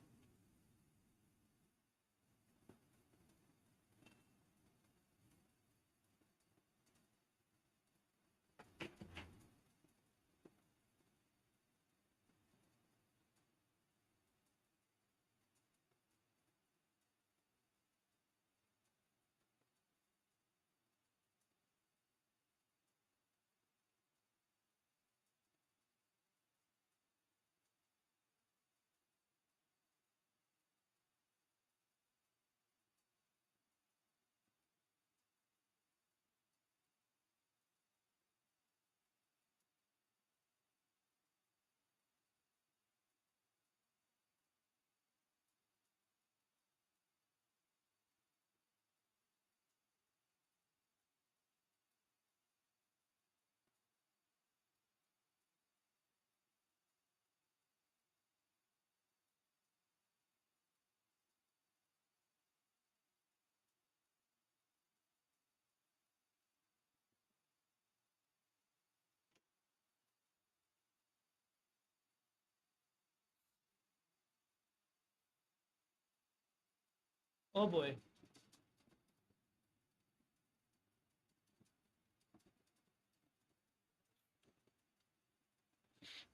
[SPEAKER 1] Oh boy.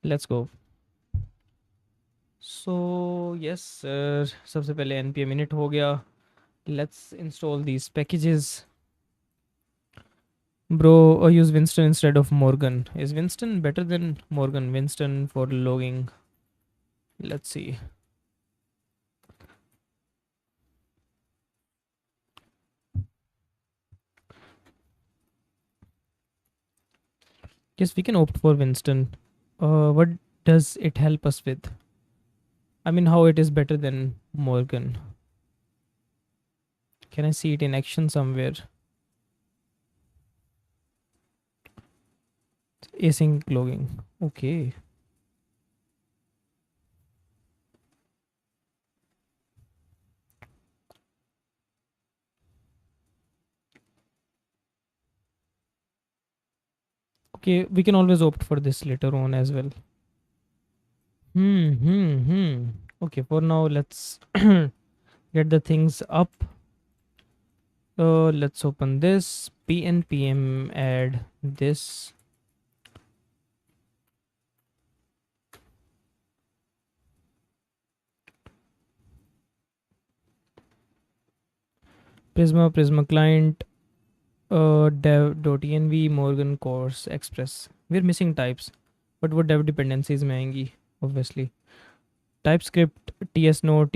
[SPEAKER 1] Let's go. So yes sir, सबसे पहले npm init हो गया. Let's install these packages. Bro, use Winston instead of Morgan. Is Winston better than Morgan? Winston for logging. Let's see. Yes, we can opt for Winston. What does it help us with? I mean, how it is better than Morgan? Can I see it in action somewhere? Async logging. Okay. Okay, we can always opt for this later on as well. Okay, for now, let's get the things up. Let's open this. pnpm add this. Prisma client, dev.env, Morgan course, Express. We're missing types, but what dev dependencies में आएंगी, obviously. TypeScript, ts node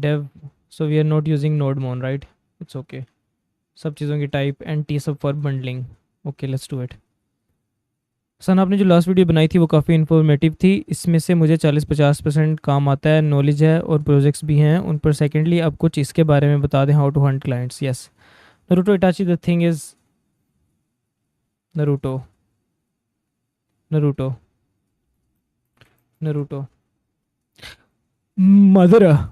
[SPEAKER 1] dev. So we are not using nodemon, right? It's okay. सब चीज़ों की type and tsub for bundling. Okay, let's do it. सन, आपने जो last video बनाई थी वो काफ़ी इन्फॉर्मेटिव थी. इसमें से मुझे 40-50% काम आता है, नॉलेज है और प्रोजेक्ट्स भी हैं उन पर. सेकेंडली, अब कुछ इसके बारे में बता दें. How to hunt clients. Yes Naruto Itachi, the thing is Naruto. Mother.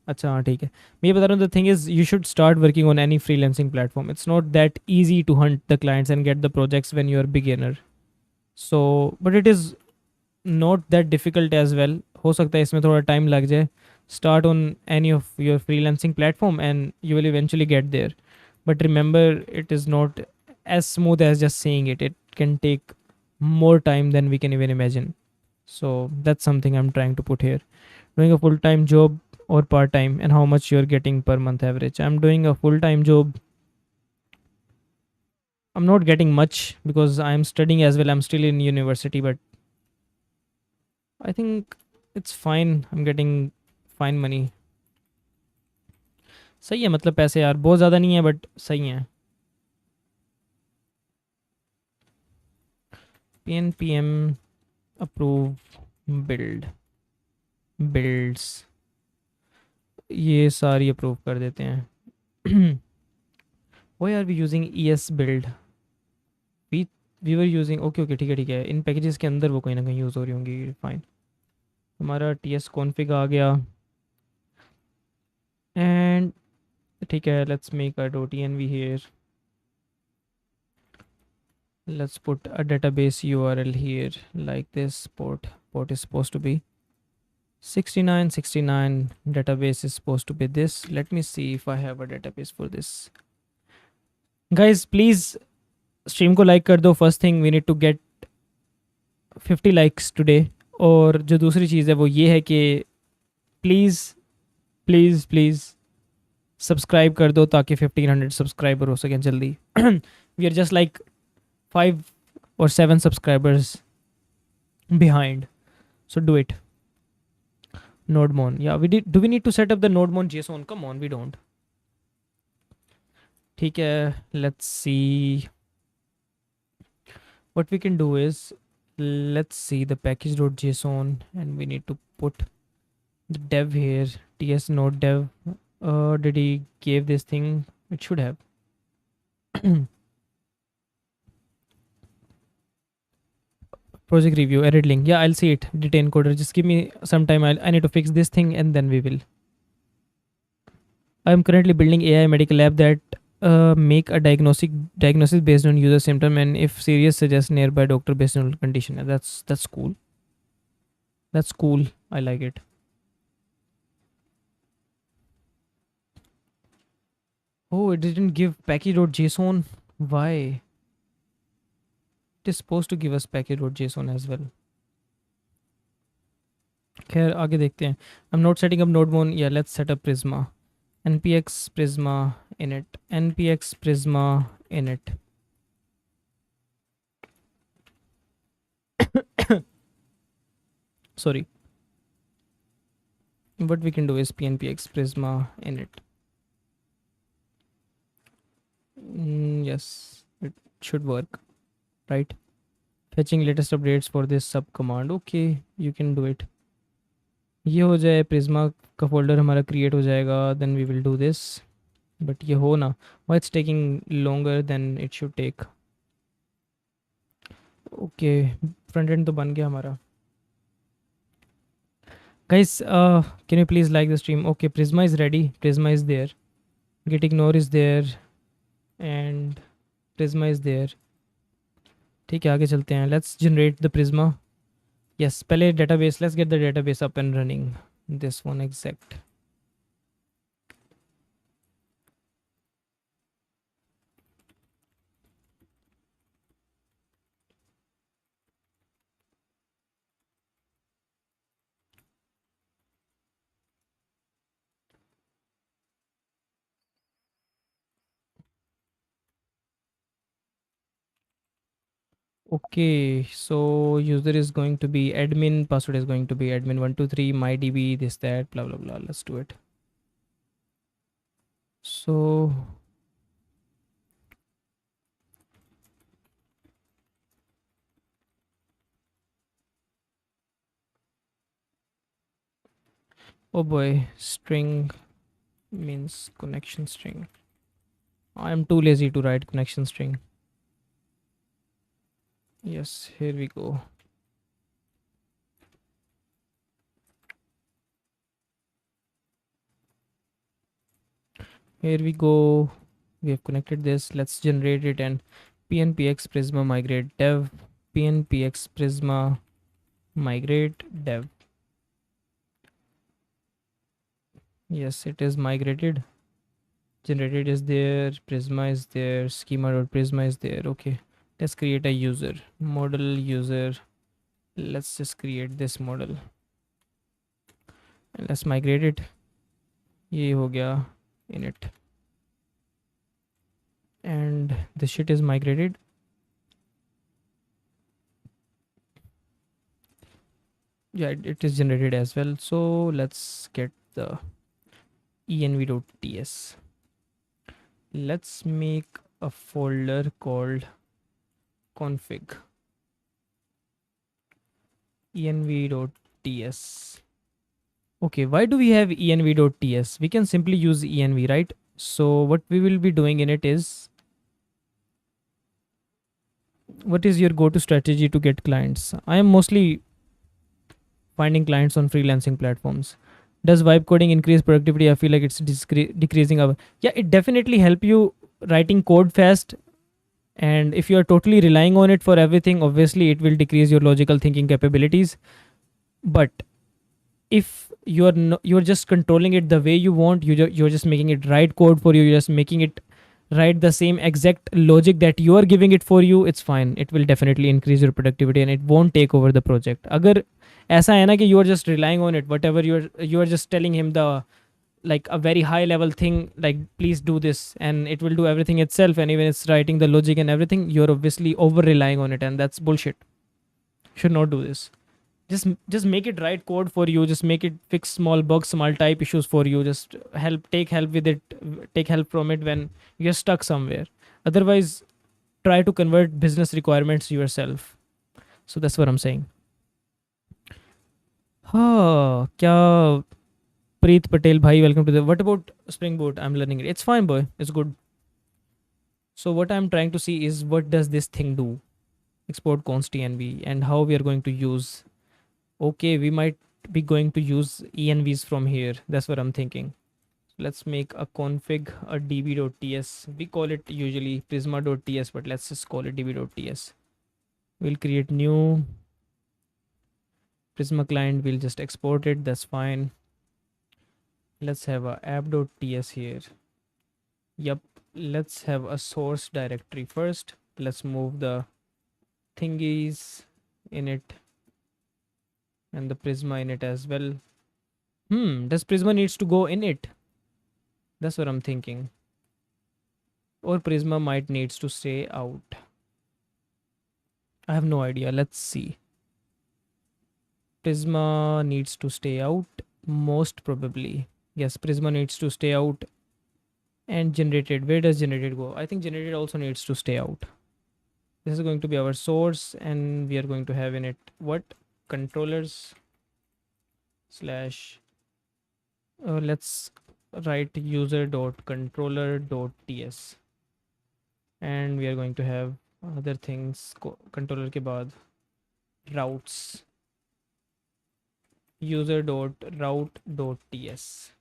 [SPEAKER 1] अच्छा हाँ ठीक है. मैं ये बता रहा हूँ, the thing is you should start working on any freelancing platform. It's not that easy to hunt the clients and get the projects when you are beginner. So but it is not that difficult as well. हो सकता है इसमें थोड़ा time लग जाए. Start on any of your freelancing platform and you will eventually get there. But remember, it is not as smooth as just saying it. It can take more time than we can even imagine. So that's something I'm trying to put here. Doing a full-time job or part-time, and how much you're getting per month average. I'm doing a full-time job. I'm not getting much because I'm studying as well. I'm still in university, but I think it's fine. I'm getting fine money. सही है, मतलब पैसे यार बहुत ज़्यादा नहीं है but सही हैं. pnpm अप्रूव बिल्ड्स ये सारी अप्रूव कर देते हैं. वो यार we using es build. We were using. Okay ठीक है. इन पैकेजेस के अंदर वो कहीं ना कहीं यूज़ हो रही होंगी. फाइन. हमारा ts config आ गया. And ठीक है, let's make a .env here. Let's put a database URL here like this. Port is supposed to be 6969. Database is supposed to be this. Let me see if I have a database for this. Guys, please stream को like कर दो. First thing, we need to get 50 likes today. और जो दूसरी चीज़ है वो ये है कि प्लीज़ सब्सक्राइब कर दो ताकि 1500 सब्सक्राइबर हो सकें जल्दी. We are just like 5 or 7 subscribers behind. So do it. nodemon. Yeah, do we need to set up the nodemon JSON? Come on, we don't. ठीक है, let's see. What we can do is, let's see the package.json and we need to put the dev here. ts node dev. Did he give this thing? It should have. Project review, edit link. Yeah, I'll see it. Detain coder. Just give me some time. I need to fix this thing and then we will. I am currently building AI medical app that make a diagnosis based on user symptom, and if serious, suggest nearby doctor based on condition. That's cool. That's cool. I like it. Oh, it didn't give package.json. Why? It is supposed to give us package.json as well. खैर आगे देखते हैं. I'm not setting up nodemon. Yeah, let's set up Prisma. npx Prisma init. npx Prisma init. Sorry. What we can do is pnpx Prisma init. Yes, it should work, right? Fetching latest updates for this sub command. Okay, you can do it. ये हो जाए, Prisma का folder हमारा create हो जाएगा, then we will do this. But ये हो ना, why it's taking longer than it should take. Okay, front end तो बन गया हमारा. Guys can you please like the stream. Okay, Prisma is ready, Prisma is there, gitignore is there and Prisma is there. ठीक है, आगे चलते हैं. Let's generate the Prisma. Yes, पहले database, let's get the database up and running. This one exact. Okay, so user is going to be admin, password is going to be admin123, mydb, this, that, blah, blah, blah. Let's do it. So, oh boy, string means connection string. I am too lazy to write connection string. Yes, here we go. Here we go. We have connected this. Let's generate it and pnpx Prisma migrate dev, pnpx Prisma migrate dev. Yes, it is migrated. Generated is there, Prisma is there, schema.prisma is there. Okay, let's create a user, model user. Let's just create this model and let's migrate it. ये हो गया init and the shit is migrated. Yeah, it is generated as well. So let's get the env.ts. Let's make a folder called config env.ts. Okay, why do we have env.ts? We can simply use env, right? So what we will be doing in it is, what is your go-to strategy to get clients? I am mostly finding clients on freelancing platforms. Does vibe coding increase productivity? I feel like it's decreasing our. Yeah, it definitely help you writing code fast. And if you are totally relying on it for everything, obviously it will decrease your logical thinking capabilities. But if you're just controlling it the way you want, you're just making it write code for you, you're just making it write the same exact logic that you are giving it for you, it's fine. It will definitely increase your productivity and it won't take over the project. अगर ऐसा है ना कि you are just relying on it, whatever you are just telling him the like a very high level thing, like please do this, and it will do everything itself, and even it's writing the logic and everything, you're obviously over relying on it, and that's bullshit. Should not do this. Just make it write code for you, just make it fix small bugs, small type issues for you, just take help with it, take help from it when you're stuck somewhere. Otherwise, try to convert business requirements yourself. So that's what I'm saying. Kya Preet Patel bhai, welcome to the. What about Spring Boot? I'm learning it. It's fine, boy. It's good. So what I'm trying to see is, what does this thing do? Export const env, and how we are going to use. Okay, we might be going to use envs from here. That's what I'm thinking. Let's make a config, a db.ts. We call it usually prisma.ts, but let's just call it db.ts. We'll create new Prisma client. We'll just export it. That's fine. Let's have a app.ts here. Yep, let's have a source directory first. Let's move the thingies in it and the Prisma in it as well. Does Prisma needs to go in it? That's what I'm thinking. Or Prisma might needs to stay out. I have no idea. Let's see. Prisma needs to stay out, most probably. Yes, Prisma needs to stay out. And generated, where does generated go? I think generated also needs to stay out. This is going to be our source, and we are going to have in it what? Controllers slash let's write user.controller.ts, and we are going to have other things controller ke baad routes user.route.ts,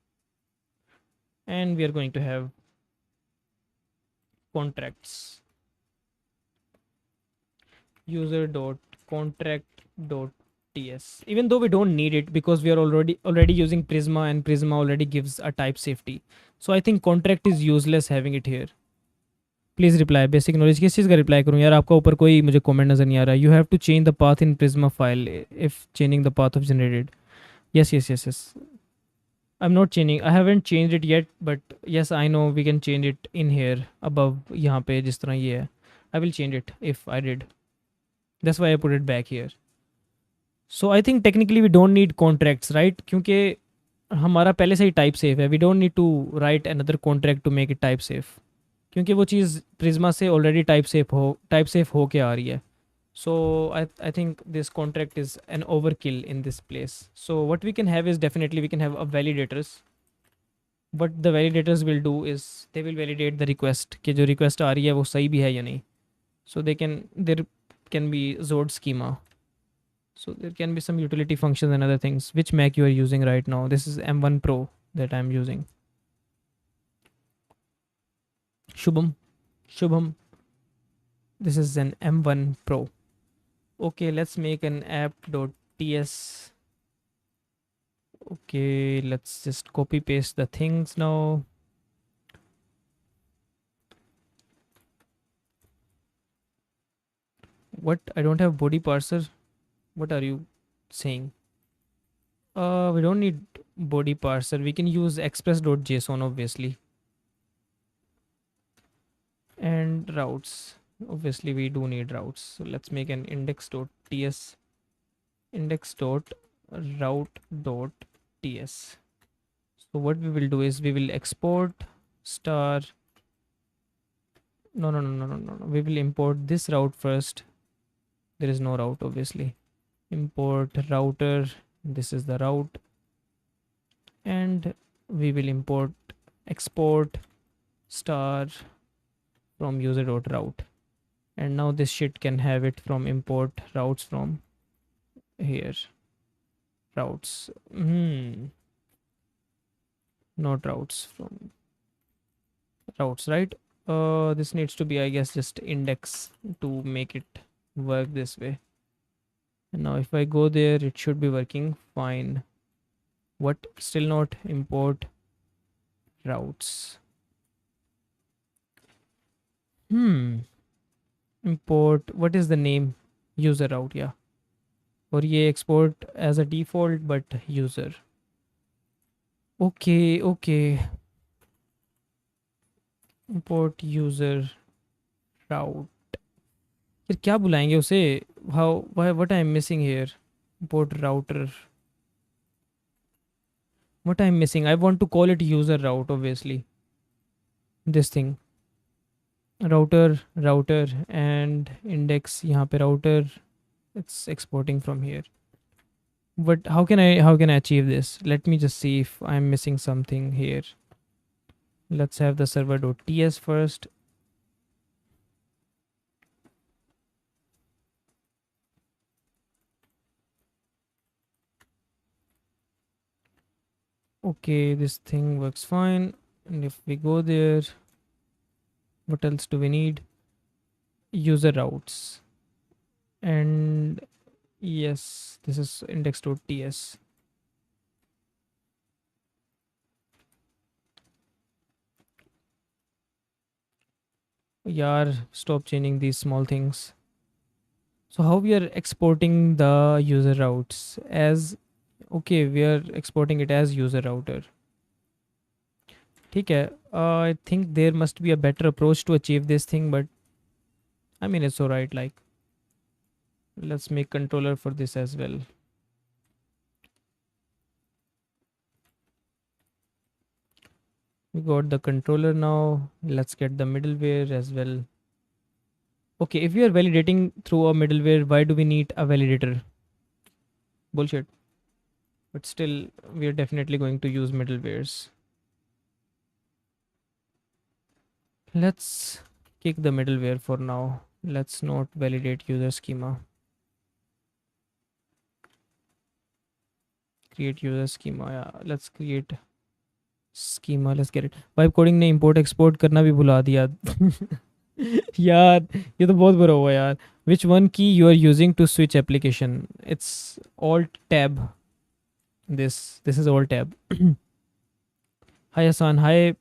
[SPEAKER 1] and we are going to have contracts user.contract.ts, even though we don't need it because we are already using Prisma, and Prisma already gives a type safety. So I think contract is useless having it here. Please reply basic knowledge किस चीज़ का reply करूँ यार? आपका ऊपर कोई मुझे comment नज़र नहीं आ रहा. You have to change the path in Prisma file if changing the path of generated. Yes, yes, yes, yes. I'm not changing. I haven't changed it yet, but yes, I know we can change it in here above यहाँ पे जिस तरह ये है. I will change it if I did. That's why I put it back here. So I think technically we don't need contracts, right? क्योंकि हमारा पहले से ही टाइप सेफ है. We don't need to write another contract to make it type safe. क्योंकि वो चीज़ Prisma से already type safe हो के आ रही है. So I think this contract is an overkill in this place. So what we can have is definitely we can have a validators. What the validators will do is they will validate the request कि जो request आ रही है वो सही भी है या नहीं. So there can be Zod schema. So there can be some utility functions and other things. Which Mac you are using right now? This is M1 Pro that I'm using. Shubham. This is an M1 Pro. Okay, let's make an app.ts. Okay, let's just copy paste the things now. What? I don't have body parser. What are you saying? We don't need body parser. We can use Express.json obviously. And routes. Obviously we do need routes. So let's make an index.ts, index.route.ts. So what we will do is we will export star. No. We will import this route first. There is no route obviously. Import router. This is the route. And we will export star from user.route. And now this shit can have it from import routes from here. Routes. Not routes, from routes, right? This needs to be, I guess, just index to make it work this way. And now if I go there, it should be working fine. What? Still not import routes. Import, what is the name? User route, yeah. Or ye export as a default but user. Okay. Import user route. फिर क्या बुलाएंगे उसे? What I'm missing here? Import router. What I'm missing? I want to call it user route obviously. This thing. Router and index यहाँ पे router. It's exporting from here. But how can I achieve this? Let me just see if I'm missing something here. Let's have the server.ts first. Okay, this thing works fine. And if we go there, what else do we need? User routes. And yes, this is index.ts. yaar, stop changing these small things. So how we are exporting the user routes as, okay, we are exporting it as user router. ठीक है. I think there must be a better approach to achieve this thing, but I mean it's alright. Like, let's make controller for this as well. We got the controller now. Let's get the middleware as well. Okay, if we are validating through a middleware, why do we need a validator? Bullshit. But still, we are definitely going to use middlewares. Let's kick the middleware for now. Let's not validate user schema. Create user schema. Yeah, let's create schema. Let's get it. Vibe coding ने import export करना भी भुला दिया. यार ये तो बहुत बुरा हुआ यार. Which one key you are using to switch application? It's alt tab. This is alt tab. Hi Hassan. Hi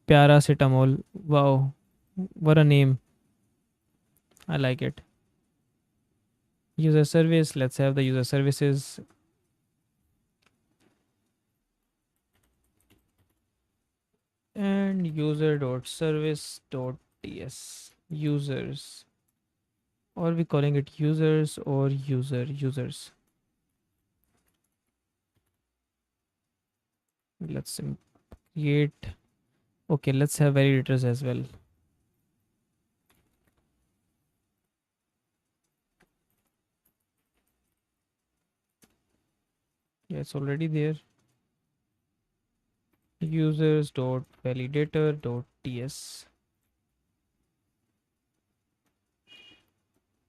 [SPEAKER 1] Paracetamol. Wow, what a name. I like it. User service. Let's have the user services. And user.service.ts. Users. Or are we calling it users or users? Let's create. Okay, let's have validators as well. Yeah, it's already there. Users.validator.ts.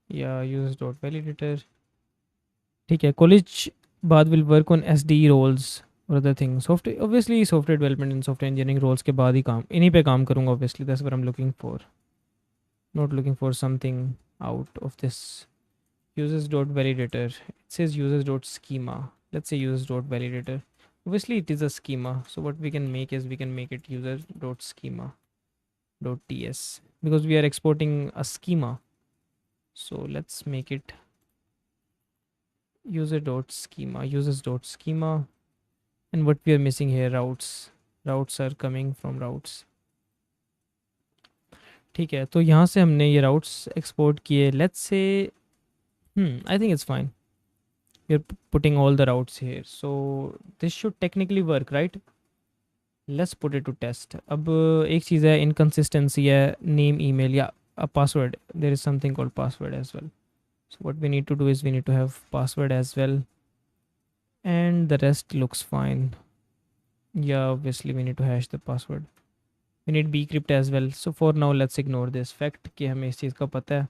[SPEAKER 1] Yeah, users.validator. ठीक है. College बाद will work on SDE roles or other things. Software, obviously software development and software engineering roles के बाद ही काम इन्हीं पे काम करूँगा. Obviously that's what I'm looking for. Not looking for something out of this. Users.validator. It says users.schema. Let's say users.validator. Obviously it is a schema. So what we can make is we can make it user.schema.ts because we are exporting a schema. So let's make it user.schema, users.schema. And what we are missing here, routes are coming from routes. ठीक है, तो यहाँ से हमने ये routes export किए. Let's say I think it's fine. We're putting all the routes here, so this should technically work, right? Let's put it to test. अब एक चीज़ है, inconsistency है, name, email या a password. There is something called password as well. So what we need to do is we need to have password as well, and the rest looks fine. Yeah, obviously we need to hash the password. We need bcrypt as well. So for now let's ignore this fact कि हमें इस चीज़ का पता है.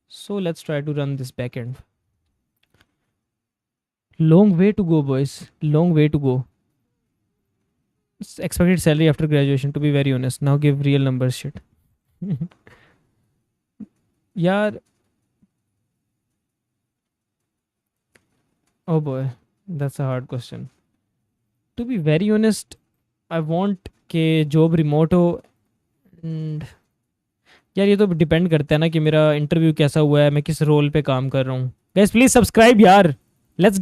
[SPEAKER 1] So let's try to run this backend. Long way to go, boys. Long way to go. Expected salary after graduation, to be very honest. Now give real numbers shit. यार, oh boy, that's a hard question. To be very honest, I want कि job remote हो. And यार ये तो depend करता है ना कि मेरा इंटरव्यू कैसा हुआ है, मैं किस रोल पे काम कर रहा हूँ. गाइस प्लीज सब्सक्राइब यार. Let's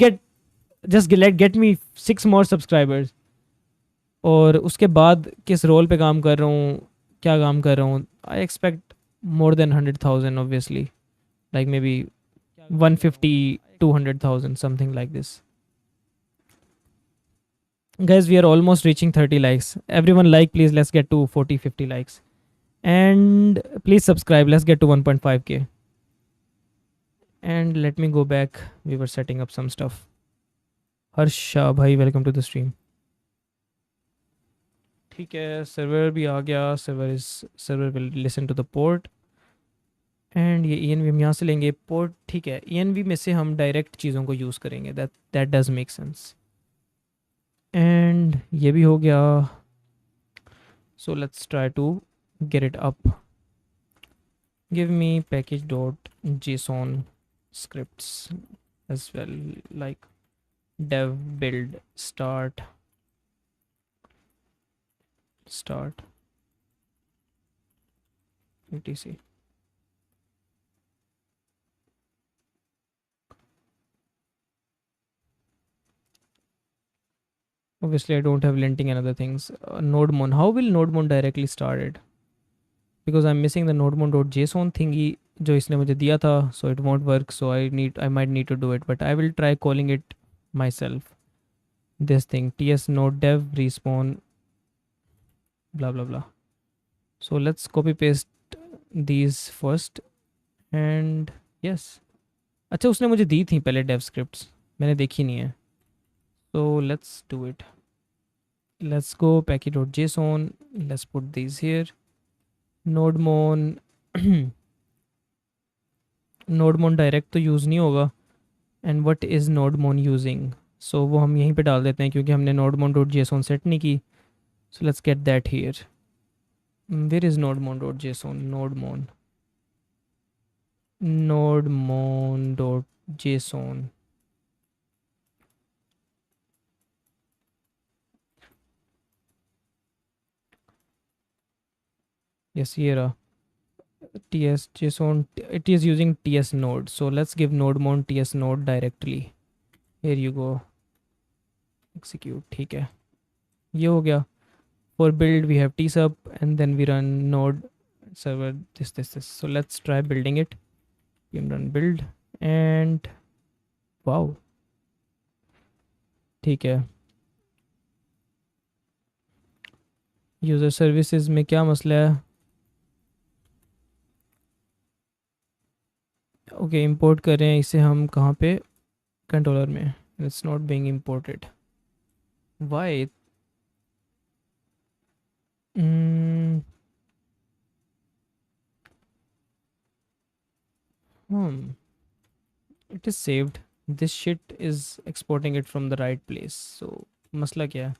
[SPEAKER 1] get me 6 more subscribers. और उसके बाद किस रोल पे काम कर रहा हूँ, क्या काम कर रहा हूँ. I expect more than 100,000 obviously. Like may be 150-200,000 something like this. Guys, we are almost reaching 30 likes. Everyone like, please. Let's get to 40-50 likes. And please subscribe. Let's get to 1.5k. And let me go back. We were setting up some stuff. Harsha bhai, welcome to the stream. ठीक है, server भी आ गया. Server will listen to the port. And ये env हम यहाँ से लेंगे. Port ठीक है. env में से हम direct चीज़ों को use करेंगे. That does make sense. And ये भी हो गया. So let's try to get it up. Give me package.json scripts as well, like dev build start. etc. Obviously, I don't have linting and other things. NodeMon. How will NodeMon directly start it? Because I'm missing the NodeMon.json thingy जो इसने मुझे दिया था, so it won't work. So I might need to do it, but I will try calling it myself. This thing ts node dev respawn blah blah blah. So let's copy paste these first and yes. अच्छा उसने मुझे दी थी पहले dev scripts, मैंने देखी नहीं है. So let's do it. Let's go package.json. Let's put these here. NodeMon NodeMon direct तो यूज़ नहीं होगा. And what is NodeMon using? So वो हम यहीं पे डाल देते हैं क्योंकि हमने NodeMon.json सेट नहीं की. So let's get that here. Where is NodeMon.json? NodeMon.json. Yes, here ts json. It is using ts node, so let's give NodeMon ts node directly. Here you go. Execute. ठीक है, ये हो गया. For build we have tsub and then we run node server this. So let's try building it. pm run build and wow, ठीक है. User services में क्या मसला है? ओके, इंपोर्ट कर रहे हैं इसे हम कहाँ पे? कंट्रोलर में. It's not being imported. Why? It is saved. This shit is exporting it from the right place. So मसला क्या है?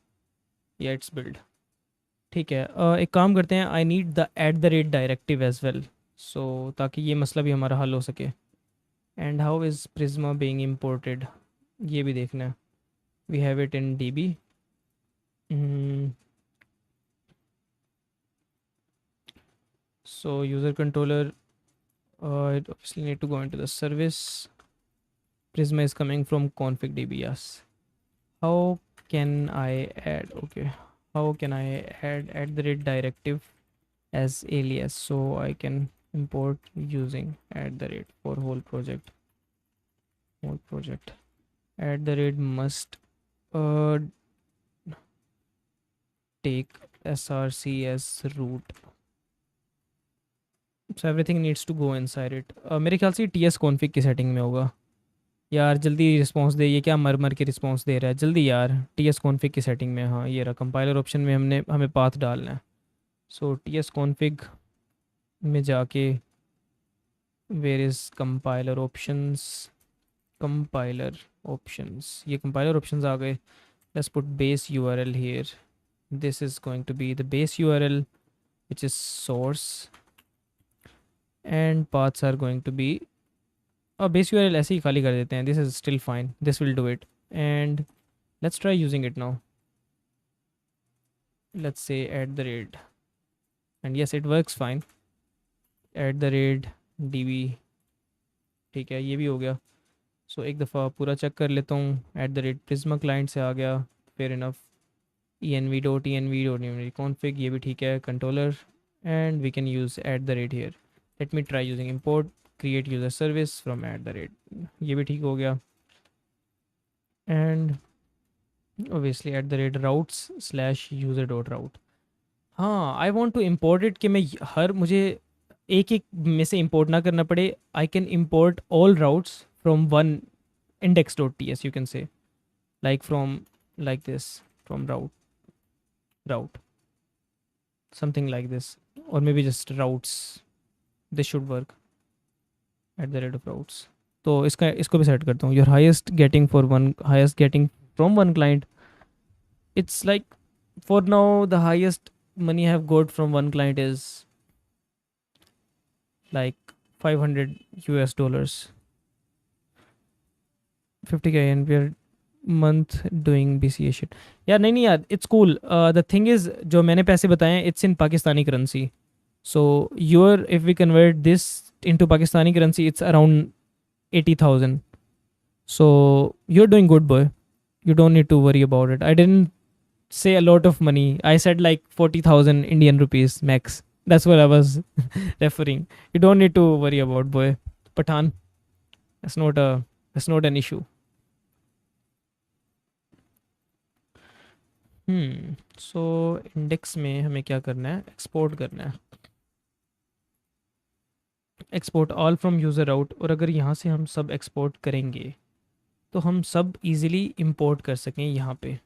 [SPEAKER 1] Yeah, it's built. ठीक है. एक काम करते हैं. I need the @ directive as well. So ताकि ये मसला भी हमारा हल हो सके. And how is Prisma being imported? ये भी देखना है. We have it in DB. So user controller, it obviously need to go into the service. Prisma is coming from config DB. Yes. How can I add? Okay. How can I add @ directive as alias so I can import using @ for whole project? @ must take src as root. So everything needs to go inside it. मेरे ख्याल से ts config की setting में होगा. यार जल्दी response दे. ये क्या मर के रिस्पांस दे रहा है? जल्दी यार. ts config की सेटिंग में. हाँ ये रहा. कंपाइलर ऑप्शन में हमें पाथ डालना है. सो ts config में जाके वेयर इज़ कंपाइलर ऑप्शंस. ये कंपाइलर ऑप्शंस आ गए. Let's put base URL here. This is going to be the base URL which is source and paths are going to be base URL. ऐसे ही खाली कर देते हैं. This is still fine. This will do it. And let's try using it now. Let's say @ and yes, it works fine. @ db. ठीक है, ये भी हो गया. सो एक दफ़ा पूरा चेक कर लेता हूँ. @ Prisma client से आ गया. fair enough. env.env.env config, ये भी ठीक है. controller and we can use @ here. Let me try using import create user service from @ ये भी ठीक हो गया. and obviously @ routes/user.route. हाँ, I want to import it कि मैं मुझे एक में से import ना करना पड़े. I can import all routes from one index.ts, you can say, like this, from route something like this, or maybe just routes. This should work. @ routes. तो इसको भी सेट करता हूँ. Your highest getting from one client. It's like for now the highest money I have got from one client is like $500. 50K and we're month doing BCA shit. यार नहीं यार, it's cool. The thing is जो मैंने पैसे बताए हैं it's in Pakistani currency. So if we convert this into Pakistani currency, it's around 80,000. So you're doing good, boy. You don't need to worry about it. I didn't say a lot of money. I said like 40,000 Indian rupees max. That's what I was referring. You don't need to worry about, boy. Pathan. That's not an issue. So index में हमें क्या करना है, export करना है, export all from user out. और अगर यहाँ से हम सब एक्सपोर्ट करेंगे तो हम सब इजीली इंपोर्ट कर सकें यहाँ पे,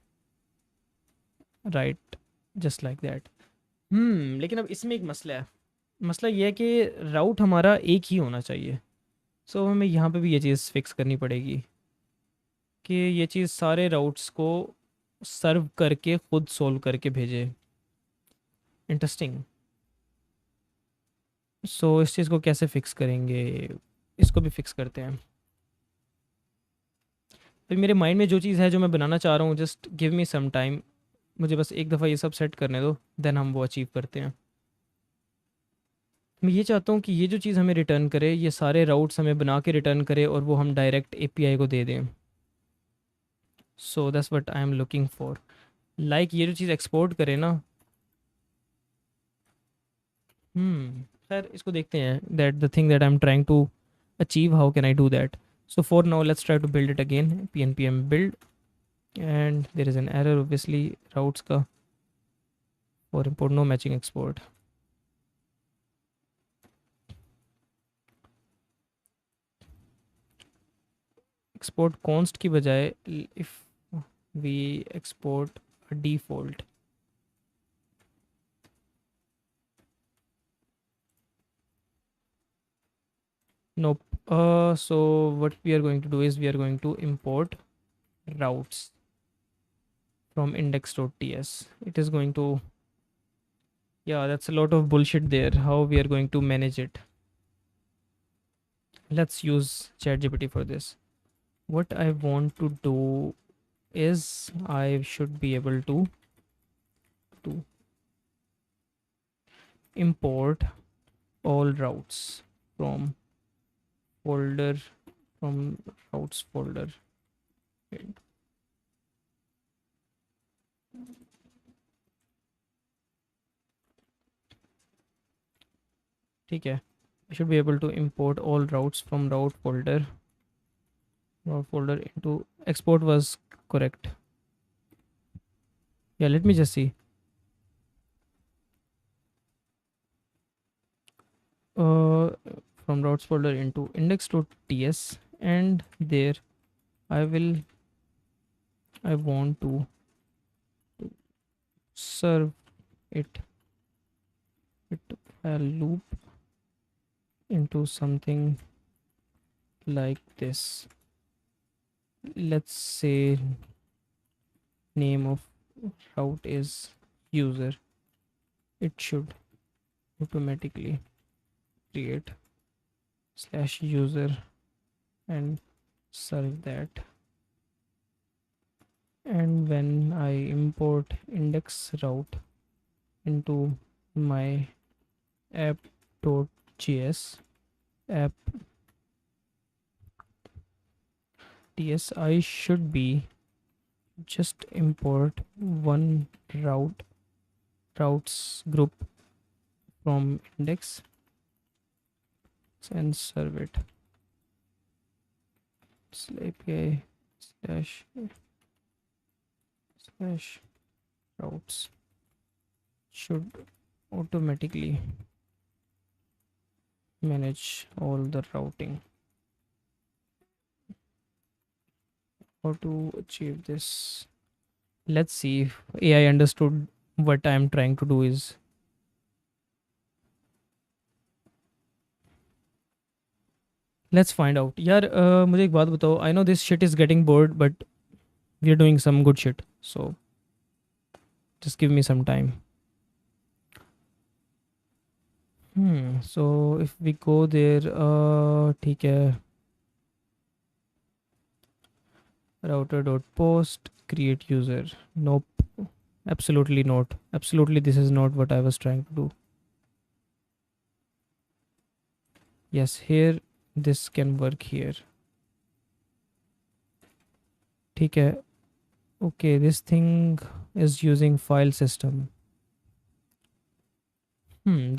[SPEAKER 1] राइट, जस्ट लाइक दैट। लेकिन अब इसमें एक मसला है। मसला ये है कि राउट हमारा एक ही होना चाहिए। सो हमें यहाँ पे भी ये चीज़ फिक्स करनी पड़ेगी कि ये चीज़ सारे राउट्स को सर्व करके खुद सोल्व करके भेजे। इंटरेस्टिंग। सो इस चीज़ को कैसे फिक्स करेंगे, इसको भी फिक्स करते हैं। तो मेरे माइंड में जो चीज़ है जो मैं बनाना चाह रहा हूँ, just give me some time, मुझे बस एक दफ़ा ये सब सेट करने दो, देन हम वो अचीव करते हैं। मैं ये चाहता हूँ कि ये जो चीज़ हमें रिटर्न करे, ये सारे राउट्स हमें बना के रिटर्न करे और वो हम डायरेक्ट एपीआई को दे दें। So that's what I am looking for. Like ये जो चीज़ एक्सपोर्ट करे ना, खैर इसको देखते हैं, that the thing that I am trying to achieve, how can I do that. So for now, let's try to build it again. pnpm build, and there is an error obviously, routes ka for import no matching export. Export const की बजाय if we export a default, nope. So what we are going to do is we are going to import routes from index.ts. It is going to, yeah, that's a lot of bullshit there. How we are going to manage it? Let's use ChatGPT for this. What I want to do is I should be able to import all routes from routes folder. ठीक है, I should be able to import all routes from route folder into export was correct. Yeah, let me just see. From routes folder into index.ts, and there I want to serve it a loop into something like this. Let's say name of route is user. It should automatically create /user and serve that. And when I import index route into my app.js ts, I should be just import one routes group from index and serve it. API / routes should automatically manage all the routing. How to achieve this? Let's see if AI understood what I am trying to do is. Let's find out. यार मुझे एक बात बताओ, I know this shit is getting bored, but we are doing some good shit, so just give me some time. So if we go there, ठीक है, router.post create user. Nope, absolutely not. Absolutely, this is not what I was trying to do. Yes, here this can work here. ठीक है. Okay, this thing is using file system.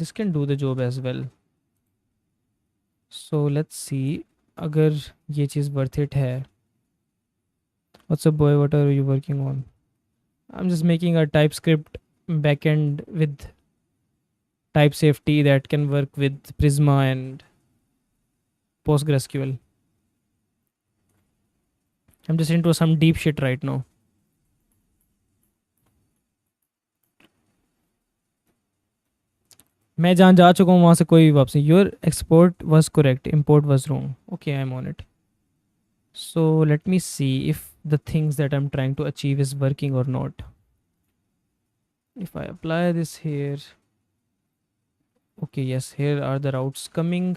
[SPEAKER 1] This can do the job as well. So let's see अगर ये चीज़ worth it है. What's up boy, what are you working on? I'm just making a TypeScript backend with type safety that can work with Prisma and PostgreSQL. I'm just into some deep shit right now. मैं जहाँ जा चुका हूँ वहाँ से कोई वापसी. Your export was correct, import was wrong. Okay, I am on it. So let me see if the things that I'm trying to achieve is working or not. If I apply this here, okay, yes, here are the routes coming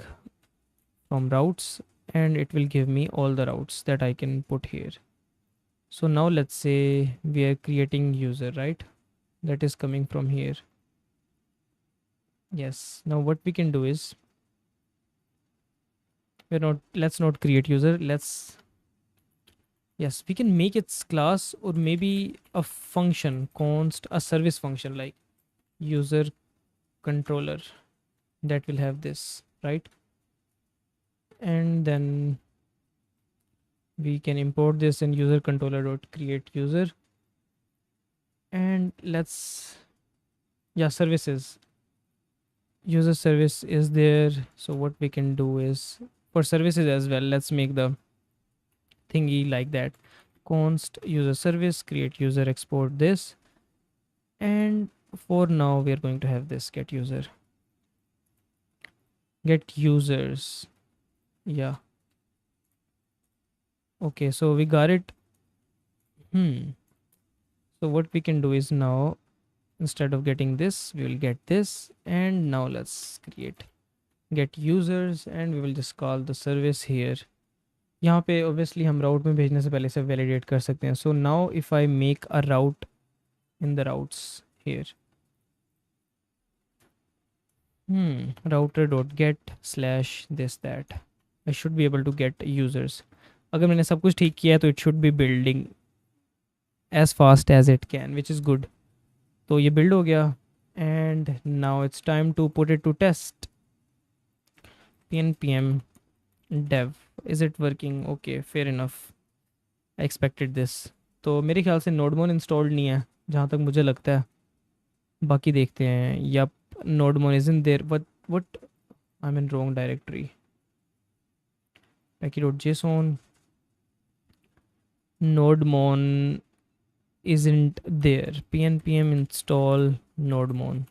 [SPEAKER 1] from routes, and it will give me all the routes that I can put here. So now let's say we are creating user, right? That is coming from here. Yes, now what we can do is let's not create user, yes, we can make its class or maybe a function, const, a service function like user controller that will have this, right? And then we can import this in user controller dot create user. And services. User service is there. So what we can do is for services as well, let's make the thingy like that. Const user service, create user, export this. And for now, we are going to have this get user. Get users. Yeah. Okay, so we got it. So what we can do is now, instead of getting this, we will get this. And now let's create get users and we will just call the service here. यहाँ पे obviously हम route में भेजने से पहले से validate कर सकते हैं. So now if I make a route in the routes here, router.get / this that, I should be able to get users. अगर मैंने सब कुछ ठीक किया है तो it should be building as fast as it can, which is good. तो ये build हो गया and now it's time to put it to test. npm dev, is it working? Okay, fair enough, I expected this. तो मेरे ख्याल से nodemon installed नहीं है जहाँ तक मुझे लगता है. बाकी देखते हैं. Yup, nodemon isn't there. What I'm in wrong directory. Packy.json, nodemon isn't there. npm install nodemon.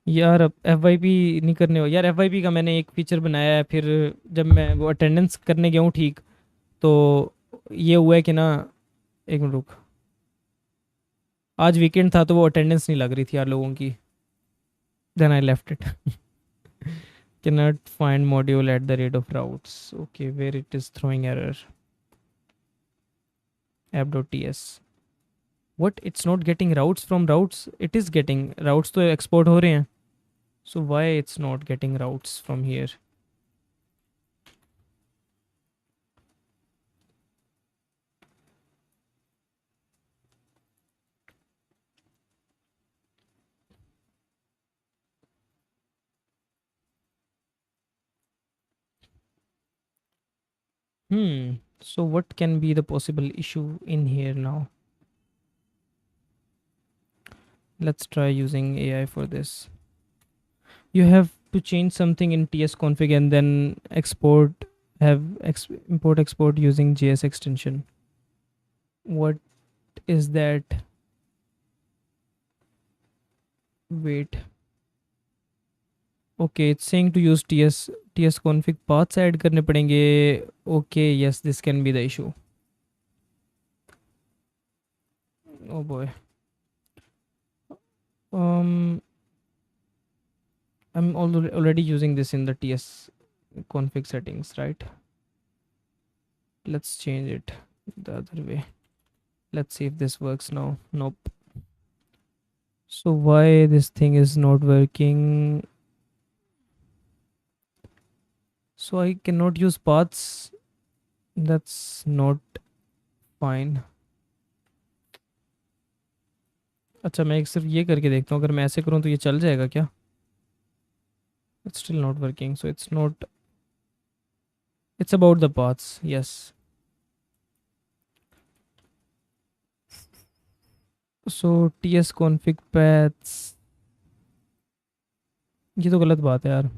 [SPEAKER 1] यार अब FYP नहीं करने हो यार. FYP का मैंने एक फीचर बनाया है, फिर जब मैं वो अटेंडेंस करने गया हूँ ठीक, तो ये हुआ है कि ना, एक मिनट रुक, आज वीकेंड था तो वो अटेंडेंस नहीं लग रही थी यार लोगों की. Then I left it. cannot find module at the rate of routes. Okay, where it is throwing error. app.ts. What, it's not getting routes from routes? It is getting routes तो export हो रहे हैं. So why it's not getting routes from here? So what can be the possible issue in here now? Let's try using AI for this. You have to change something in tsconfig and then import export using JS extension. What is that? Wait. Okay, it's saying to use tsconfig paths add करने पड़ेंगे. Okay, yes, this can be the issue. Oh boy. I'm already using this in the tsconfig settings, right? Let's change it the other way. Let's see if this works now. Nope. So why this thing is not working? So I cannot use paths. That's not fine. अच्छा मैं एक सिर्फ ये करके देखता हूँ, अगर मैं ऐसे करूँ तो ये चल जाएगा क्या? It's still not working, so it's not, it's about the paths. Yes. So ts config paths, ये तो गलत बात है यार.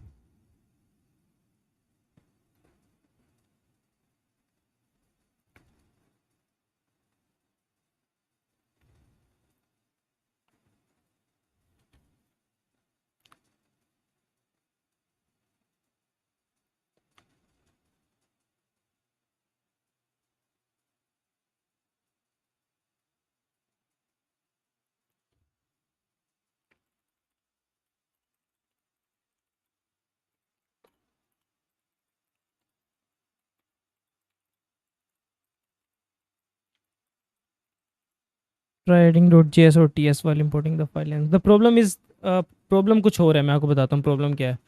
[SPEAKER 1] Try adding .js और ts while importing the file names. The problem is problem कुछ और है. मैं आपको बताता हूँ प्रॉब्लम क्या है.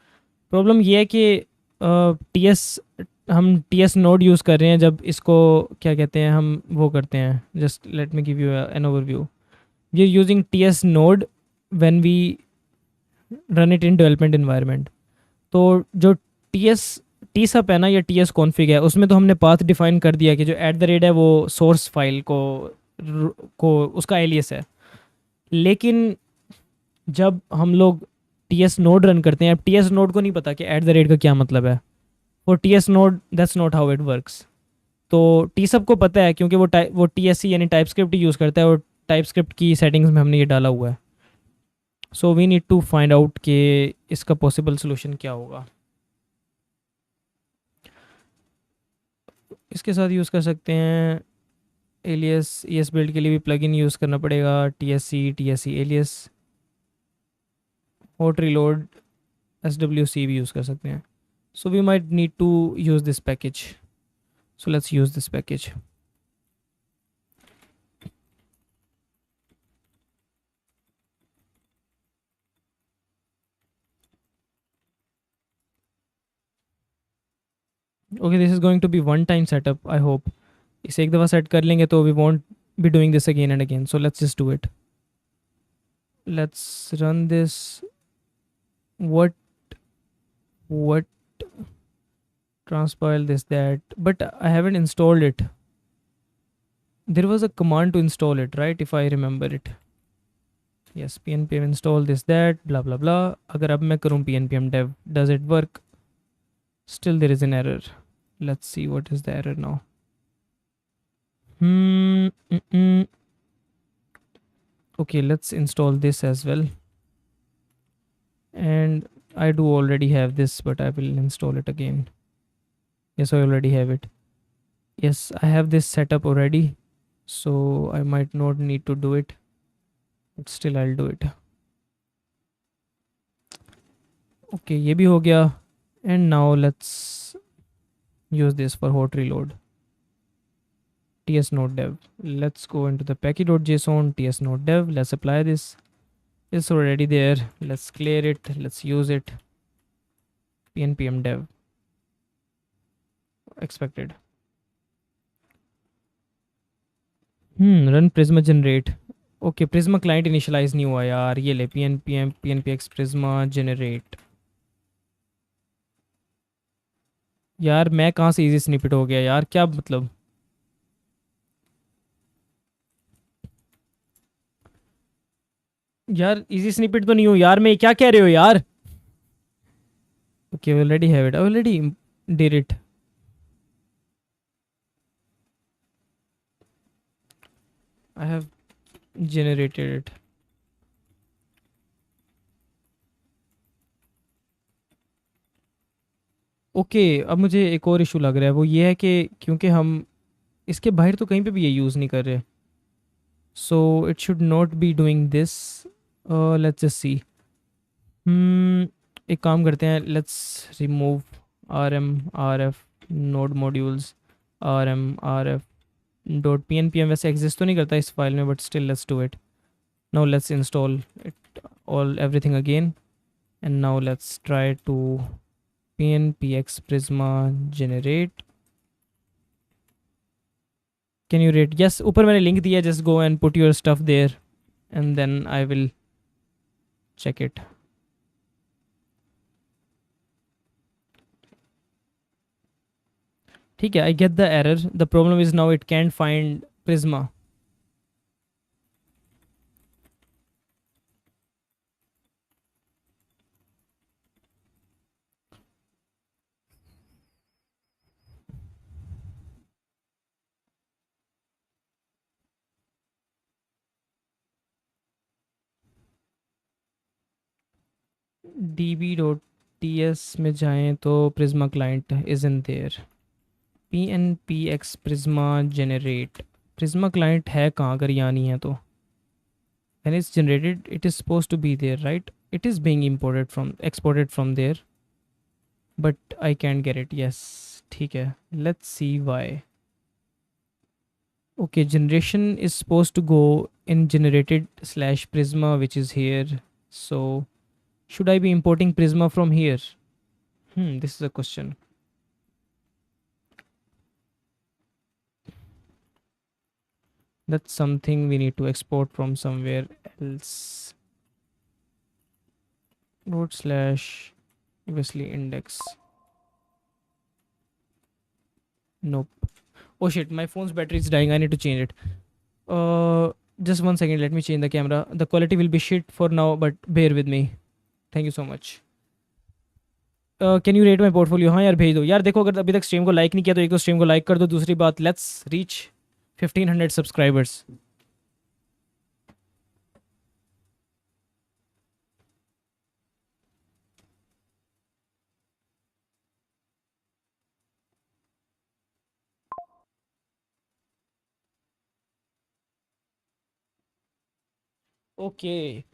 [SPEAKER 1] प्रॉब्लम ये है कि ts हम ts नोड यूज़ कर रहे हैं जब इसको क्या कहते हैं हम वो करते हैं. Just let me give you an overview. We are using ts node when we run it in development environment. तो जो tsub है ना या ts कॉन्फ़िग है, उसमें तो हमने पाथ डिफाइन कर दिया कि जो @ है वो सोर्स फाइल को उसका एलियस है. लेकिन जब हम लोग ts नोड रन करते हैं, अब ts नोड को नहीं पता कि @ का क्या मतलब है. For ts node that's not how it works. तो tsub को पता है क्योंकि वो tsc यानी टाइपस्क्रिप्ट यूज़ करता है और टाइपस्क्रिप्ट की सेटिंग्स में हमने ये डाला हुआ है. So we need to find out कि इसका पॉसिबल सोल्यूशन क्या होगा. इसके साथ यूज़ कर सकते हैं एलियस. ES बिल्ड के लिए भी प्लगइन यूज़ करना पड़ेगा. TSC alias. Hot reload SWC भी यूज़ कर सकते हैं. So we might need to use this package. So let's use this package. Okay this is going to be one time setup. I hope इसे एक दफ़ा set कर लेंगे तो we won't be doing this again and again. So let's just do it. Let's run this. what transpile this that, but I haven't installed it. There was a command to install it, right? If I remember it. Yes, pnpm install this that blah blah blah. Agar ab main karoon pnpm dev, does it work? Still there is an error. Let's see what is the error now. Okay, let's install this as well. And I do already have this, but I will install it again. Yes, I already have it. Yes, I have this set up already, so I might not need to do it, but still I'll do it. Okay, ये भी हो गया. And now let's use this for hot reload. ts node dev. Let's go into the package.json ts node dev. Let's apply this. It's already there. Let's clear it. Let's use it. pnpm dev. Expected. Run Prisma generate. Okay, Prisma client initialize नहीं हुआ यार. ये ले pnpx Prisma generate. यार मैं कहाँ से easy snippet हो गया यार, क्या मतलब. यार इजी स्निपेट तो नहीं हूँ यार मैं, क्या कह रहे हो यार. Okay already have it. Already did it. I have generated it. Okay अब मुझे एक और इशू लग रहा है. वो ये है कि क्योंकि हम इसके बाहर तो कहीं पे भी ये यूज़ नहीं कर रहे, सो it should not be doing this. Let's just see. एक काम करते हैं. Let's remove rm/rf node modules rm/rf .pnpm. वैसे एग्जिस्ट तो नहीं करता इस फाइल में, but still let's do it. Now let's install it everything again, and now let's try to pnpx prisma generate. Can you rate? Yes, ऊपर मैंने link दिया, just go and put your stuff there and then I will check it. ठीक है, I get the error. The problem is now it can't find Prisma. db.ts में जाएं तो Prisma client isn't there. pnpx Prisma generate. Prisma client है कहाँ, अगर यहाँ नहीं है तो when it's generated it is supposed to be there, right? It is being exported from there, but I can't get it. Yes, ठीक है, let's see why. Okay, generation is supposed to go in generated slash Prisma, which is here. So should I be importing Prisma from here? This is a question. That's something we need to export from somewhere else. Root slash obviously index. Nope. Oh shit, my phone's battery is dying. I need to change it. Just 1 second, let me change the camera. The quality will be shit for now, but bear with me. Thank you so much. Can you rate my portfolio? हाँ यार, भेज दो यार. देखो, अगर अभी तक stream को लाइक नहीं किया तो एक तो स्ट्रीम को लाइक कर दो. दूसरी बात, let's reach 1500 subscribers. Okay.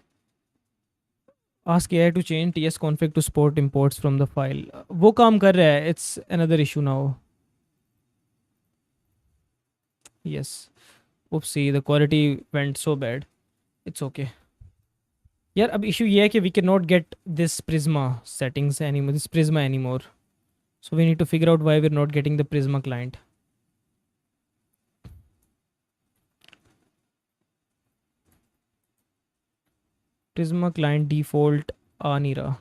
[SPEAKER 1] Ask AI to change TS config to support imports from the file. वो काम कर रहा है. It's another issue now. Yes. Oopsie, the quality went so bad. It's okay. यार, अब issue ये है कि we cannot get this Prisma settings anymore. This Prisma anymore. So we need to figure out why we're not getting the Prisma client. Prisma client default आ नहीं रहा.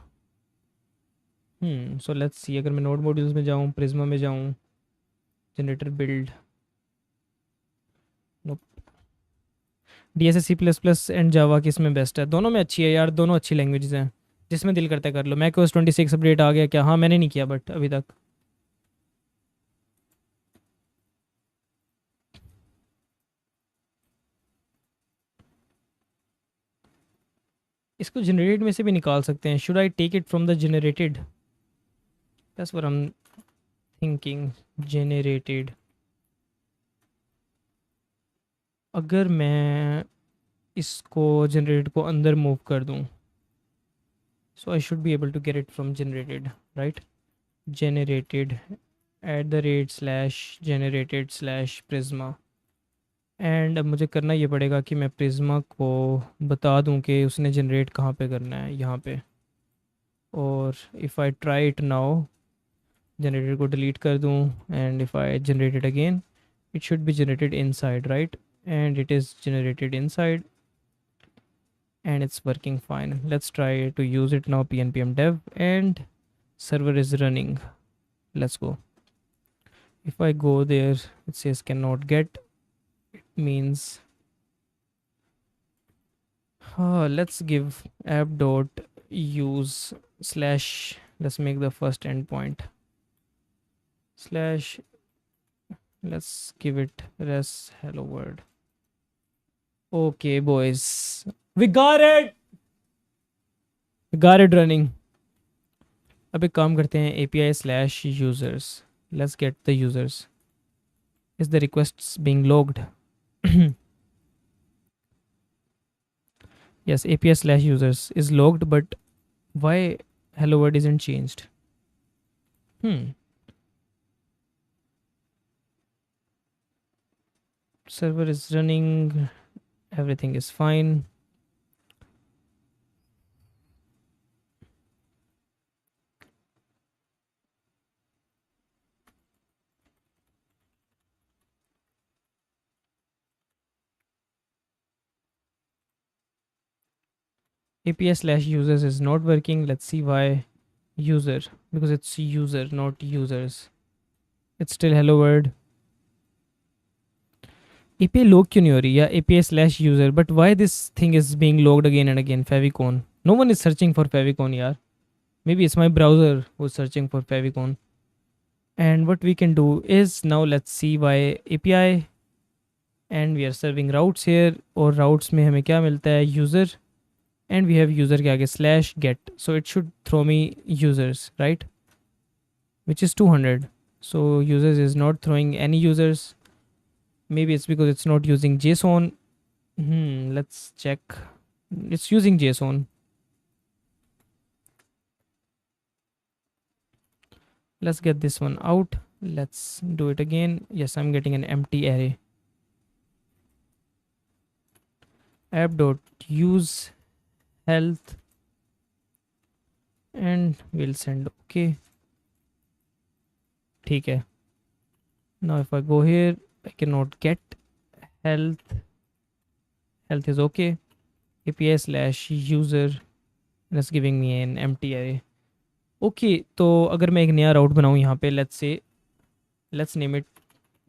[SPEAKER 1] So let's see. अगर मैं node modules में जाऊँ, Prisma में जाऊँ, generator build. Nope. DSS C++ and Java किस में बेस्ट है? दोनों में अच्छी है यार. दोनों अच्छी लैंग्वेजेस हैं. जिसमें दिल करता है कर लो. मैक OS 26 अपडेट आ गया क्या? हाँ, मैंने नहीं किया बट अभी तक. इसको जनरेटेड में से भी निकाल सकते हैं. Should I take it from the generated? That's what I am thinking. Generated. अगर मैं इसको जनरेटेड को अंदर मूव कर दूं, so I should be able to get it from generated, right? Generated @generated/Prisma. And अब मुझे करना ये पड़ेगा कि मैं प्रिज्मा को बता दूं कि उसने जनरेट कहाँ पे करना है, यहाँ पे. और if I try it now, generated को डिलीट कर दूं and if I generate it again, it should be generated inside, right? And it is generated inside and it's working fine. Let's try to use it now. pnpm dev and server is running. Let's go. If I go there, it says cannot get. It means let's give app dot use slash, let's make the first endpoint slash, let's give it res hello world. Okay boys, we got it running. अब एक काम करते हैं, API/users. Let's get the users. Is the requests being logged? Yes, API/users is logged, but why hello world isn't changed? Server is running, everything is fine. API/users is not working. Let's see why. User, because it's user, not users. It's still hello world. API log क्यों नहीं हो रही? Yeah, API/user, but why this thing is being logged again and again? Favicon. No one is searching for Favicon, yaar. Maybe it's my browser who's searching for Favicon. And what we can do is now let's see why API, and we are serving routes here. और routes में हमें क्या मिलता है? User, and we have user के आगे /get, so it should throw me users, right? Which is 200. So users is not throwing any users. Maybe it's because it's not using JSON. Let's check. It's using JSON. Let's get this one out. Let's do it again. Yes, I'm getting an empty array. App.use health, and we'll send okay. ठीक है. Now if I go here, I cannot get health. Health is okay. API/user, and it's giving me an empty array. Okay, तो अगर मैं एक नया राउट बनाऊँ यहाँ पे, let's name it.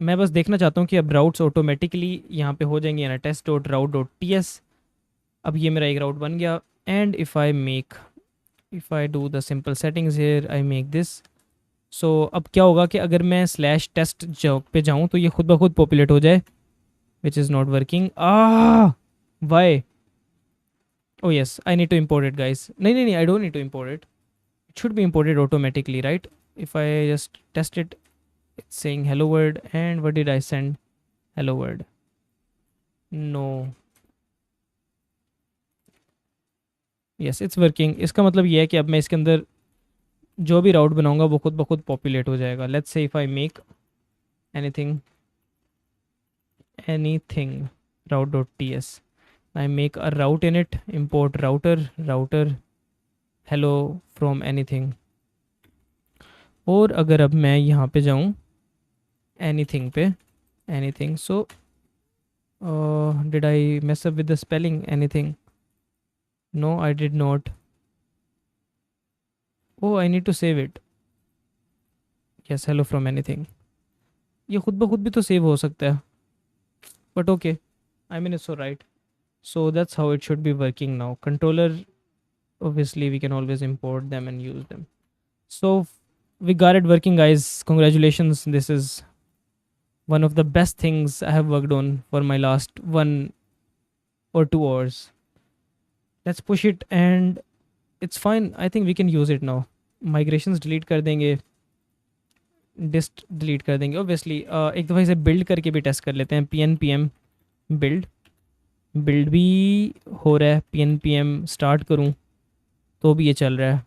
[SPEAKER 1] मैं बस देखना चाहता हूँ कि अब राउट्स ऑटोमेटिकली यहाँ पे हो जाएंगे, यानी test.route.ts. अब ये मेरा एक राउट बन गया. And if I do the simple settings here, I make this. So अब क्या होगा कि अगर मैं /test पे जाऊँ तो ये खुद ब खुद पॉपुलेट हो जाए, which is not working. Why? Oh yes, I need to import it guys. नहीं, I don't need to import it. It should be imported automatically, right? If I just test it, it's saying hello world, and what did I send? Hello world. No. Yes, it's working. इसका मतलब ये है कि अब मैं इसके अंदर जो भी राउट बनाऊंगा वो खुद ब खुद पॉपुलेट हो जाएगा. Let's say if I make anything route.ts, I make a route in it, import router hello from anything. और अगर अब मैं यहाँ पे जाऊँ anything पे, anything, so did I mess up with the spelling? Anything? No, I did not. Oh, I need to save it. Yes, hello from anything. ये खुद ब खुद भी तो सेव हो सकता है, but okay, I mean it's alright. So that's how it should be working now. Controller, obviously we can always import them and use them. So we got it working, guys. Congratulations. This is one of the best things I have worked on for my last 1 or 2 hours. Let's push it, and it's fine. I think we can use it now. Migrations delete कर देंगे, dist delete कर देंगे. Obviously एक दफ़ा इसे build करके भी test कर लेते हैं. pnpm build भी हो रहा है. pnpm start करूँ तो भी ये चल रहा है.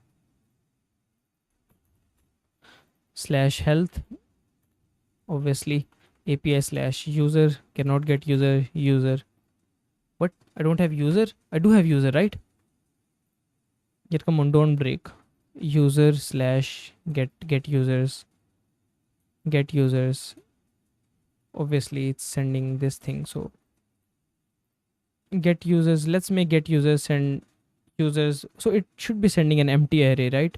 [SPEAKER 1] /health, obviously. API/user, cannot get user. What? I don't have user? I do have user, right? Yet come on, don't break. User/get users. Obviously it's sending this thing, so get users. Let's make get users send users, so it should be sending an empty array, right?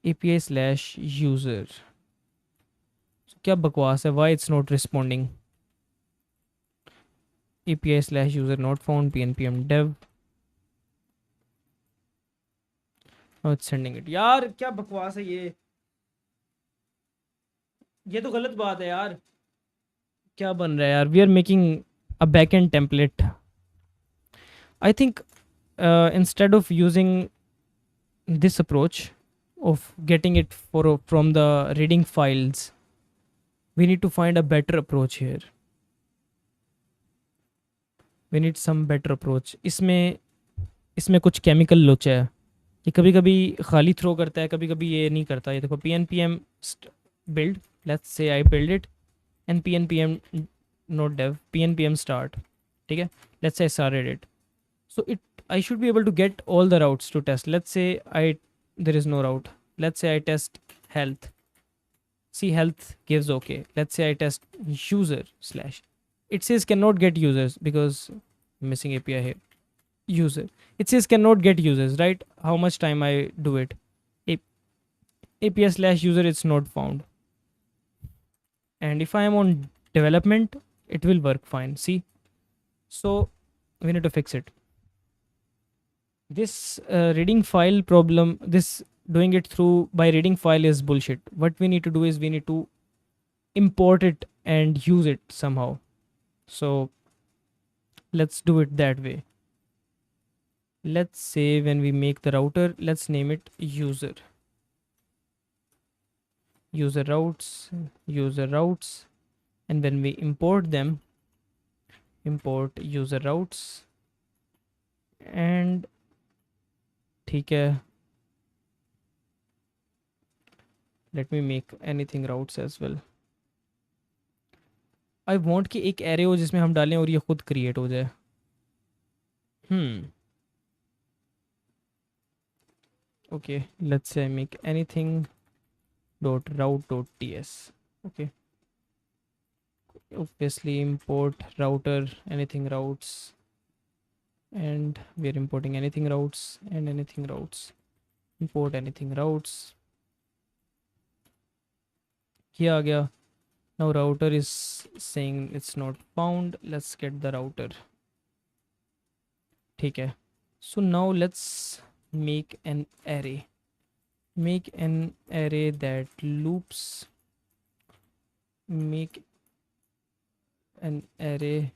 [SPEAKER 1] API/user. So क्या बकवास है? Why it's not responding? API/user not found. pnpm dev. Now it's sending it. यार क्या बकवास है ये तो गलत बात है यार. क्या बन रहा है यार? We are making a backend template. I think instead of using this approach of getting it from the reading files, we need to find a better approach here. We need some better approach. इसमें कुछ chemical लोचा है. ये कभी कभी खाली throw करता है, कभी कभी ये नहीं करता. ये देखो pnpm build. Let's say I build it, and pnpm not dev, pnpm start. ठीक है, let's say I started it. So I should be able to get all the routes to test. Let's say there is no route. Let's say I test health. See, health gives okay. Let's say I test user / it says cannot get users because missing API here. user. It says cannot get users, right? How much time I do it. API/user, it's not found. And if I am on development, it will work fine. See? So we need to fix it. This reading file problem, this doing it through by reading file is bullshit. What we need to do is we need to import it and use it somehow. So let's do it that way. Let's say when we make the router, let's name it user. User routes, and when we import them, import user routes, and ठीक है, let me make anything routes as well. I want कि एक array हो जिसमें हम डालें और ये खुद create हो जाए. Okay, let's say make anything dot route dot ts. Okay, obviously import router anything routes, and we're importing anything routes and anything routes. Import anything routes. Here आ गया. Now router is saying it's not found. Let's get the router. ठीक है. So now let's make an array. Make an array that loops. Make an array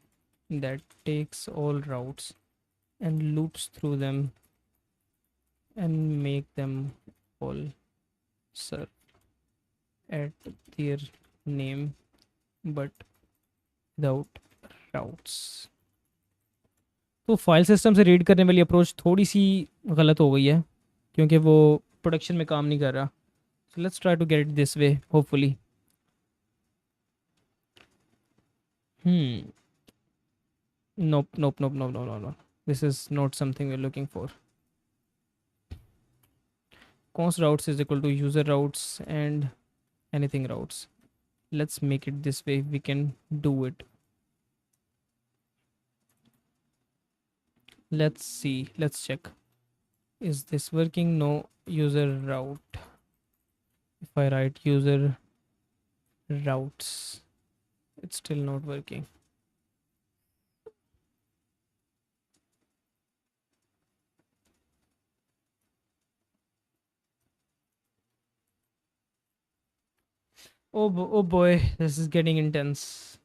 [SPEAKER 1] that takes all routes and loops through them and make them all serve at their name but without routes. तो file system से read करने वाली approach थोड़ी सी गलत हो गई है क्योंकि वो प्रोडक्शन में काम नहीं कर रहा. So let's try to get it this way, hopefully. Nope. This is not something we're looking for. Const routes is equal to user routes and anything routes. Let's make it this way. We can do it. Let's see. Let's check. Is this working? No. User route. If I write user routes, it's still not working. Oh boy, this is getting intense.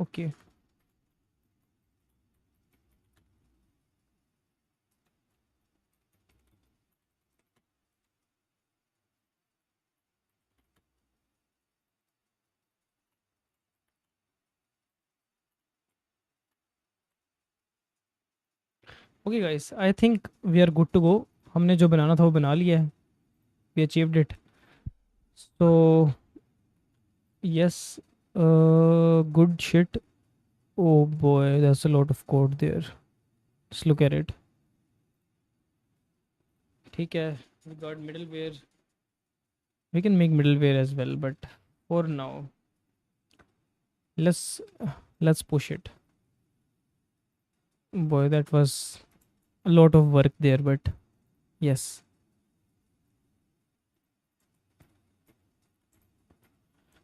[SPEAKER 1] Okay. Okay guys, I think we are good to go. हमने जो बनाना था वो बना लिया है. We achieved it. So yes, good shit. Oh boy, there's a lot of code there. Let's look at it. ठीक है, we got middleware. We can make middleware as well, but for now, let's push it. Boy, that was a lot of work there, but yes.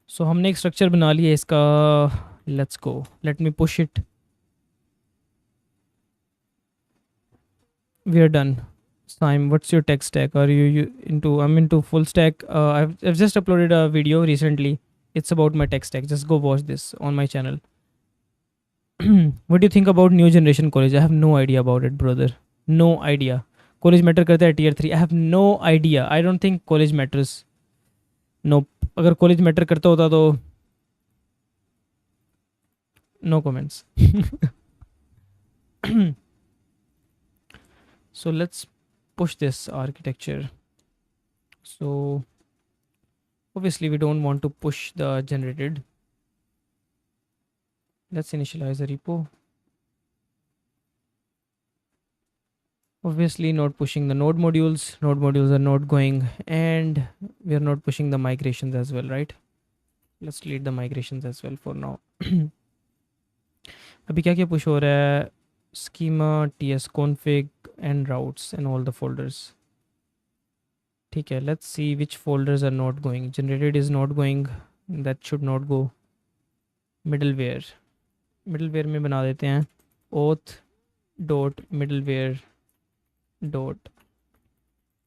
[SPEAKER 1] So हमने एक structure बना लिया इसका. Let's go. Let me push it. We are done. Simon, what's your tech stack? Are you into? I'm into full stack. I've just uploaded a video recently It's about my tech stack. Just go watch this on my channel. What do you think about new generation college? I have no idea about it, brother. No idea. College matter करता है tier 3? I have no idea. I don't think college matters. Nope. अगर college matter करता होता तो no comments. So let's push this architecture. So obviously we don't want to push the generated. Let's initialize the repo. Obviously not pushing the node modules. Node modules are not going, and we are not pushing the migrations as well, right? Let's delete the migrations as well for now. अभी क्या क्या push हो रहा है? Schema, ts config and routes and all the folders. ठीक है, let's see which folders are not going. Generated is not going. That should not go. Middleware में बना देते हैं auth dot middleware dot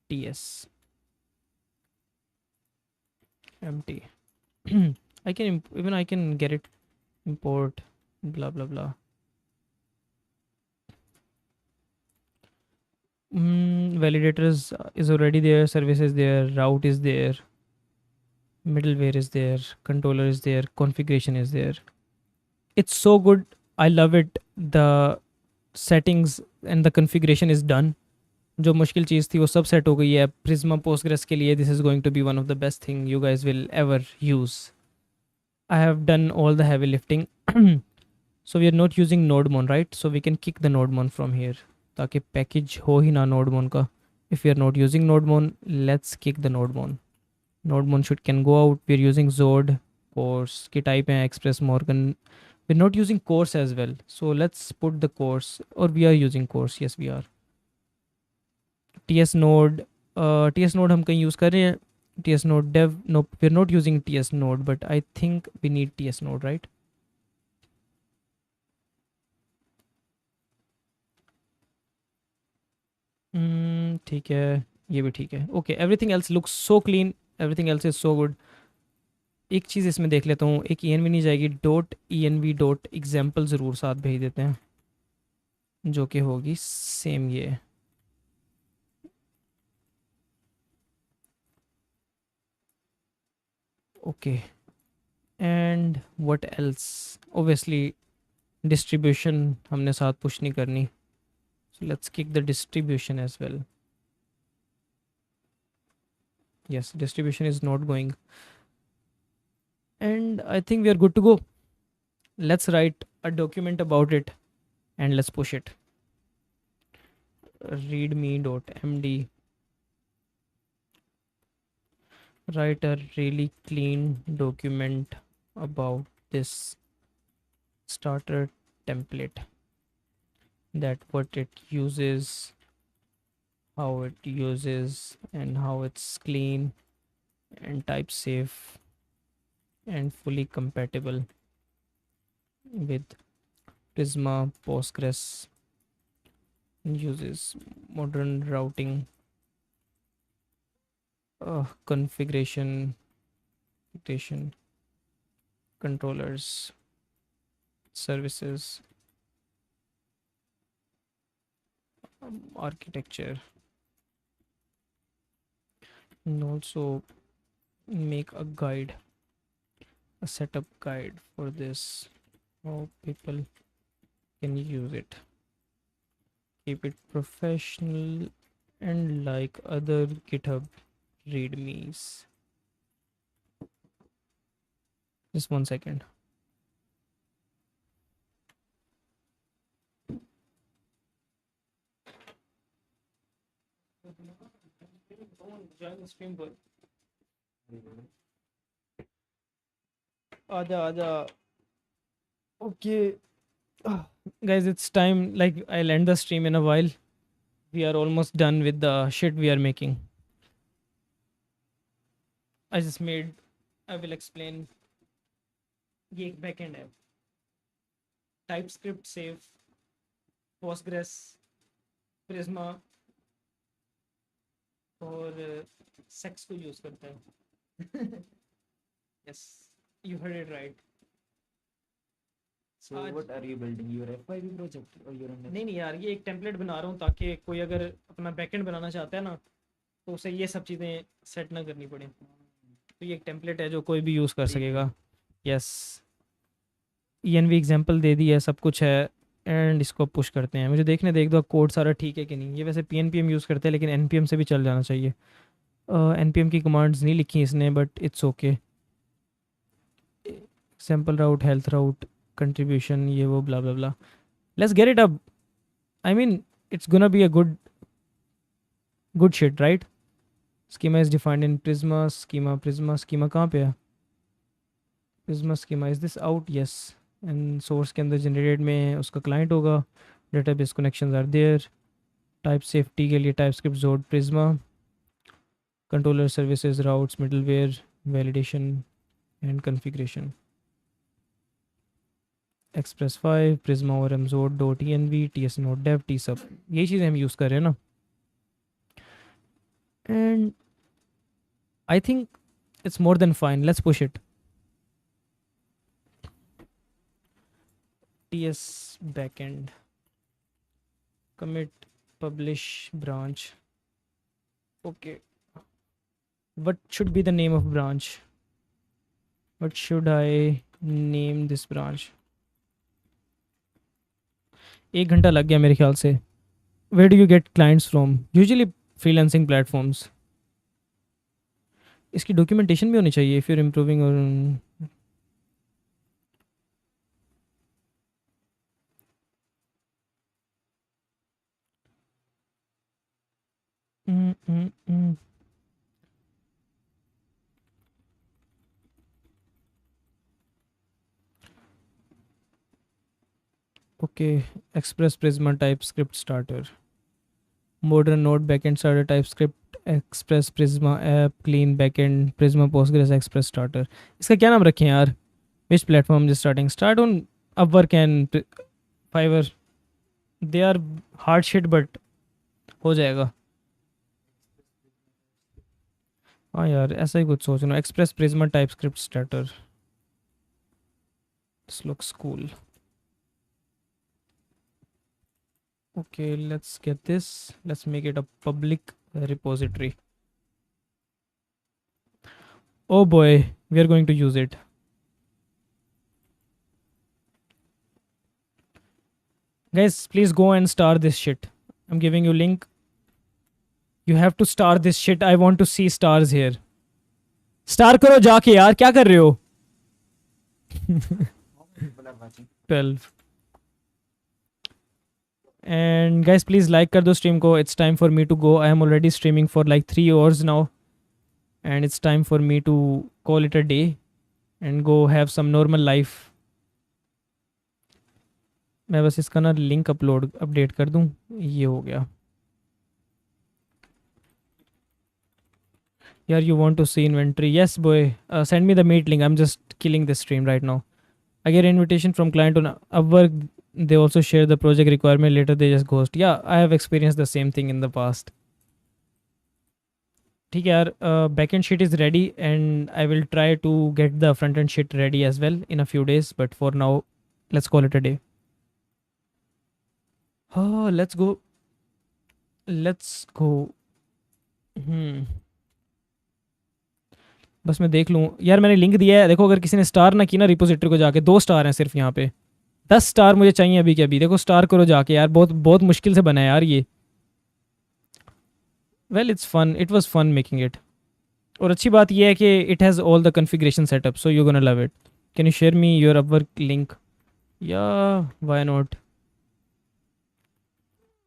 [SPEAKER 1] ts empty. I can even I can get it import blah blah blah. Validators is already there, service is there, route is there, middleware is there, controller is there, configuration is there. It's so good. I love it. The settings and the configuration is done. जो मुश्किल चीज़ थी वो सब set हो गई है. Prisma Postgres के लिए this is going to be one of the best thing you guys will ever use. I have done all the heavy lifting. So we are not using nodemon, right? So we can kick the nodemon from here ताकि package हो ही ना nodemon का. If we are not using nodemon, let's kick the nodemon. Nodemon can go out. We are using Zod course की type है Express Morgan. We're not using course as well. So let's put the course, or we are using course. Yes, we are. TS node. TS node हम कहीं use कर रहे हैं. TS node dev. No, we're not using TS node, but I think we need TS node, right? ठीक है, ये भी ठीक है. Okay, everything else looks so clean. Everything else is so good. एक चीज़ इसमें देख लेता हूँ. एक env नहीं जाएगी. डॉट env डॉट एग्जाम्पल ज़रूर साथ भेज देते हैं, जो कि होगी सेम ये. Okay, and what else? Obviously distribution हमने साथ push नहीं करनी. So let's kick the distribution as well. Yes, distribution is not going. And I think we are good to go. Let's write a document about it and let's push it. readme.md. Write a really clean document about this starter template, that what it uses, how it uses, and how it's clean and type safe and fully compatible with Prisma Postgres, uses modern routing, configuration, controllers, services, architecture, and also make a guide, a setup guide for this, how people can use it. Keep it professional and like other GitHub readmes. Just 1 second. Join the stream, boy. Aja. Okay. Guys, it's time. Like, I'll end the stream in a while. We are almost done with the shit we are making. I will explain. ये एक backend है. TypeScript save, Postgres, Prisma और Sex को use करता है. Yes. You heard it right.
[SPEAKER 7] So what are you building? Your FYP project or your
[SPEAKER 1] नहीं नहीं यार, ये एक टेम्पलेट बना रहा हूँ ताकि कोई अगर अपना बैकएंड बनाना चाहता है ना तो उसे ये सब चीज़ें सेट ना करनी पड़े। तो ये एक टेम्पलेट है जो कोई भी यूज़ कर सकेगा। यस, ENV एग्जांपल दे दी है, सब कुछ है, एंड इसको पुश करते हैं। मुझे देखने देख दो कोड सारा ठीक है कि नहीं। ये वैसे PNPM यूज़ करते हैं लेकिन NPM से भी चल जाना चाहिए। NPM की कमांड्स नहीं लिखी इसने but it's okay. Sample route, health route, contribution, ये वो blah blah blah. Let's get it up. I mean it's gonna be a good shit, right? Schema is defined in Prisma. Schema कहाँ पे है? Prisma schema, is this out? Yes. And source के अंदर generated में उसका client होगा। Database connections are there. Type safety के लिए टाइपस्क्रिप्ट जोड Prisma. Controller services, routes, middleware, validation and configuration. Express 5, Prisma ORM Zode .env, TS Node Dev, tsub, यही चीज़ें हम यूज़ कर रहे हैं ना। And I think it's more than fine, let's push it. TS backend, commit, publish, branch. Okay, what should be the name of branch? What should I name this branch? 1 घंटा लग गया मेरे ख्याल से। Where do you get clients from? Usually freelancing platforms. इसकी documentation भी होनी चाहिए इफ़ यू आर इम्प्रूविंग। और okay, Express Prisma TypeScript starter, modern Node backend starter TypeScript, Express Prisma app, clean backend, Prisma Postgres Express starter. इसका क्या नाम रखें यार? Which platform is starting? Start on Upwork and Fiverr. They are hard shit but हो जाएगा। हाँ यार, ऐसा ही कुछ सोच रहा हूँ। Express Prisma TypeScript starter, this looks cool. Okay, let's get this. Let's make it a public repository. Oh boy, we are going to use it. Guys, please go and star this shit. I'm giving you link. You have to star this shit. I want to see stars here. Star करो जाके यार, क्या कर रहे हो? 12. And guys, please like कर दो stream को. It's time for me to go. I am already streaming for like 3 hours now, and it's time for me to call it a day and go have some normal life. मैं बस इसका ना link update कर दूं। ये हो गया यार। You want to see inventory? Yes boy, send me the meet link. I'm just killing this stream right now. I get an invitation from client on Upwork. They also share the project requirement. Later they just ghost. Yeah, I have experienced the same thing in the past. ठीक है यार, backend sheet is ready and I will try to get the front end sheet ready as well in a few days. But for now, let's call it a day. Oh, let's go. बस मैं देख लूँ यार, मैंने link दिया है। देखो, अगर किसी ने स्टार ना की ना रिपोजिटरी को जाके, 2 स्टार हैं सिर्फ यहाँ पे। 10 स्टार मुझे चाहिए अभी के अभी। देखो, स्टार करो जाके यार। बहुत बहुत मुश्किल से बना है यार ये। Well, it's fun, it was fun making it. और अच्छी बात ये है कि it has all the configuration setup, so you gonna love it. Can you share me your Upwork link? Yeah why not?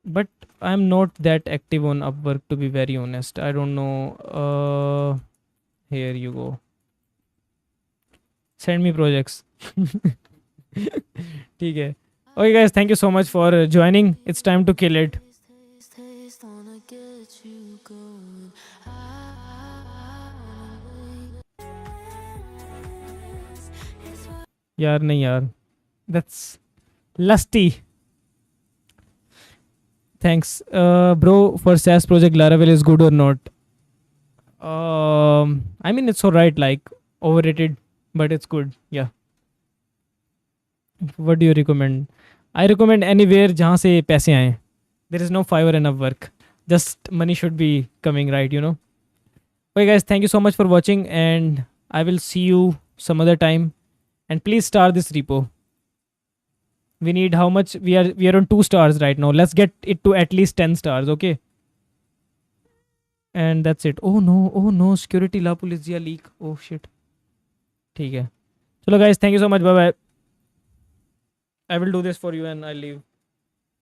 [SPEAKER 1] But I am not that active on Upwork to be very honest. I don't know. Here you go. Send me projects. ठीक है। Okay guys, thank you so much for joining. It's time to kill it. यार नहीं यार, that's lusty. Thanks. Bro, for SaaS project Laravel is good or not? I mean, it's alright, like overrated, but it's good. Yeah. What do you recommend? I recommend anywhere जहाँ से पैसे आएं. There is no Fiverr enough work. Just money should be coming, right? You know. Okay, guys, thank you so much for watching, and I will see you some other time. And please star this repo. We need how much? We are on 2 stars right now. Let's get it to at least 10 stars, okay? And that's it. Oh no, security la police या leak. Oh shit. ठीक है. Chalo guys, thank you so much. Bye bye. I will do this for you and I'll leave.